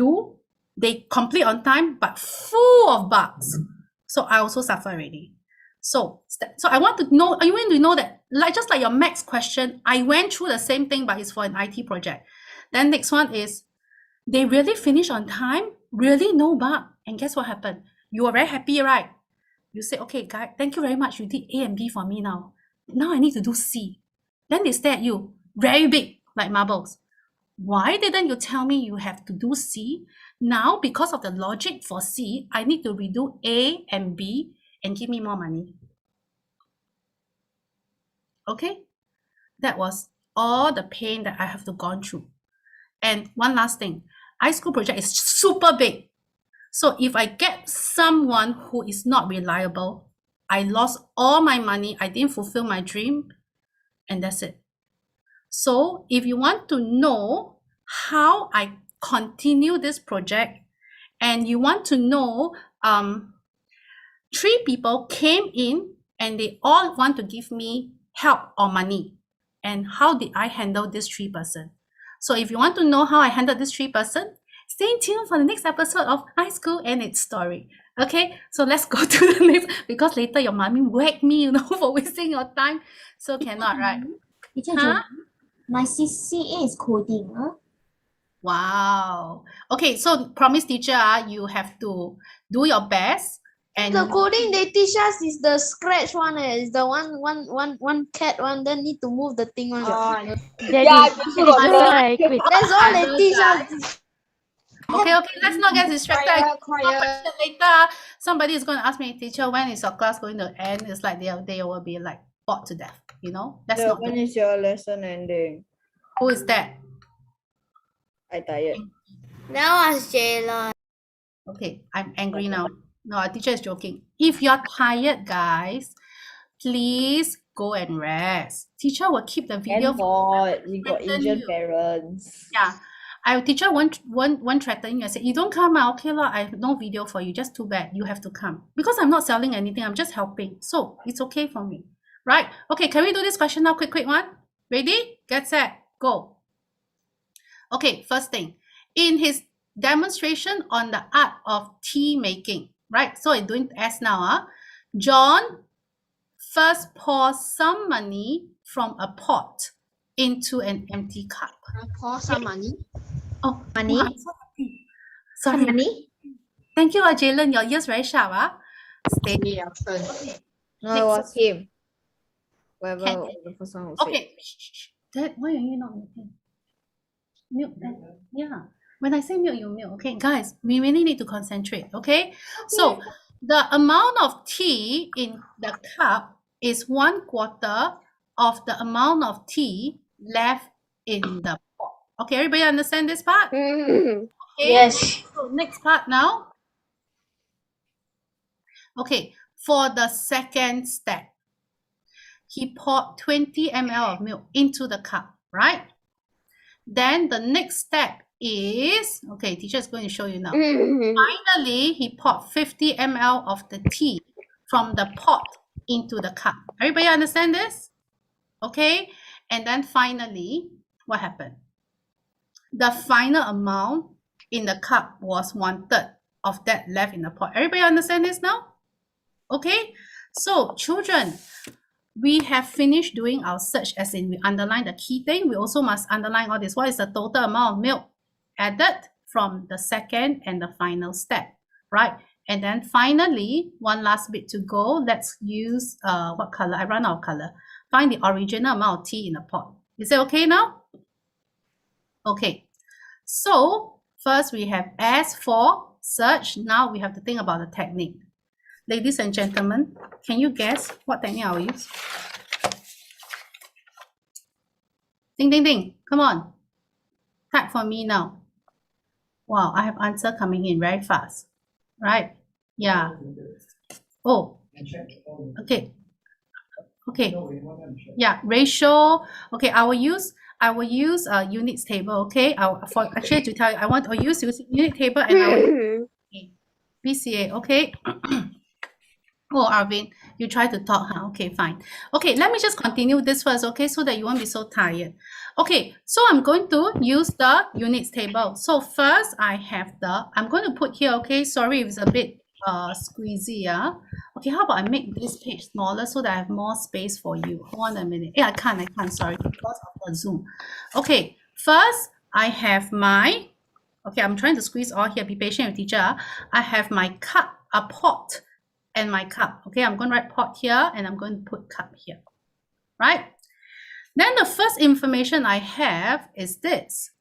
complete on time, but full of bugs. So I also suffer already. So I want to know, you want to know that, just like your maths question, I went through the same thing, but it's for an IT project. Then next one is they really finish on time, really no bug. And guess what happened? You were very happy, right? You say, okay, guys, thank you very much. You did A and B for me now. Now I need to do C. Then they stare at you, very big, like marbles. Why didn't you tell me you have to do C? Now, because of the logic for C, I need to redo A and B and give me more money. Okay? That was all the pain that I have to gone through. And one last thing, iSchool project is super big. So if I get someone who is not reliable, I lost all my money, I didn't fulfill my dream, and that's it. So if you want to know how I continue this project and you want to know, 3 people came in and they all want to give me help or money. And how did I handle this 3 person? So if you want to know how I handled this 3 person, stay tuned for the next episode of High School and its story. Okay, so let's go to the next, because later your mommy whack me, you know, for wasting your time. So cannot, right? Teacher, Huh? my CCA is coding. Wow. Okay, so promise teacher, you have to do your best. And The coding they teach us is the scratch one. It's the one cat one. Then need to move the thing on. Yeah, That's all they teach us. Okay, let's not get distracted. Quiet. Later, somebody is going to ask me, teacher, when is your class going to end? It's like they will be like bored to death, you know? That's not When good. is your lesson ending? Who is that? I tired. That was Jayla. Okay, I'm angry now. No, our teacher is joking. If you're tired, guys, please go and rest. Teacher will keep the video. We got Asian parents. Yeah. Our teacher won't threaten you and say, you don't come out, okay, I have no video for you, just too bad, you have to come. Because I'm not selling anything, I'm just helping. So it's okay for me. Right? Okay, can we do this question now? Quick one. Ready? Get set. Go. Okay, first thing. In his demonstration on the art of tea making, right? So I'm doing S now. John first pours some money from a pot into an empty cup. Pour some money. Oh, Money? wow, I'm so happy. Sorry. Money? Thank you, Jalen. Your ears very sharp. Stay. Yeah, turn. No, it was him. Whoever Can- was the first one who said. Okay. Shh. Dad, why are you not muting? Mute that. Yeah. When I say mute, you mute. Okay, guys, we really need to concentrate. Okay. So the amount of tea in the cup is 1/4 of the amount of tea left in the pot. Okay, everybody understand this part? Okay. Yes. So next part now. Okay, for the second step, he poured 20 ml of milk into the cup, right? Then the next step is, okay, teacher is going to show you now. Finally, he poured 50 ml of the tea from the pot into the cup. Everybody understand this? Okay, and then finally, what happened? The final amount in the cup was 1/3 of that left in the pot. Everybody understand this now? Okay, so children, we have finished doing our search, as in we underline the key thing. We also must underline all this. What is the total amount of milk added from the second and the final step, right? And then finally, one last bit to go. Let's use, what color? I run out of color. Find the original amount of tea in the pot. Is it okay now? Okay. So first we have S for search. Now we have to think about the technique. Ladies and gentlemen, can you guess what technique I will use? Ding, ding, ding. Come on. Type for me now. Wow, I have answer coming in very fast. Right? Yeah. Oh. Okay. Okay. Yeah, ratio. Okay, I will use units table. Okay, actually to tell you, I want to use unit table and I will PCA. Okay. Oh, Arvin, you try to talk, huh? Okay, fine. Okay, let me just continue this first, okay, so that you won't be so tired. Okay, so I'm going to use the units table. So first, I'm going to put here, okay, sorry if it's a bit squeezy, yeah. Okay, how about I make this page smaller so that I have more space for you. Hold on a minute. Yeah, I can't, sorry, because of the Zoom. Okay, first, I have my, okay, I'm trying to squeeze all here, be patient with teacher. I have my cup, a pot, and my cup. Okay, I'm going to write pot here and I'm going to put cup here, right? Then the first information I have is this.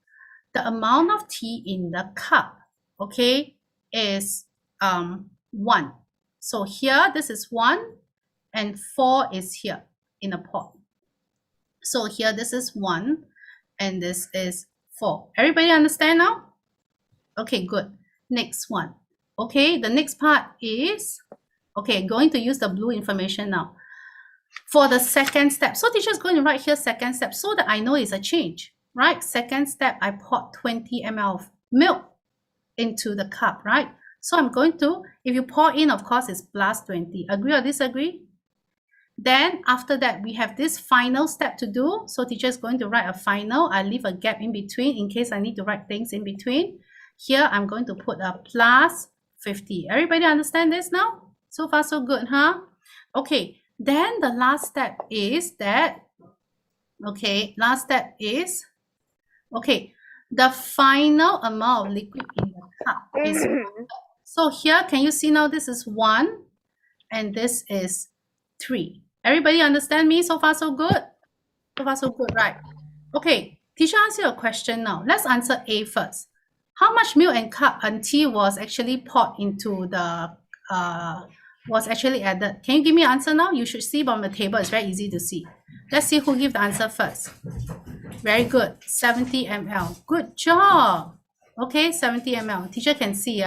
The amount of tea in the cup, okay, is 1. So here, this is 1 and 4 is here in the pot. So here, this is 1 and this is 4. Everybody understand now? Okay, good. Next one. Okay, the next part is, okay, going to use the blue information now. For the second step, so teacher is going to write here second step so that I know it's a change, right? Second step, I poured 20 ml of milk into the cup, right? So I'm going to, if you pour in, of course, it's plus 20. Agree or disagree? Then after that, we have this final step to do. So teacher is going to write a final. I leave a gap in between in case I need to write things in between. Here, I'm going to put a plus 50. Everybody understand this now? So far, so good, huh? Okay, then the last step is that, okay, last step is, okay, the final amount of liquid in the cup is 1. So here, can you see now this is 1 and this is 3. Everybody understand me? So far, so good? So far, so good, right? Okay, teacher asks you a question now. Let's answer A first. How much milk and cup and tea was actually poured into the, was actually added? Can you give me an answer now? You should see on the table. It's very easy to see. Let's see who gives the answer first. Very good. 70 ml. Good job. Okay, 70 ml. Teacher can see,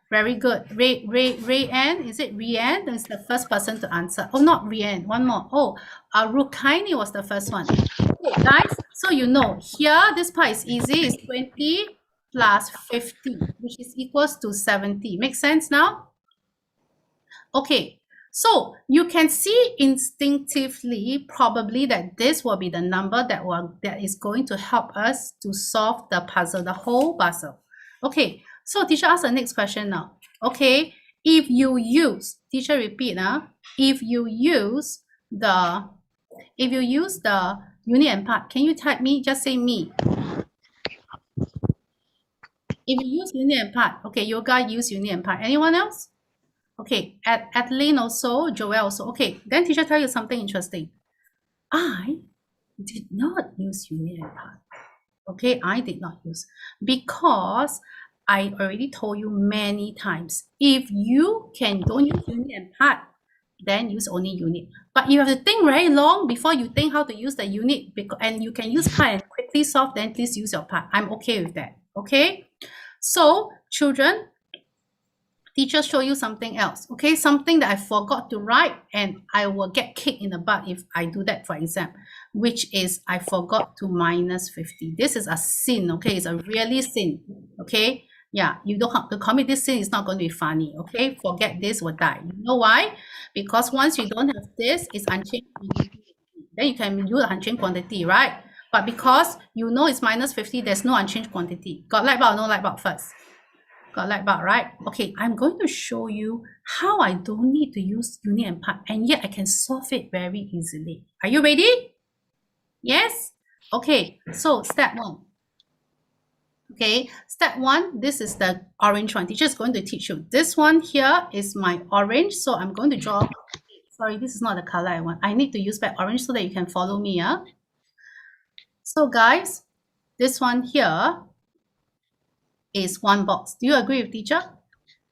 very good. Rayan, is it Rian? Is the first person to answer. Oh, not Rian. One more. Oh, Rukaini was the first one. Okay, guys, so you know, here, this part is easy. It's 20 plus 50, which is equals to 70. Make sense now? Okay, so you can see instinctively probably that this will be the number that is going to help us to solve the puzzle, the whole puzzle. Okay, so teacher asks the next question now. Okay, if you use, teacher repeat, if you use the unit and part, can you type me? Just say me. If you use unit and part, okay, yoga use unit and part. Anyone else? Okay, Adeline also, Joel also. Okay, then teacher tell you something interesting. I did not use unit and part. Okay, I did not use because I already told you many times. If you don't use unit and part, then use only unit. But you have to think very long before you think how to use the unit, and you can use part and quickly solve, then please use your part. I'm okay with that. Okay, so children, teacher show you something else. Okay, something that I forgot to write and I will get kicked in the butt if I do that for exam, which is I forgot to minus 50. This is a sin. Okay, it's a really sin. Okay, yeah, you don't have to commit this sin. It's not going to be funny. Okay, forget this or die. You know why? Because once you don't have this, it's unchanged quantity. Then you can use unchanged quantity, right? But because you know it's minus 50, there's no unchanged quantity. Got light bulb or no light bulb first? Got light bulb, right? Okay, I'm going to show you how I don't need to use unit and part, and yet I can solve it very easily. Are you ready? Yes? Okay, so step 1. Okay, step 1, this is the orange one. Teacher is going to teach you. This one here is my orange, so I'm going to draw. Sorry, this is not the color I want. I need to use back orange so that you can follow me. So guys, this one here is one box. Do you agree with teacher?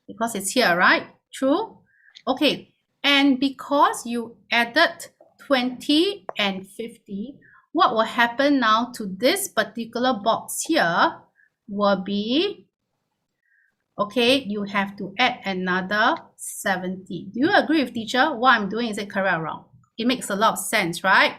Because it's here, right? True? Okay, and because you added 20 and 50, what will happen now to this particular box here will be, okay, you have to add another 70. Do you agree with teacher? What I'm doing, is it correct or wrong? It makes a lot of sense, right?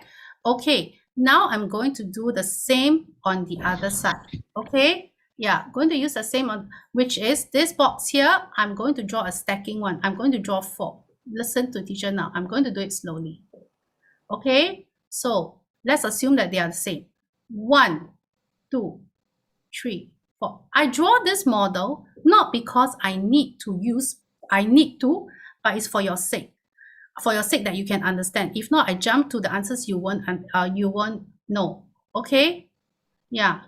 Okay, now I'm going to do the same on the other side. Okay, yeah, going to use the same on, which is this box here. I'm going to draw a stacking one. I'm going to draw 4. Listen to teacher now. I'm going to do it slowly. Okay, so let's assume that they are the same. 1, 2, 3, 4. I draw this model not because I need to, but it's for your sake. For your sake that you can understand. If not, I jump to the answers you won't know. Okay? Yeah.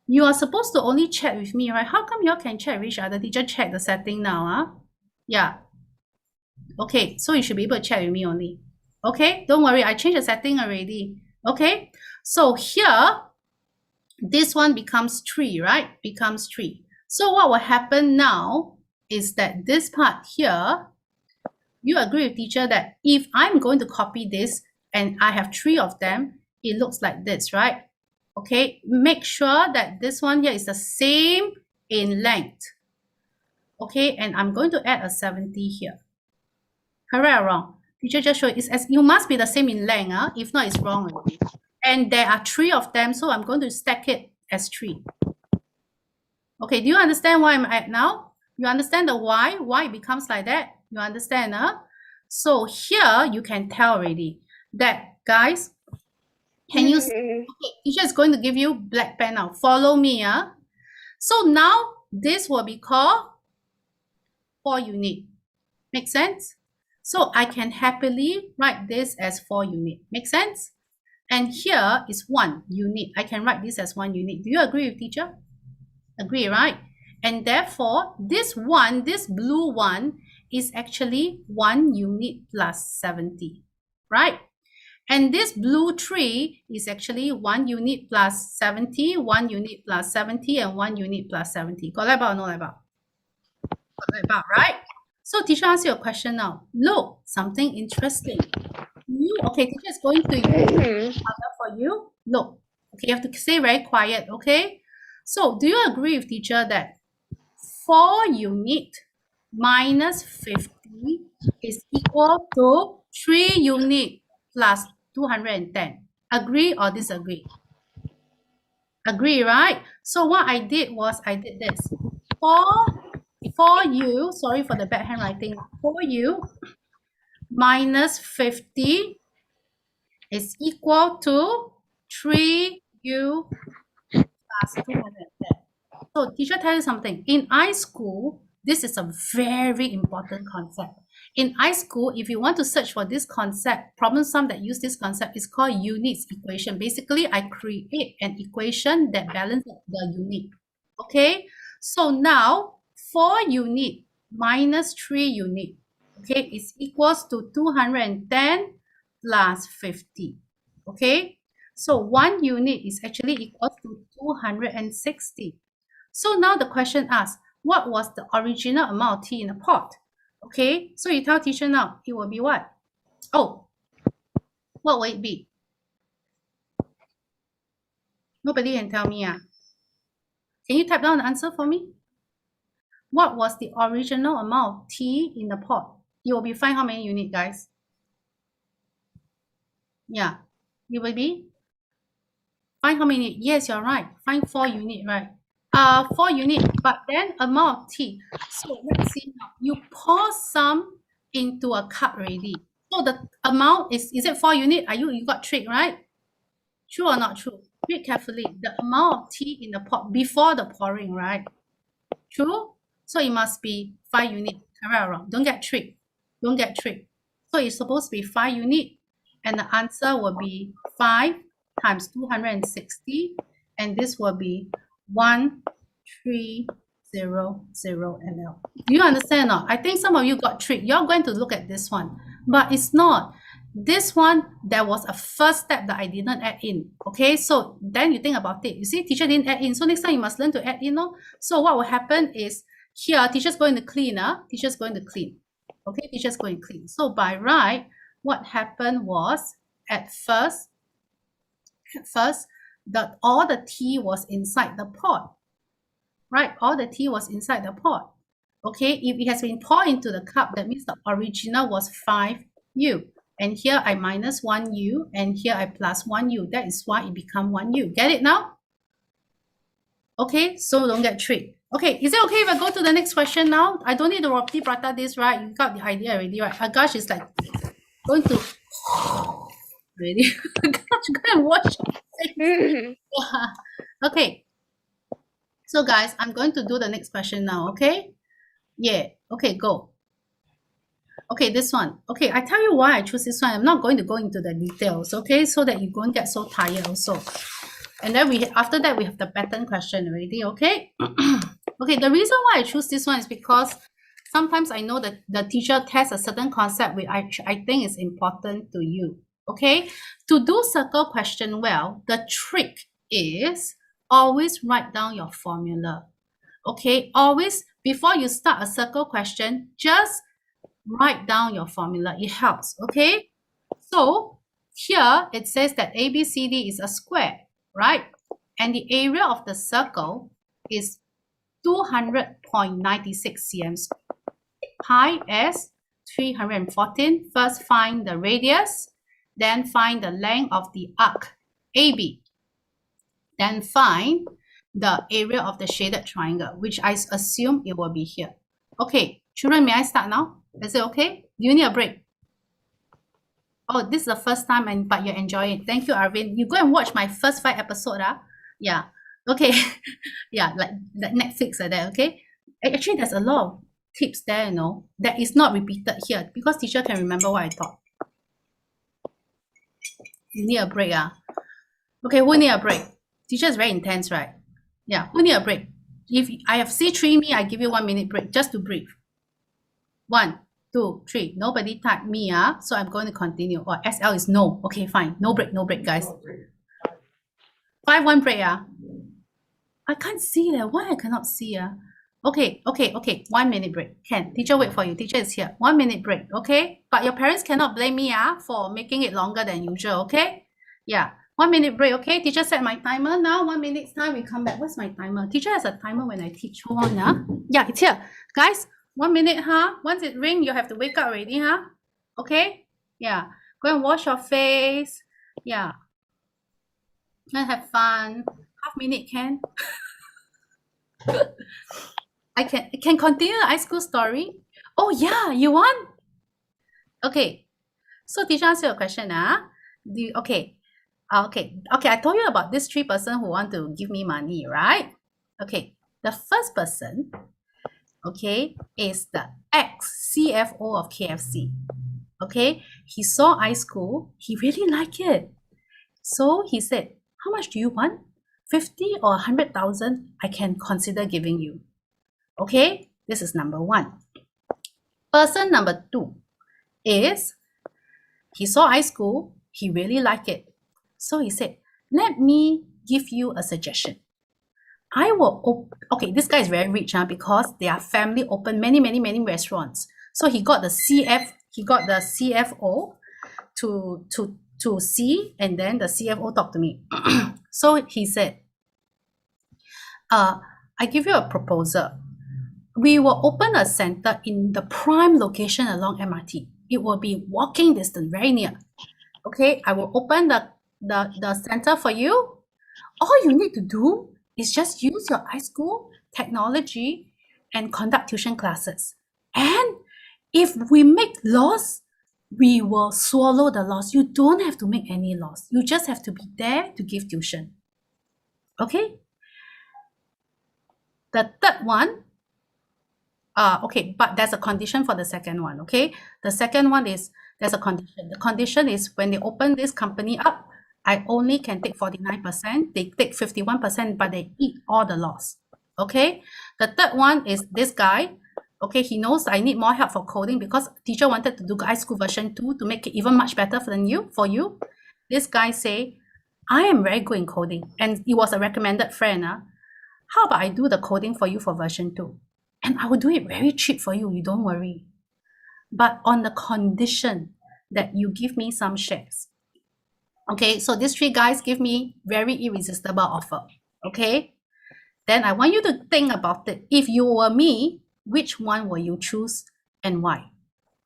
You are supposed to only chat with me, right? How come you all can chat with each other? Teacher check the setting now, Yeah. Okay, so you should be able to chat with me only. Okay, don't worry, I changed the setting already. Okay, so here, this one becomes 3, right? Becomes 3. So what will happen now is that this part here, you agree with teacher that if I'm going to copy this and I have 3 of them, it looks like this, right? Okay, make sure that this one here is the same in length. Okay, and I'm going to add a 70 here. Correct or wrong? Teacher just showed it. You must be the same in length. If not, it's wrong already. And there are 3 of them, so I'm going to stack it as 3. Okay, do you understand why I'm at now? You understand the why it becomes like that? You understand, huh? So here you can tell already that, guys, can you see? Okay, teacher is going to give you black pen now. Follow me, huh? So now this will be called 4 unit. Make sense? So I can happily write this as 4 unit. Make sense? And here is 1 unit. I can write this as 1 unit. Do you agree with teacher? Agree, right? And therefore, this blue one is actually 1 unit plus 70, right? And this blue 3 is actually 1 unit plus 70, 1 unit plus 70, and 1 unit plus 70. Got that about or no that about? Got that about, right? So teacher asks you a question now. Look, something interesting. Okay, teacher is going to use color for you. Look, okay, you have to stay very quiet, okay? So do you agree with teacher that 4 unit minus 50 is equal to 3 unit plus 210? Agree or disagree? Agree, right? So what I did was I did this. 4u, sorry for the bad handwriting, 4u minus 50 is equal to 3u plus 210. So teacher tell you something. In iSchool, this is a very important concept. In iSchool, if you want to search for this concept, problem sum that use this concept is called units equation. Basically, I create an equation that balances the unit. Okay? So now 4 unit minus 3 unit, okay, is equals to 210 plus 50. Okay? So 1 unit is actually equal to 260. So now the question asks, what was the original amount of tea in the pot? Okay, so you tell teacher now, it will be what? Oh, what will it be? Nobody can tell me. Can you type down the answer for me? What was the original amount of tea in the pot? You will be find how many units, guys? Yeah, it will be find how many? Yes, you're right. Find 4 units, right? 4 units, but then amount of tea. So let's see now. You pour some into a cup already. So the amount is it 4 units? You got tricked, right? True or not true? Read carefully. The amount of tea in the pot before the pouring, right? True? So it must be 5 units. Correct or wrong? Don't get tricked. Don't get tricked. So it's supposed to be 5 units, and the answer will be 5 times 260, and this will be 1300 ml. Do you understand or not? I think some of you got tricked. You're going to look at this one, but it's not. This one, there was a first step that I didn't add in. Okay, so then you think about it. You see, teacher didn't add in. So next time you must learn to add in. No? So what will happen is here, teacher's going to clean. Teacher's going to clean. Okay, teacher's going to clean. So by right, what happened was at first, all the tea was inside the pot, right? All the tea was inside the pot. Okay, if it has been poured into the cup, that means the original was 5u. And here I minus 1u, and here I plus 1u. That is why it become 1u. Get it now? Okay, so don't get tricked. Okay, is it okay if I go to the next question now? I don't need to roti prata this, right? You got the idea already, right? Agash is like going to ready. Gosh, go and watch. Okay. So guys, I'm going to do the next question now, okay? Yeah, okay, go. Okay, this one. Okay, I tell you why I choose this one. I'm not going to go into the details, okay? So that you don't get so tired also. And then after that, we have the pattern question already, okay? Okay, the reason why I choose this one is because sometimes I know that the teacher tests a certain concept which I think is important to you, okay? To do circle question well, the trick is always write down your formula, okay? Always, before you start a circle question, just write down your formula. It helps, okay? So here it says that ABCD is a square, right? And the area of the circle is 200.96 cm squared. Pi s 314. First find the radius, then find the length of the arc AB. Then find the area of the shaded triangle, which I assume it will be here. Okay, children, may I start now? Is it okay? Do you need a break? Oh, this is the first time, but you're enjoying it. Thank you, Arvin. You go and watch my first 5 episodes. Yeah. Okay. Yeah, like Netflix like that, okay? Actually, there's a lot of tips there, that is not repeated here because teacher can remember what I taught. You need a break, Okay, who need a break? Teacher is very intense, right? Yeah, who need a break? If I have C3 me, I give you 1 minute break just to breathe. 1, 2, 3. Nobody type me, so I'm going to continue. Or SL is no. Okay, fine. No break, guys. 5, 1 break, I can't see that. Why I cannot see, Okay. 1 minute break. Can teacher wait for you? Teacher is here. 1 minute break, okay? But your parents cannot blame me, for making it longer than usual, okay? Yeah. 1 minute break, okay? Teacher set my timer now. 1 minute's time, we come back. Where's my timer? Teacher has a timer when I teach. Hold on, Yeah, it's here. Guys, 1 minute, Once it ring, you have to wake up already, Okay? Yeah. Go and wash your face. Yeah. And have fun. Half minute can. I can continue the high school story. Oh yeah, you want? Okay. So teacher ask you a question, Okay. I told you about this 3 person who want to give me money, right? Okay. The first person, okay, is the ex-CFO of KFC. Okay. He saw iSchool. He really liked it. So he said, how much do you want? 50 or 100,000, I can consider giving you. Okay, this is number 1. Person number 2 is, he saw iSchool, he really liked it. So he said, let me give you a suggestion. I will, okay, this guy is very rich, because their family opened many restaurants. So he got the CFO to see, and then the CFO talked to me. So he said, I give you a proposal. We will open a center in the prime location along MRT. It will be walking distance, very near. Okay, I will open the center for you. All you need to do is just use your iSchool technology and conduct tuition classes. And if we make loss, we will swallow the loss. You don't have to make any loss. You just have to be there to give tuition. Okay? The third one, okay, but there's a condition for the second one, okay? The second one is, there's a condition. The condition is when they open this company up, I only can take 49%. They take 51%, but they eat all the loss, okay? The third one is this guy. Okay, he knows I need more help for coding because teacher wanted to do iSchool version 2 to make it even much better for you. This guy say, I am very good in coding, and he was a recommended friend. How about I do the coding for you for version 2? And I will do it very cheap for you, you don't worry. But on the condition that you give me some shares. Okay, so these 3 guys give me very irresistible offer. Okay, then I want you to think about it. If you were me, which one will you choose and why?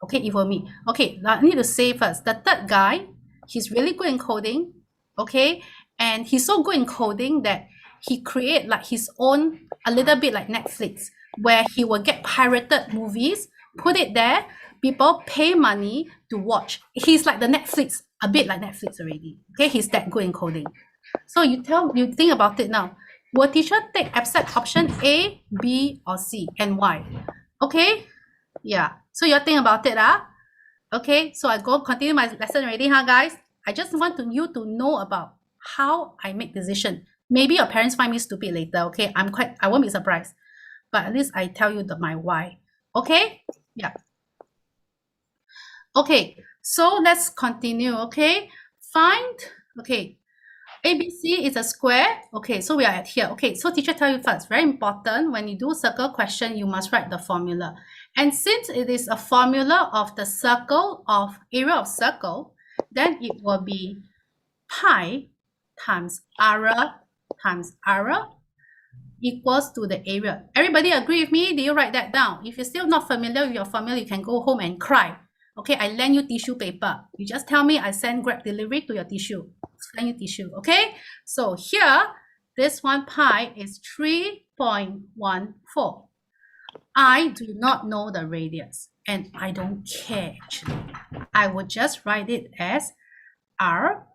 Okay, if you were me. Okay, I need to say first, the third guy, he's really good in coding. Okay, and he's so good in coding that he create like his own, a little bit like Netflix, where he will get pirated movies, put it there, people pay money to watch. He's like the Netflix, a bit like Netflix already. Okay, he's that good in coding. So you think about it now. Will teacher take accept option A, B, or C, and why? Okay, yeah. So you think about it, Okay, so I go continue my lesson already, guys. I just want you to know about how I make decision. Maybe your parents find me stupid later, okay? I won't be surprised. But at least I tell you my why. Okay? Yeah. Okay, so let's continue, okay? Find, okay, ABC is a square. Okay, so we are at here. Okay, so teacher tell you first, very important, when you do circle question, you must write the formula. And since it is a formula of the circle of area of circle, then it will be pi times area equals to the area. Everybody agree with me? Do you write that down? If you're still not familiar with your formula, you can go home and cry. Okay, I lend you tissue paper. You just tell me I send Grab delivery to your tissue. Send you tissue, okay? So here, this one pi is 3.14. I do not know the radius, and I don't care actually. I would just write it as R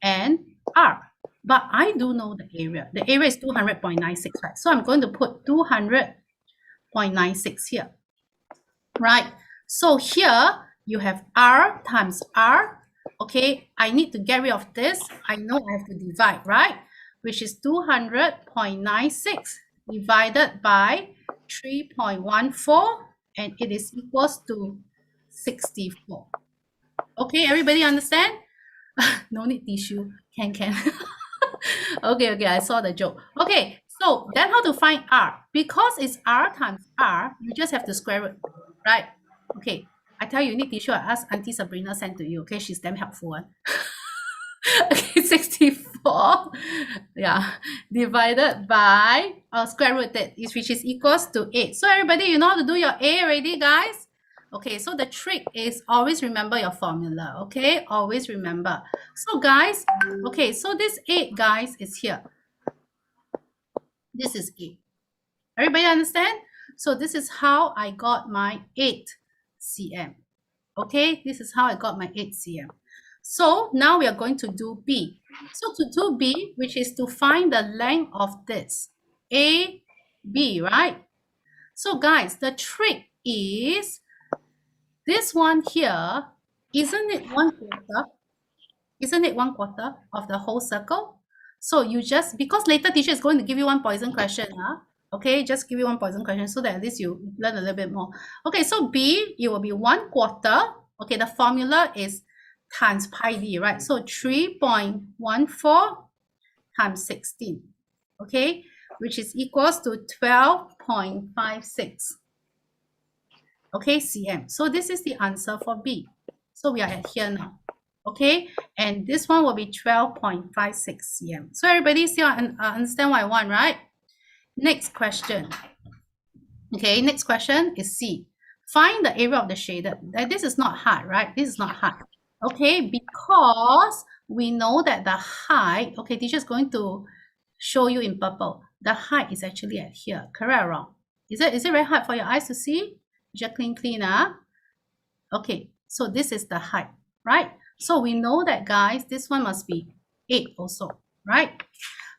and R. But I do know the area. The area is 200.96, right? So I'm going to put 200.96 here. Right? So here you have R times R. Okay, I need to get rid of this. I know I have to divide, right? Which is 200.96 divided by 3.14, and it is equals to 64. Okay, everybody understand? No need tissue. Can. Okay, I saw the joke. Okay, so then how to find R? Because it's R times R, you just have to square it, right? Okay, I tell you need tissue, I ask Auntie Sabrina send to you, okay? She's damn helpful one. Okay, 64, yeah, divided by, square root it, which is equals to 8. So everybody, you know how to do your A already, guys? Okay, so the trick is always remember your formula, okay? Always remember. So guys, okay, so this 8, guys, is here. This is 8. Everybody understand? So this is how I got my 8 cm. Okay, this is how I got my 8 cm. So now we are going to do B. So to do B, which is to find the length of this, A, B, right? So guys, the trick is, this one here, isn't it 1/4? Isn't it 1/4 of the whole circle? So you just, because later teacher is going to give you one poison question, okay, just give you one poison question so that at least you learn a little bit more. Okay, so B, it will be 1/4. Okay, the formula is times pi d, right? So 3.14 times 16, okay, which is equals to 12.56. Okay, cm. So this is the answer for B. So we are at here now. Okay, and this one will be 12.56 cm. So everybody still understand what I want, right? Next question. Okay, next question is C. Find the area of the shaded. This is not hard, right? This is not hard. Okay, because we know that the height, okay, teacher is going to show you in purple. The height is actually at here. Correct or wrong? Is it very hard for your eyes to see? Just clean, okay, so this is the height, right? So we know that, guys, this one must be 8 also, right?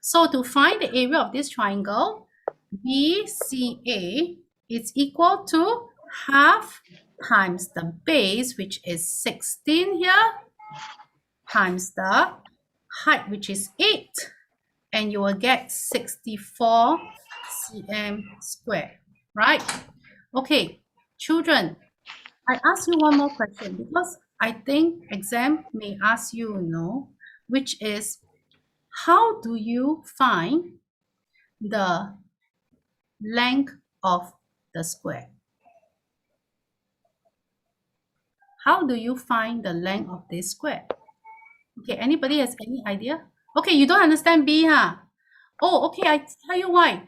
So to find the area of this triangle, BCA is equal to half times the base, which is 16 here, times the height, which is 8, and you will get 64 cm squared, right? Okay. Children, I ask you one more question because I think exam may ask you, which is, how do you find the length of the square? How do you find the length of this square? Okay, anybody has any idea? Okay, you don't understand B, huh? Oh, okay, I tell you why.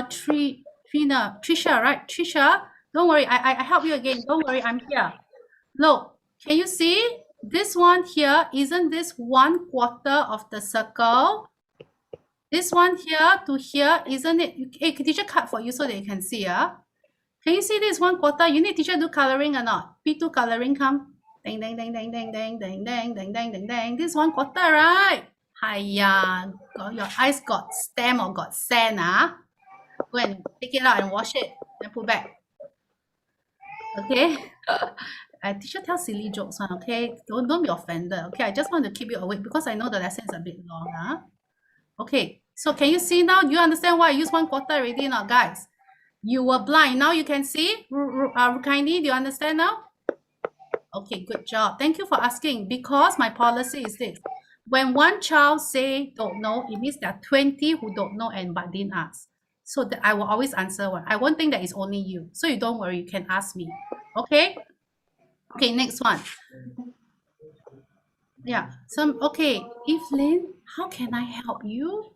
Trisha, right? Trisha, don't worry, I help you again. Don't worry, I'm here. Look, can you see? This one here, isn't this 1/4 of the circle? This one here to here, isn't it? Hey, teacher cut for you so that you can see, Can you see this 1/4? You need teacher do coloring or not? P2 coloring come. Dang, dang, dang, dang, dang, dang, dang, dang, dang, dang, dang, dang. This 1/4, right? Hiya, your eyes got stamp or got sand, Go and take it out and wash it and put back. Okay? Teacher tells silly jokes, okay? Don't be offended, okay? I just want to keep you awake because I know the lesson is a bit long, Okay, so can you see now? Do you understand why I use 1/4 already now, guys? You were blind, now you can see? Rukaini, do you understand now? Okay, good job. Thank you for asking. Because my policy is this. When one child say don't know, it means there are 20 who don't know and but didn't ask. So that I will always answer one. I won't think that it's only you. So you don't worry, you can ask me. Okay? Okay, next one. Yeah. Okay, Evelyn, how can I help you?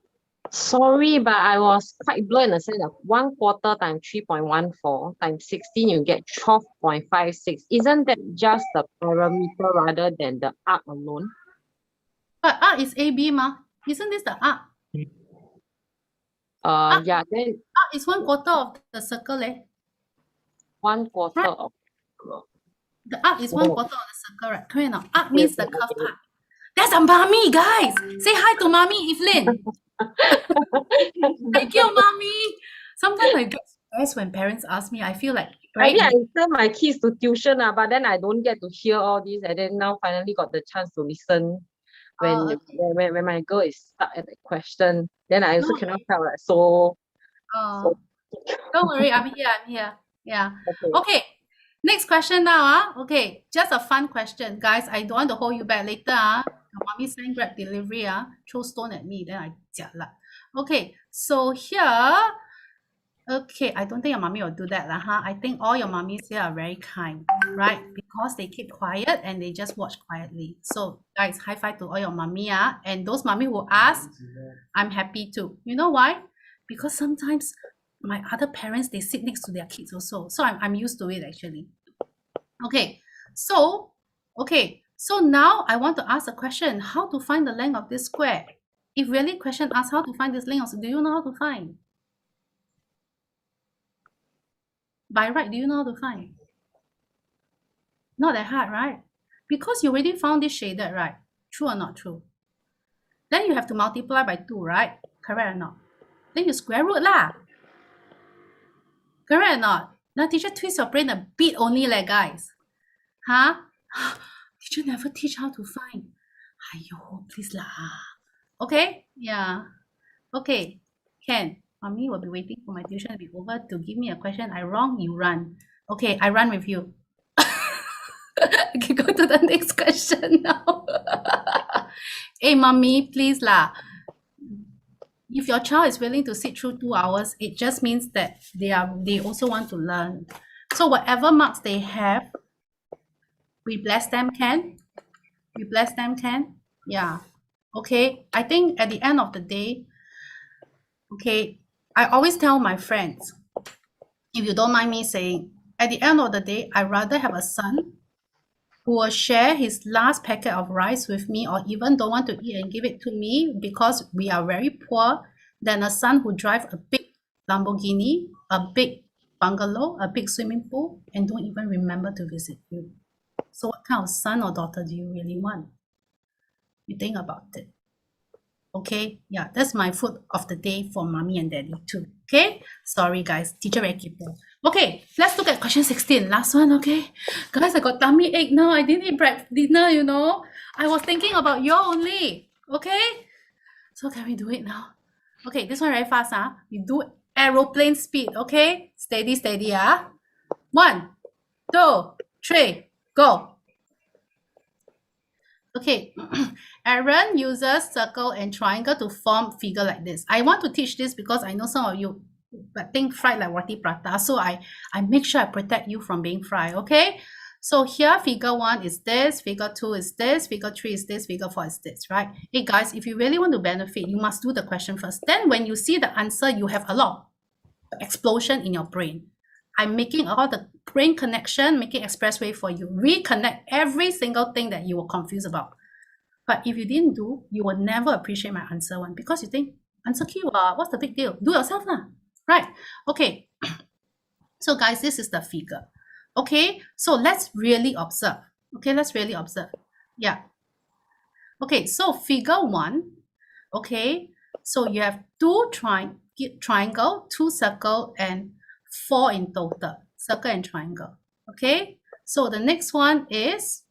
Sorry, but I was quite blurred in the sense of 1/4 times 3.14 times 16, you get 12.56. Isn't that just the parameter rather than the arc alone? But arc is AB, ma. Isn't this the arc? Yeah, then It's 1/4 of the circle, eh? 1/4 Right. of The arc is 1/4 of the circle, right? Correct or not? Arc Yes, means the curved part. That's a mommy, guys. Say hi to mommy, Evelyn. Thank you, mommy. Sometimes I get stressed when parents ask me. I feel like, I right? mean, I send my kids to tuition, but then I don't get to hear all this. And then now finally got the chance to listen when when my girl is stuck at the question. Then I also cannot tell like so. Don't worry, I'm here. Yeah. Okay. Okay. Next question now. Okay, just a fun question. Guys, I don't want to hold you back later. Your mommy send Grab delivery. Throw stone at me, then I jialat. Okay, so here, okay, I don't think your mommy will do that. I think all your mommies here are very kind, right? Because they keep quiet and they just watch quietly. So guys, high five to all your mommy. And those mommy who ask, I'm happy too. You know why? Because sometimes my other parents, they sit next to their kids also. So I'm used to it actually. Okay, so now I want to ask a question. How to find the length of this square? If really question asks how to find this length, do you know how to find? By right, do you know how to find? Not that hard, right? Because you already found this shaded, right? True or not true? Then you have to multiply by 2, right? Correct or not? Then you square root lah. Correct or not? Now teacher twist your brain a bit only guys. Teacher never teach how to find. Aiyo, please lah. Okay? Yeah. Okay. Can. Mommy will be waiting for my tuition to be over to give me a question. I wrong, you run. Okay, I run with you. Okay, go to the next question now. Hey, mommy, please lah. If your child is willing to sit through 2 hours, it just means that they also want to learn. So whatever marks they have, we bless them, can? We bless them, can? Yeah. Okay. I think at the end of the day, okay, I always tell my friends, if you don't mind me saying, at the end of the day, I'd rather have a son who will share his last packet of rice with me or even don't want to eat and give it to me because we are very poor than a son who drives a big Lamborghini, a big bungalow, a big swimming pool, and don't even remember to visit you. So what kind of son or daughter do you really want? You think about it. Okay, yeah, that's my food of the day for mommy and daddy too. Okay, sorry guys, teacher very keeper. Okay, let's look at question 16. Last one, okay? Guys, I got tummy ache now. I didn't eat breakfast dinner, you know. I was thinking about you only. Okay? So can we do it now? Okay, this one very fast. We do aeroplane speed, okay? Steady, steady. 1, 2, 3, go. Okay, Aaron uses circle and triangle to form figure like this. I want to teach this because I know some of you think fried like roti prata. So I make sure I protect you from being fried, okay? So here, figure 1 is this, figure 2 is this, figure 3 is this, figure 4 is this, right? Hey guys, if you really want to benefit, you must do the question first. Then when you see the answer, you have a lot of explosion in your brain. I'm making all the brain connection, making expressway for you. Reconnect every single thing that you were confused about. But if you didn't do, you will never appreciate my answer one because you think, answer key, what's the big deal? Do yourself lah. Right? Okay. So guys, this is the figure. Okay, so let's really observe. Okay, let's really observe. Yeah. Okay, so figure 1. Okay, so you have 2 triangle, 2 circle, and 4 in total. Circle and triangle. Okay, so the next one is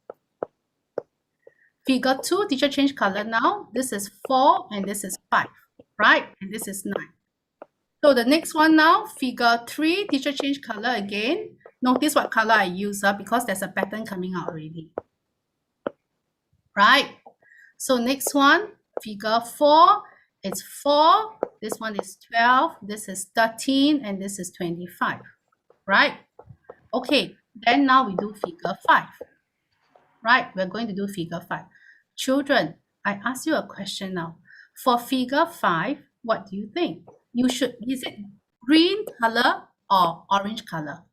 figure 2. Teacher change color now. This is 4 and this is 5, right? And this is 9. So the next one now, figure 3. Teacher change color again. Notice what color I use because there's a pattern coming out already. Right? So next one, figure 4. It's 4. This one is 12. This is 13. And this is 25. Right? Okay. Then now we do figure 5. Right? We're going to do figure 5. Children, I ask you a question now. For figure 5, what do you think? Is it green color or orange color?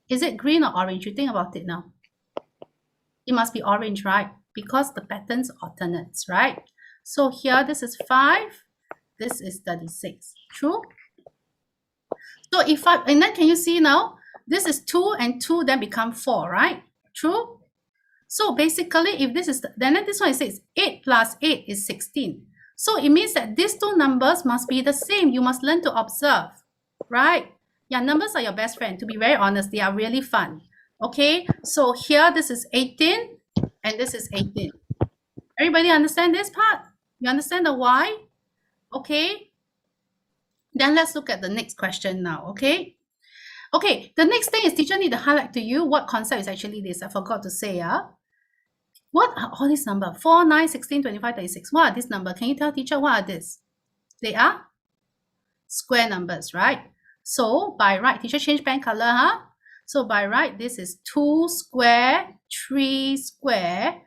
Is it green or orange? You think about it now. It must be orange, right? Because the patterns alternates, right? So here, this is 5. This is 36. True? So if I, and then can you see now? This is 2 and 2 then become 4, right? True? So basically, if this is, then this one is 6. 8 plus 8 is 16. So it means that these two numbers must be the same. You must learn to observe, right? Yeah, numbers are your best friend. To be very honest, they are really fun. Okay, so here this is 18 and this is 18. Everybody understand this part? You understand the why? Okay. Then let's look at the next question now, okay? Okay, the next thing is teacher need to highlight to you what concept is actually this. I forgot to say, what are all these numbers? 4, 9, 16, 25, 36. What are these numbers? Can you tell teacher what are these? They are square numbers, right? So by right, teacher change pen color, So by right, this is 2 square, 3 square,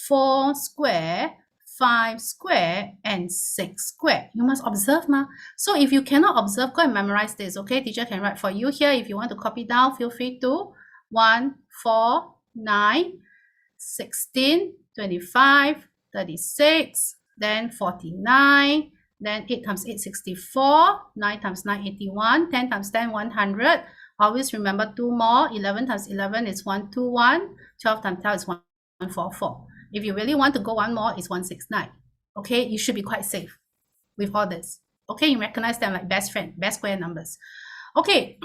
4 square, 5 square, and 6 square. You must observe, ma. So if you cannot observe, go and memorize this, okay? Teacher can write for you here. If you want to copy down, feel free to. 1, 4, 9, 16, 25, 36, then 49, then 8 times 8, 64, 9 times 9, 81, 10 times 10, 100. Always remember 2 more. 11 times 11 is 121. 12 times 12 is 144. If you really want to go one more, it's 169. Okay, you should be quite safe with all this. Okay, you recognize them like best friend, best square numbers. Okay.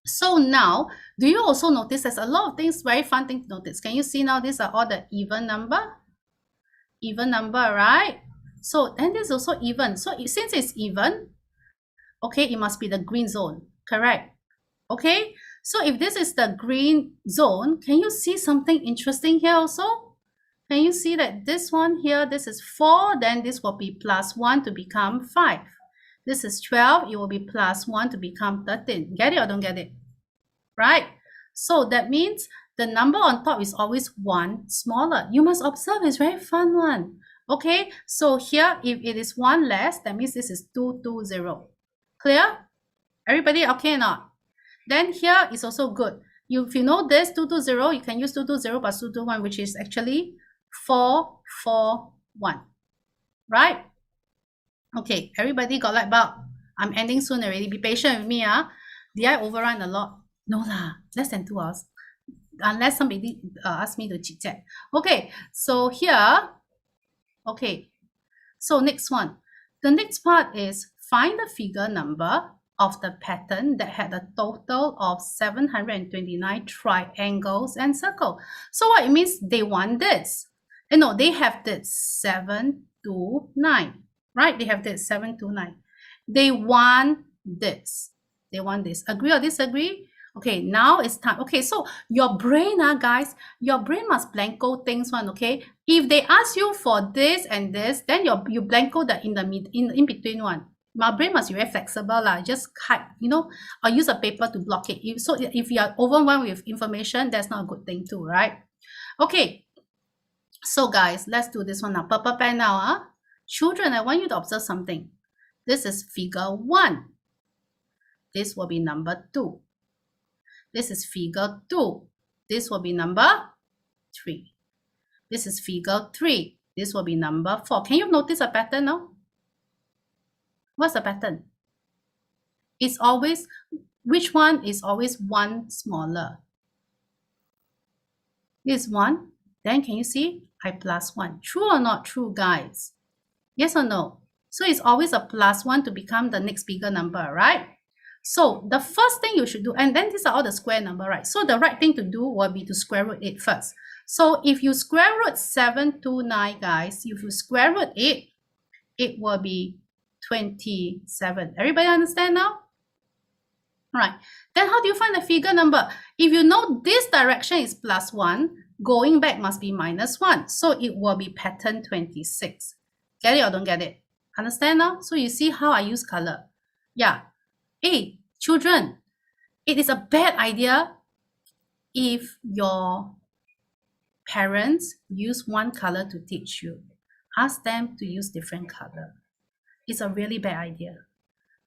So now, do you also notice there's a lot of things, very fun thing to notice. Can you see now these are all the even number? Even number, right? So then this is also even. So since it's even, okay, it must be the green zone, correct? Okay, so if this is the green zone, can you see something interesting here also? Can you see that this one here, this is 4, then this will be plus 1 to become 5. This is 12, it will be plus 1 to become 13. Get it or don't get it? Right? So that means the number on top is always 1 smaller. You must observe, it's very fun one. Okay, so here if it is 1 less, that means this is 220. Clear? Everybody okay or not? Then here is also good. If you know this 220, you can use 220 plus 221, which is actually 441. Right? Okay, everybody got light bulb? I'm ending soon already. Be patient with me. Did I overrun a lot? No lah, less than 2 hours. Unless somebody asked me to chit chat. Okay, so here, okay. So next one. The next part is find the figure number of the pattern that had a total of 729 triangles and circles. So what it means, they want this. No, they have this 7, 2, 9. Right? They have this 7, 2, 9. They want this. They want this. Agree or disagree? Okay, now it's time. Okay, so your brain, guys, your brain must blanco things one, okay? If they ask you for this and this, then you blanco the in between one. My brain must be very flexible, just hide, or use a paper to block it. If you are overwhelmed with information, that's not a good thing too, right? Okay, so guys, let's do this one now. Purple pen now, Children, I want you to observe something. This is figure 1. This will be number 2. This is figure 2. This will be number 3. This is figure 3. This will be number 4. Can you notice a pattern now? What's the pattern? It's always, which one is always 1 smaller? This 1. Then can you see? I plus 1. True or not true, guys? Yes or no? So it's always a plus 1 to become the next bigger number, right? So the first thing you should do, and then these are all the square number, right? So the right thing to do will be to square root it first. So if you square root 729, guys, if you square root it, it will be 27. Everybody understand now? Right. Then how do you find the figure number? If you know this direction is plus 1, going back must be minus 1. So it will be pattern 26. Get it or don't get it? Understand now? So you see how I use color. Yeah. Hey, children, it is a bad idea if your parents use one color to teach you. Ask them to use different color. It's a really bad idea.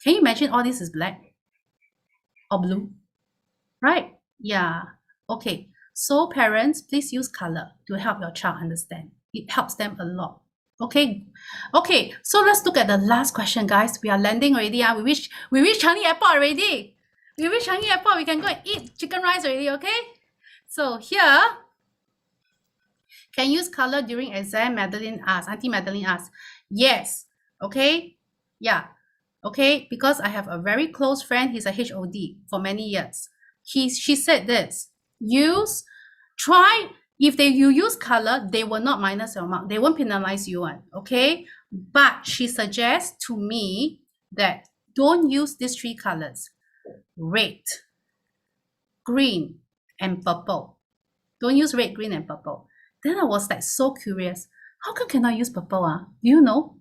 Can you imagine all this is black or blue? Right? Yeah. Okay. So parents, please use color to help your child understand. It helps them a lot. Okay. Okay, so let's look at the last question, guys. We are landing already. We reach Changi Airport already. We reach Changi Airport. We can go and eat chicken rice already, okay? So here, can use color during exam, Madeline asked. Auntie Madeline asked. Yes. Okay. Yeah. Okay. Because I have a very close friend. He's a HOD for many years. She said this. If you use color, they will not minus your mark. They won't penalize you one. Okay. But she suggests to me that don't use these three colors. Red, green, and purple. Don't use red, green, and purple. Then I was like so curious. How come cannot use purple? Do you know?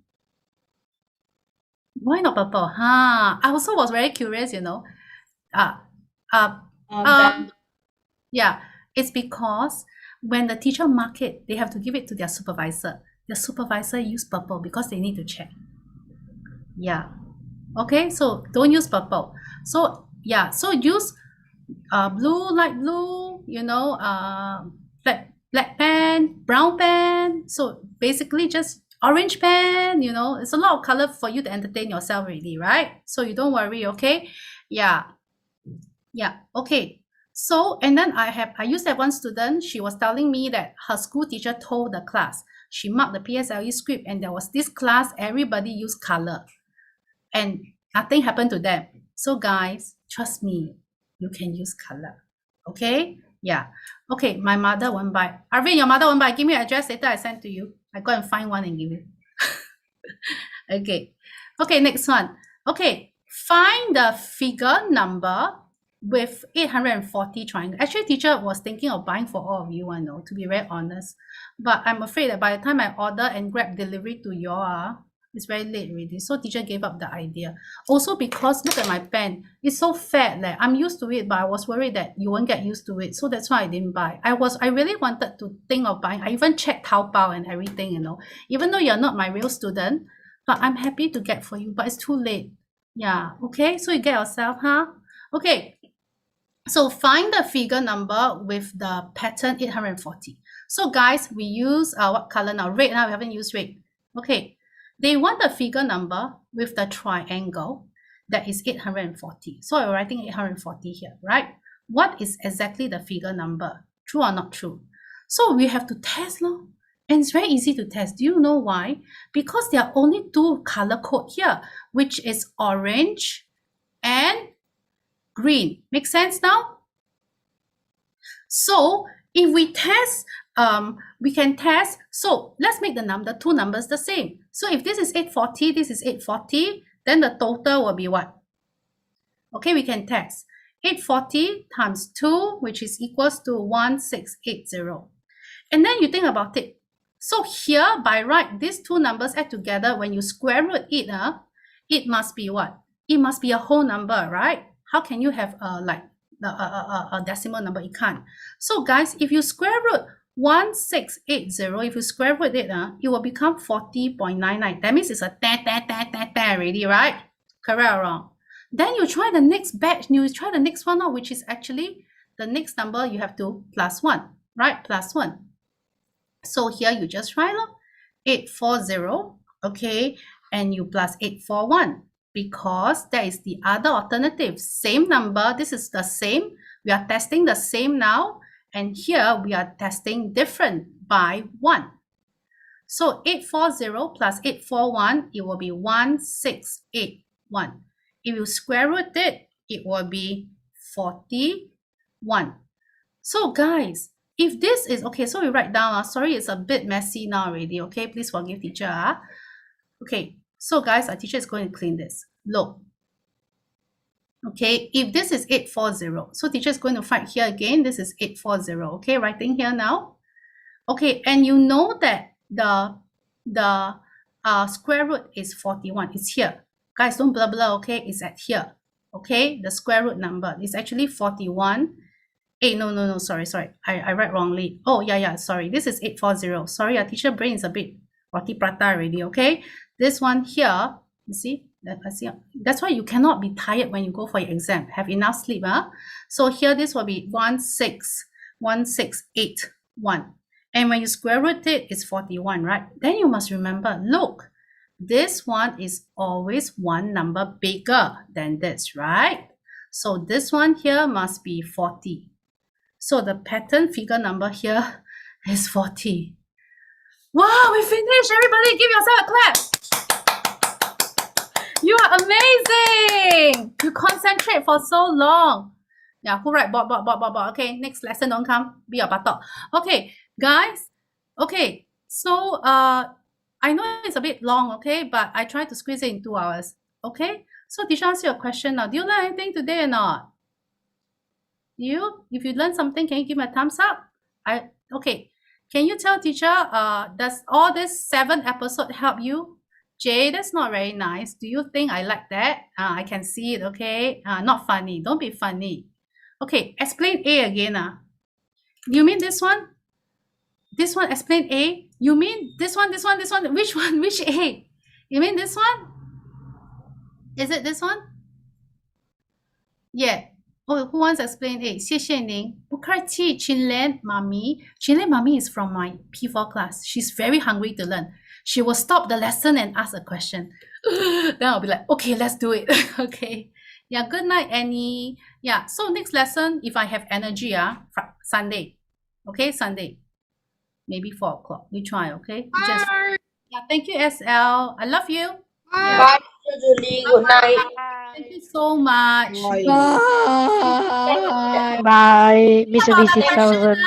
Why not purple? I also was very curious, you know. Yeah, it's because when the teacher mark it, they have to give it to their supervisor. The supervisor use purple because they need to check. Yeah. Okay, so don't use purple. So yeah, so use blue, light blue, you know, black pen, brown pen. So basically just orange pen, you know, it's a lot of color for you to entertain yourself already, right? So you don't worry, okay? Yeah. Yeah, okay. So, and then I used that one student, she was telling me that her school teacher told the class, she marked the PSLE script and there was this class, everybody used color and nothing happened to them. So guys, trust me, you can use color, okay? Yeah. Okay, my mother won't buy. Arvin, your mother won't buy. Give me your address later, I send to you. I go and find one and give you. Okay. Okay, next one. Okay, find the figure number with 840 triangle. Actually, teacher was thinking of buying for all of you, I know, to be very honest. But I'm afraid that by the time I order and grab delivery to you, it's very late already. So teacher gave up the idea. Also because look at my pen. It's so fat. Like, I'm used to it, but I was worried that you won't get used to it. So that's why I didn't buy. I really wanted to think of buying. I even checked Taobao and everything, you know. Even though you're not my real student, but I'm happy to get for you. But it's too late. Yeah. Okay. So you get yourself, Okay. So find the figure number with the pattern 840. So guys, we use what color now? Red now. We haven't used red. Okay. They want the figure number with the triangle that is 840. So we're writing 840 here, right? What is exactly the figure number? True or not true? So we have to test, no? And it's very easy to test. Do you know why? Because there are only two color code here, which is orange and green. Make sense now? So if we test, we can test. So let's make the two numbers the same. So if this is 840, this is 840, then the total will be what? Okay, we can test. 840 times 2, which is equals to 1680. And then you think about it. So here, by right, these two numbers add together. When you square root it, it must be what? It must be a whole number, right? How can you have a decimal number? You can't. So guys, if you square root 1680, if you square root it, it will become 40.99. That means it's a already, right? Correct or wrong? Then you try the next batch, you try the next one out, which is actually the next number you have to plus 1, right? Plus 1. So here you just try 840, okay? And you plus 841 because that is the other alternative. Same number, this is the same. We are testing the same now. And here we are testing different by 1. So 840 plus 841, it will be 1681. If you square root it, it will be 41. So guys, if this is, okay, so we write down, sorry, it's a bit messy now already, okay? Please forgive teacher. Okay, so guys, our teacher is going to clean this. Look. Okay, if this is 840, so teacher is going to write here again, this is 840, okay, writing here now. Okay, and you know that the square root is 41, it's here. Guys, don't blah blah, okay, it's at here. Okay, the square root number is actually 41. No, sorry, I write wrongly. Oh, yeah, sorry, this is 840. Sorry, our teacher brain is a bit roti prata already, okay? This one here, you see? That's why you cannot be tired when you go for your exam. Have enough sleep, So here this will be 161,681. And when you square root it, it's 41, right? Then you must remember, look, this one is always one number bigger than this, right? So this one here must be 40. So the pattern figure number here is 40. Wow, we finished. Everybody give yourself a clap. You are amazing. You concentrate for so long. Yeah, who write bot. Okay, next lesson don't come. Be a buttock. Okay, guys. Okay, so I know it's a bit long, okay, but I try to squeeze it in 2 hours. Okay, so teacher ask you a question now. Do you learn anything today or not? If you learn something, can you give me a thumbs up? Okay. Can you tell teacher, does all this 7 episode help you? Jay, that's not very nice. Do you think I like that? I can see it, okay? Not funny. Don't be funny. Okay, explain A again. You mean this one? This one, explain A? You mean this one? Which one? Which A? You mean this one? Is it this one? Yeah. Oh, who wants to explain A? 谢谢您。不客气, Chinlen Mummy. Chinlen Mummy is from my P4 class. She's very hungry to learn. She will stop the lesson and ask a question. Then I'll be like, okay, let's do it. Okay. Yeah, good night, Annie. Yeah, so next lesson, if I have energy, Sunday. Okay, Sunday. Maybe 4 o'clock. We try, okay? Just yeah, thank you, SL. I love you. Yeah. Bye, Julie. Good night. Thank you so much. Bye, Mr. About the Visit question, Thousand.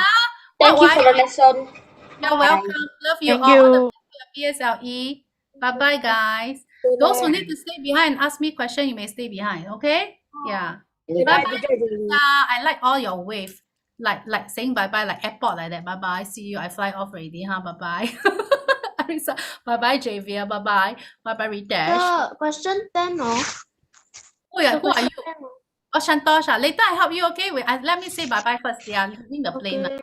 Thank you for the lesson. You're welcome. Love you Thank all. All the you. best for your PSLE. Bye-bye, guys. Those who need to stay behind and ask me question, you may stay behind, okay? Yeah. Bye-bye. I like all your wave. Like saying bye-bye, like airport like that. Bye-bye. See you. I fly off already, huh? Bye-bye. Arisa. Bye-bye, Javier. Bye-bye. Bye-bye, Ritesh. Question 10, no? Oh, yeah. Who are you? Oh, Shantosh. Later, I help you, okay? Wait, let me say bye-bye first. They are leaving the plane now.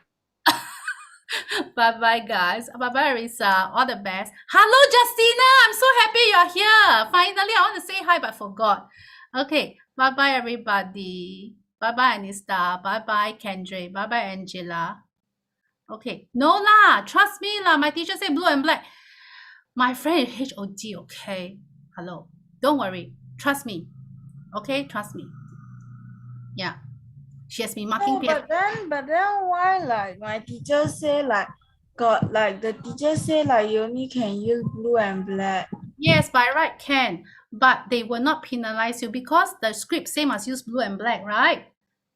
Bye-bye, guys. Bye-bye, Arisa. All the best. Hello, Justina. I'm so happy you're here. Finally, I want to say hi, but forgot. Okay. Bye-bye, everybody. Bye-bye, Anista. Bye-bye, Kendra. Bye-bye, Angela. Okay. No lah. Trust me lah. My teacher said blue and black. My friend is HOD, okay? Hello. Don't worry. Trust me. Okay? Trust me. Yeah. She has been marking but then why like my teacher say like the teacher say like you only can use blue and black. Yes, by right can, but they will not penalize you because the script say must use blue and black, right?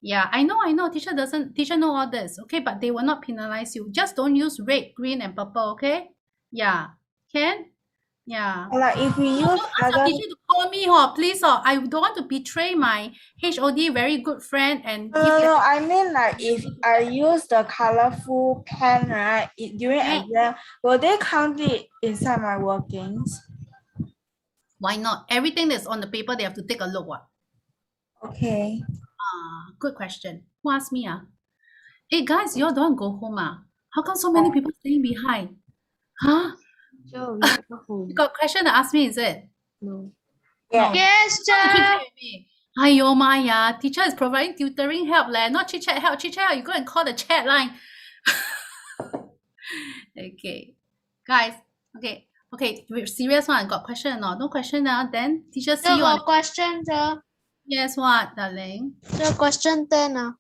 Yeah, I know. Teacher know all this, okay? But they will not penalize you. Just don't use red, green, and purple, okay? Yeah, can? Yeah. Like if we use ask the teacher to call me, please, I don't want to betray my HOD very good friend and No, I mean like if I use the colorful pen, right? During exam, will they count it inside my workings? Why not? Everything that's on the paper, they have to take a look. What? Okay. Good question. Who asked me? Hey guys, you all don't go home. How come so many people staying behind? Huh? Joe, You got question to ask me, is it? No. Yeah. Yes, teacher. Aiyo, Maya. Teacher is providing tutoring help, not chit-chat help. Chit-chat help, you go and call the chat line. Okay. Guys, okay. We're serious one. Got question or not? No question now. Then teacher see you on. Question, Yes, what, darling? Question 10.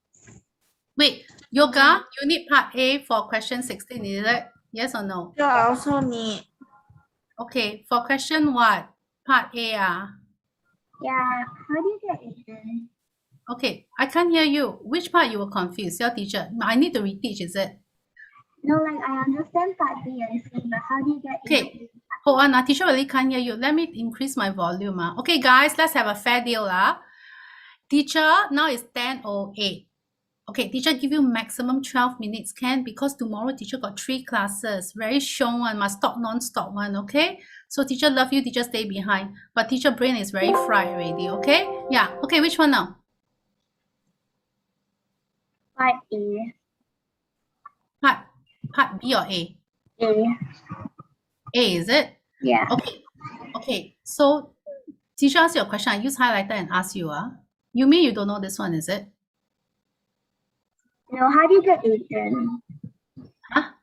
Wait, yoga, you need part A for question 16, is it? Yes or no? Yeah, I also need. Okay, for question what? Part A. Yeah, how do you get it then? Okay, I can't hear you. Which part you were confused? Your teacher. I need to reteach, is it? No, like I understand part B and C, but how do you get Okay, hold on. Teacher really can't hear you. Let me increase my volume. Okay, guys, let's have a fair deal. Teacher, now it's 10:08. Okay, teacher give you maximum 12 minutes, can? Because tomorrow teacher got 3 classes. Very strong one, must talk non-stop one, okay? So teacher love you, teacher stay behind. But teacher brain is very fried already, okay? Yeah, okay, which one now? Part A. Part B or A? A. A, is it? Yeah. Okay, so teacher ask you a question, I use highlighter and ask you, you mean you don't know this one, is it? No, how do you get it then?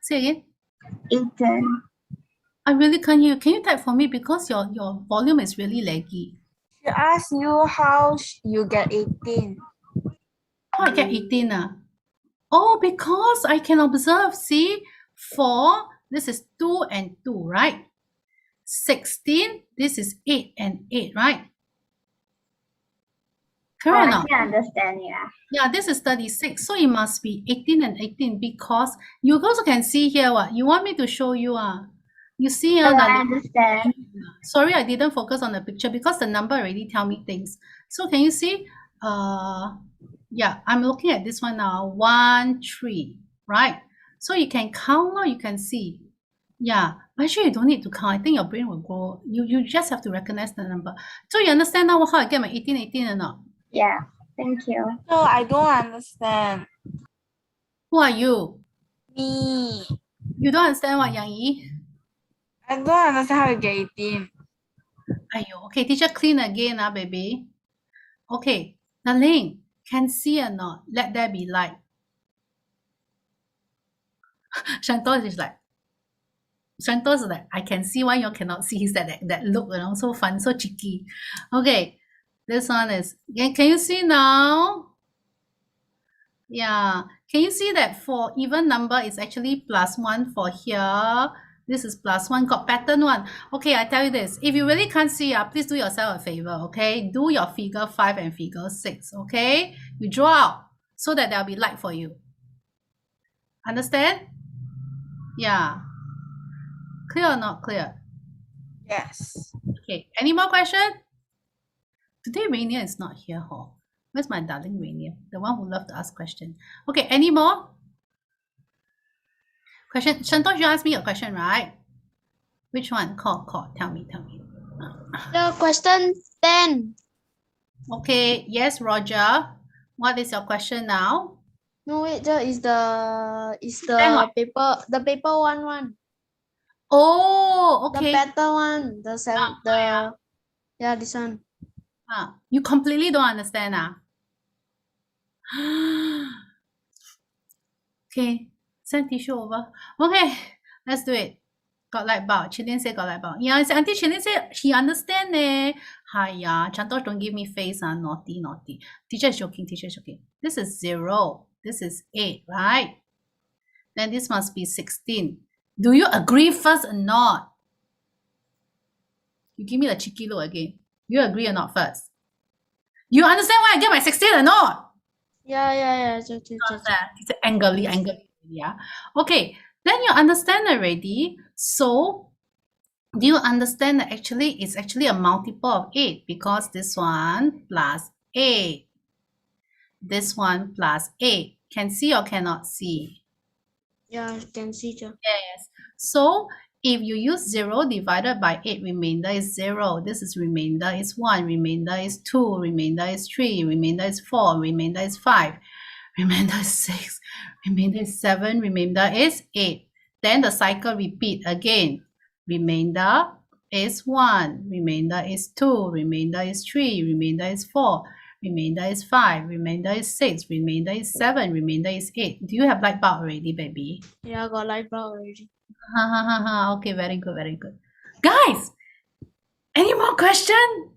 Say again. 18. I really can't hear you. Can you type for me because your volume is really laggy. She asked you how you get 18. How I get 18 Oh, because I can observe, see, 4, this is 2 and 2, right? 16, this is 8 and 8, right? Correct or I not? can understand, yeah. Yeah, this is 36, so it must be 18 and 18 because you also can see here what you want me to show you. You see I that understand. sorry, I didn't focus on the picture because the number already tell me things. So can you see? Yeah, I'm looking at this one now. 1, 3, right? So you can count or you can see. Yeah, but actually you don't need to count. I think your brain will go. You just have to recognize the number. So you understand now how I get my 18, 18 or not? Yeah, thank you. No, I don't understand. Who are you? Me. You don't understand what, Yang Yi? I don't understand how you get 18. Aiyo, okay, teacher clean again, baby. Okay, Naling, can see or not? Let there be light. Shantos is like, I can see why you cannot see. He's that look, so fun, so cheeky. Okay, this one is, can you see now? Yeah, can you see that for even number is actually +1 for here? This is +1, got pattern 1. Okay, I tell you this. If you really can't see, please do yourself a favor, okay? Do your figure 5 and figure 6, okay? You draw out so that there'll be light for you. Understand? Yeah. Clear or not clear? Yes. Okay, any more question? Today Rainier is not here, huh? Where's my darling Rainier? The one who loves to ask questions. Okay, any more? Question. Shantosh, you asked me a question, right? Which one? Call. Tell me. The question 10. Okay, yes, Roger. What is your question now? No, wait, is the what? paper 1. Oh, okay. The better one. Yeah, this one. You completely don't understand, Okay, send tissue over. Okay, let's do it. Got light bulb. Chilin say got light bulb. Yeah, Auntie Chilin say he understand Hiya, Chantosh, don't give me face, naughty. Teacher is joking. This is 0. This is 8, right? Then this must be 16. Do you agree first or not? You give me the cheeky look again. You agree or not first? You understand why I get my 16 or not? Yeah. It's angry, yeah. Okay, then you understand already. So, do you understand that actually it's actually a multiple of 8 because this one plus 8. This one plus 8. Can see or cannot see? Yeah, I can see too. Yes. So, if you use 0 divided by 8, remainder is 0. This is remainder is 1. Remainder is 2. Remainder is 3. Remainder is 4. Remainder is 5. Remainder is 6. Remainder is 7. Remainder is 8. Then the cycle repeat again. Remainder is 1. Remainder is 2. Remainder is 3. Remainder is 4. Remainder is 5. Remainder is 6. Remainder is 7. Remainder is 8. Do you have light bulb already, baby? Yeah, I got light bulb already. Okay, very good. Guys, any more question?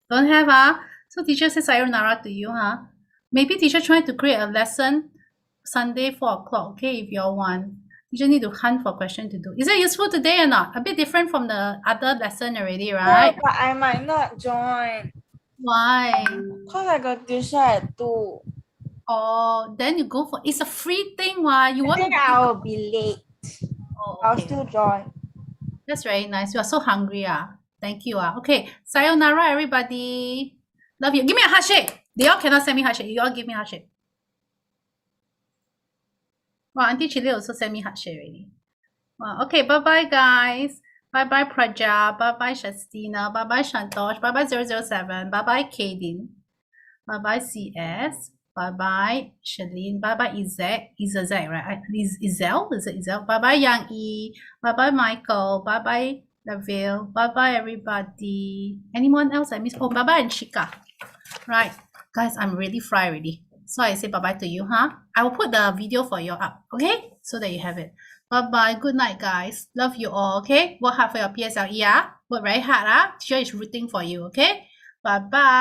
Don't have, So teacher says sayonara to you, Maybe teacher trying to create a lesson Sunday 4 o'clock, okay, if you all want. You just need to hunt for question to do. Is it useful today or not? A bit different from the other lesson already, right? No, but I might not join. Why? Because I got tuition at 2. Oh, then you go for it's a free thing, why? You I want think I will be late. Oh, I'll okay. still join. That's very nice. You are so hungry, Thank you, Okay, sayonara, everybody. Love you. Give me a heart shake. They all cannot send me heart shake. You all give me heart shake. Wow, Auntie Chile also sent me heart shake already. Wow. Okay, bye-bye, guys. Bye-bye, Praja. Bye-bye, Shastina. Bye-bye, Shantosh. Bye-bye, 007. Bye-bye, Kaden. Bye-bye, CS. Bye-bye, Shalene. Bye-bye, Izek. Izek, right? Izel? Is it Izel? Bye-bye, Yang Yi. Bye-bye, Michael. Bye-bye, Laville. Bye-bye, everybody. Anyone else I missed? Oh, bye-bye, and Shika. Right. Guys, I'm really fried already. So I say bye-bye to you, huh? I will put the video for you up, okay? So that you have it. Bye-bye. Good night, guys. Love you all, okay? Work hard for your PSLE, Work very hard, Teacher is rooting for you, okay? Bye-bye.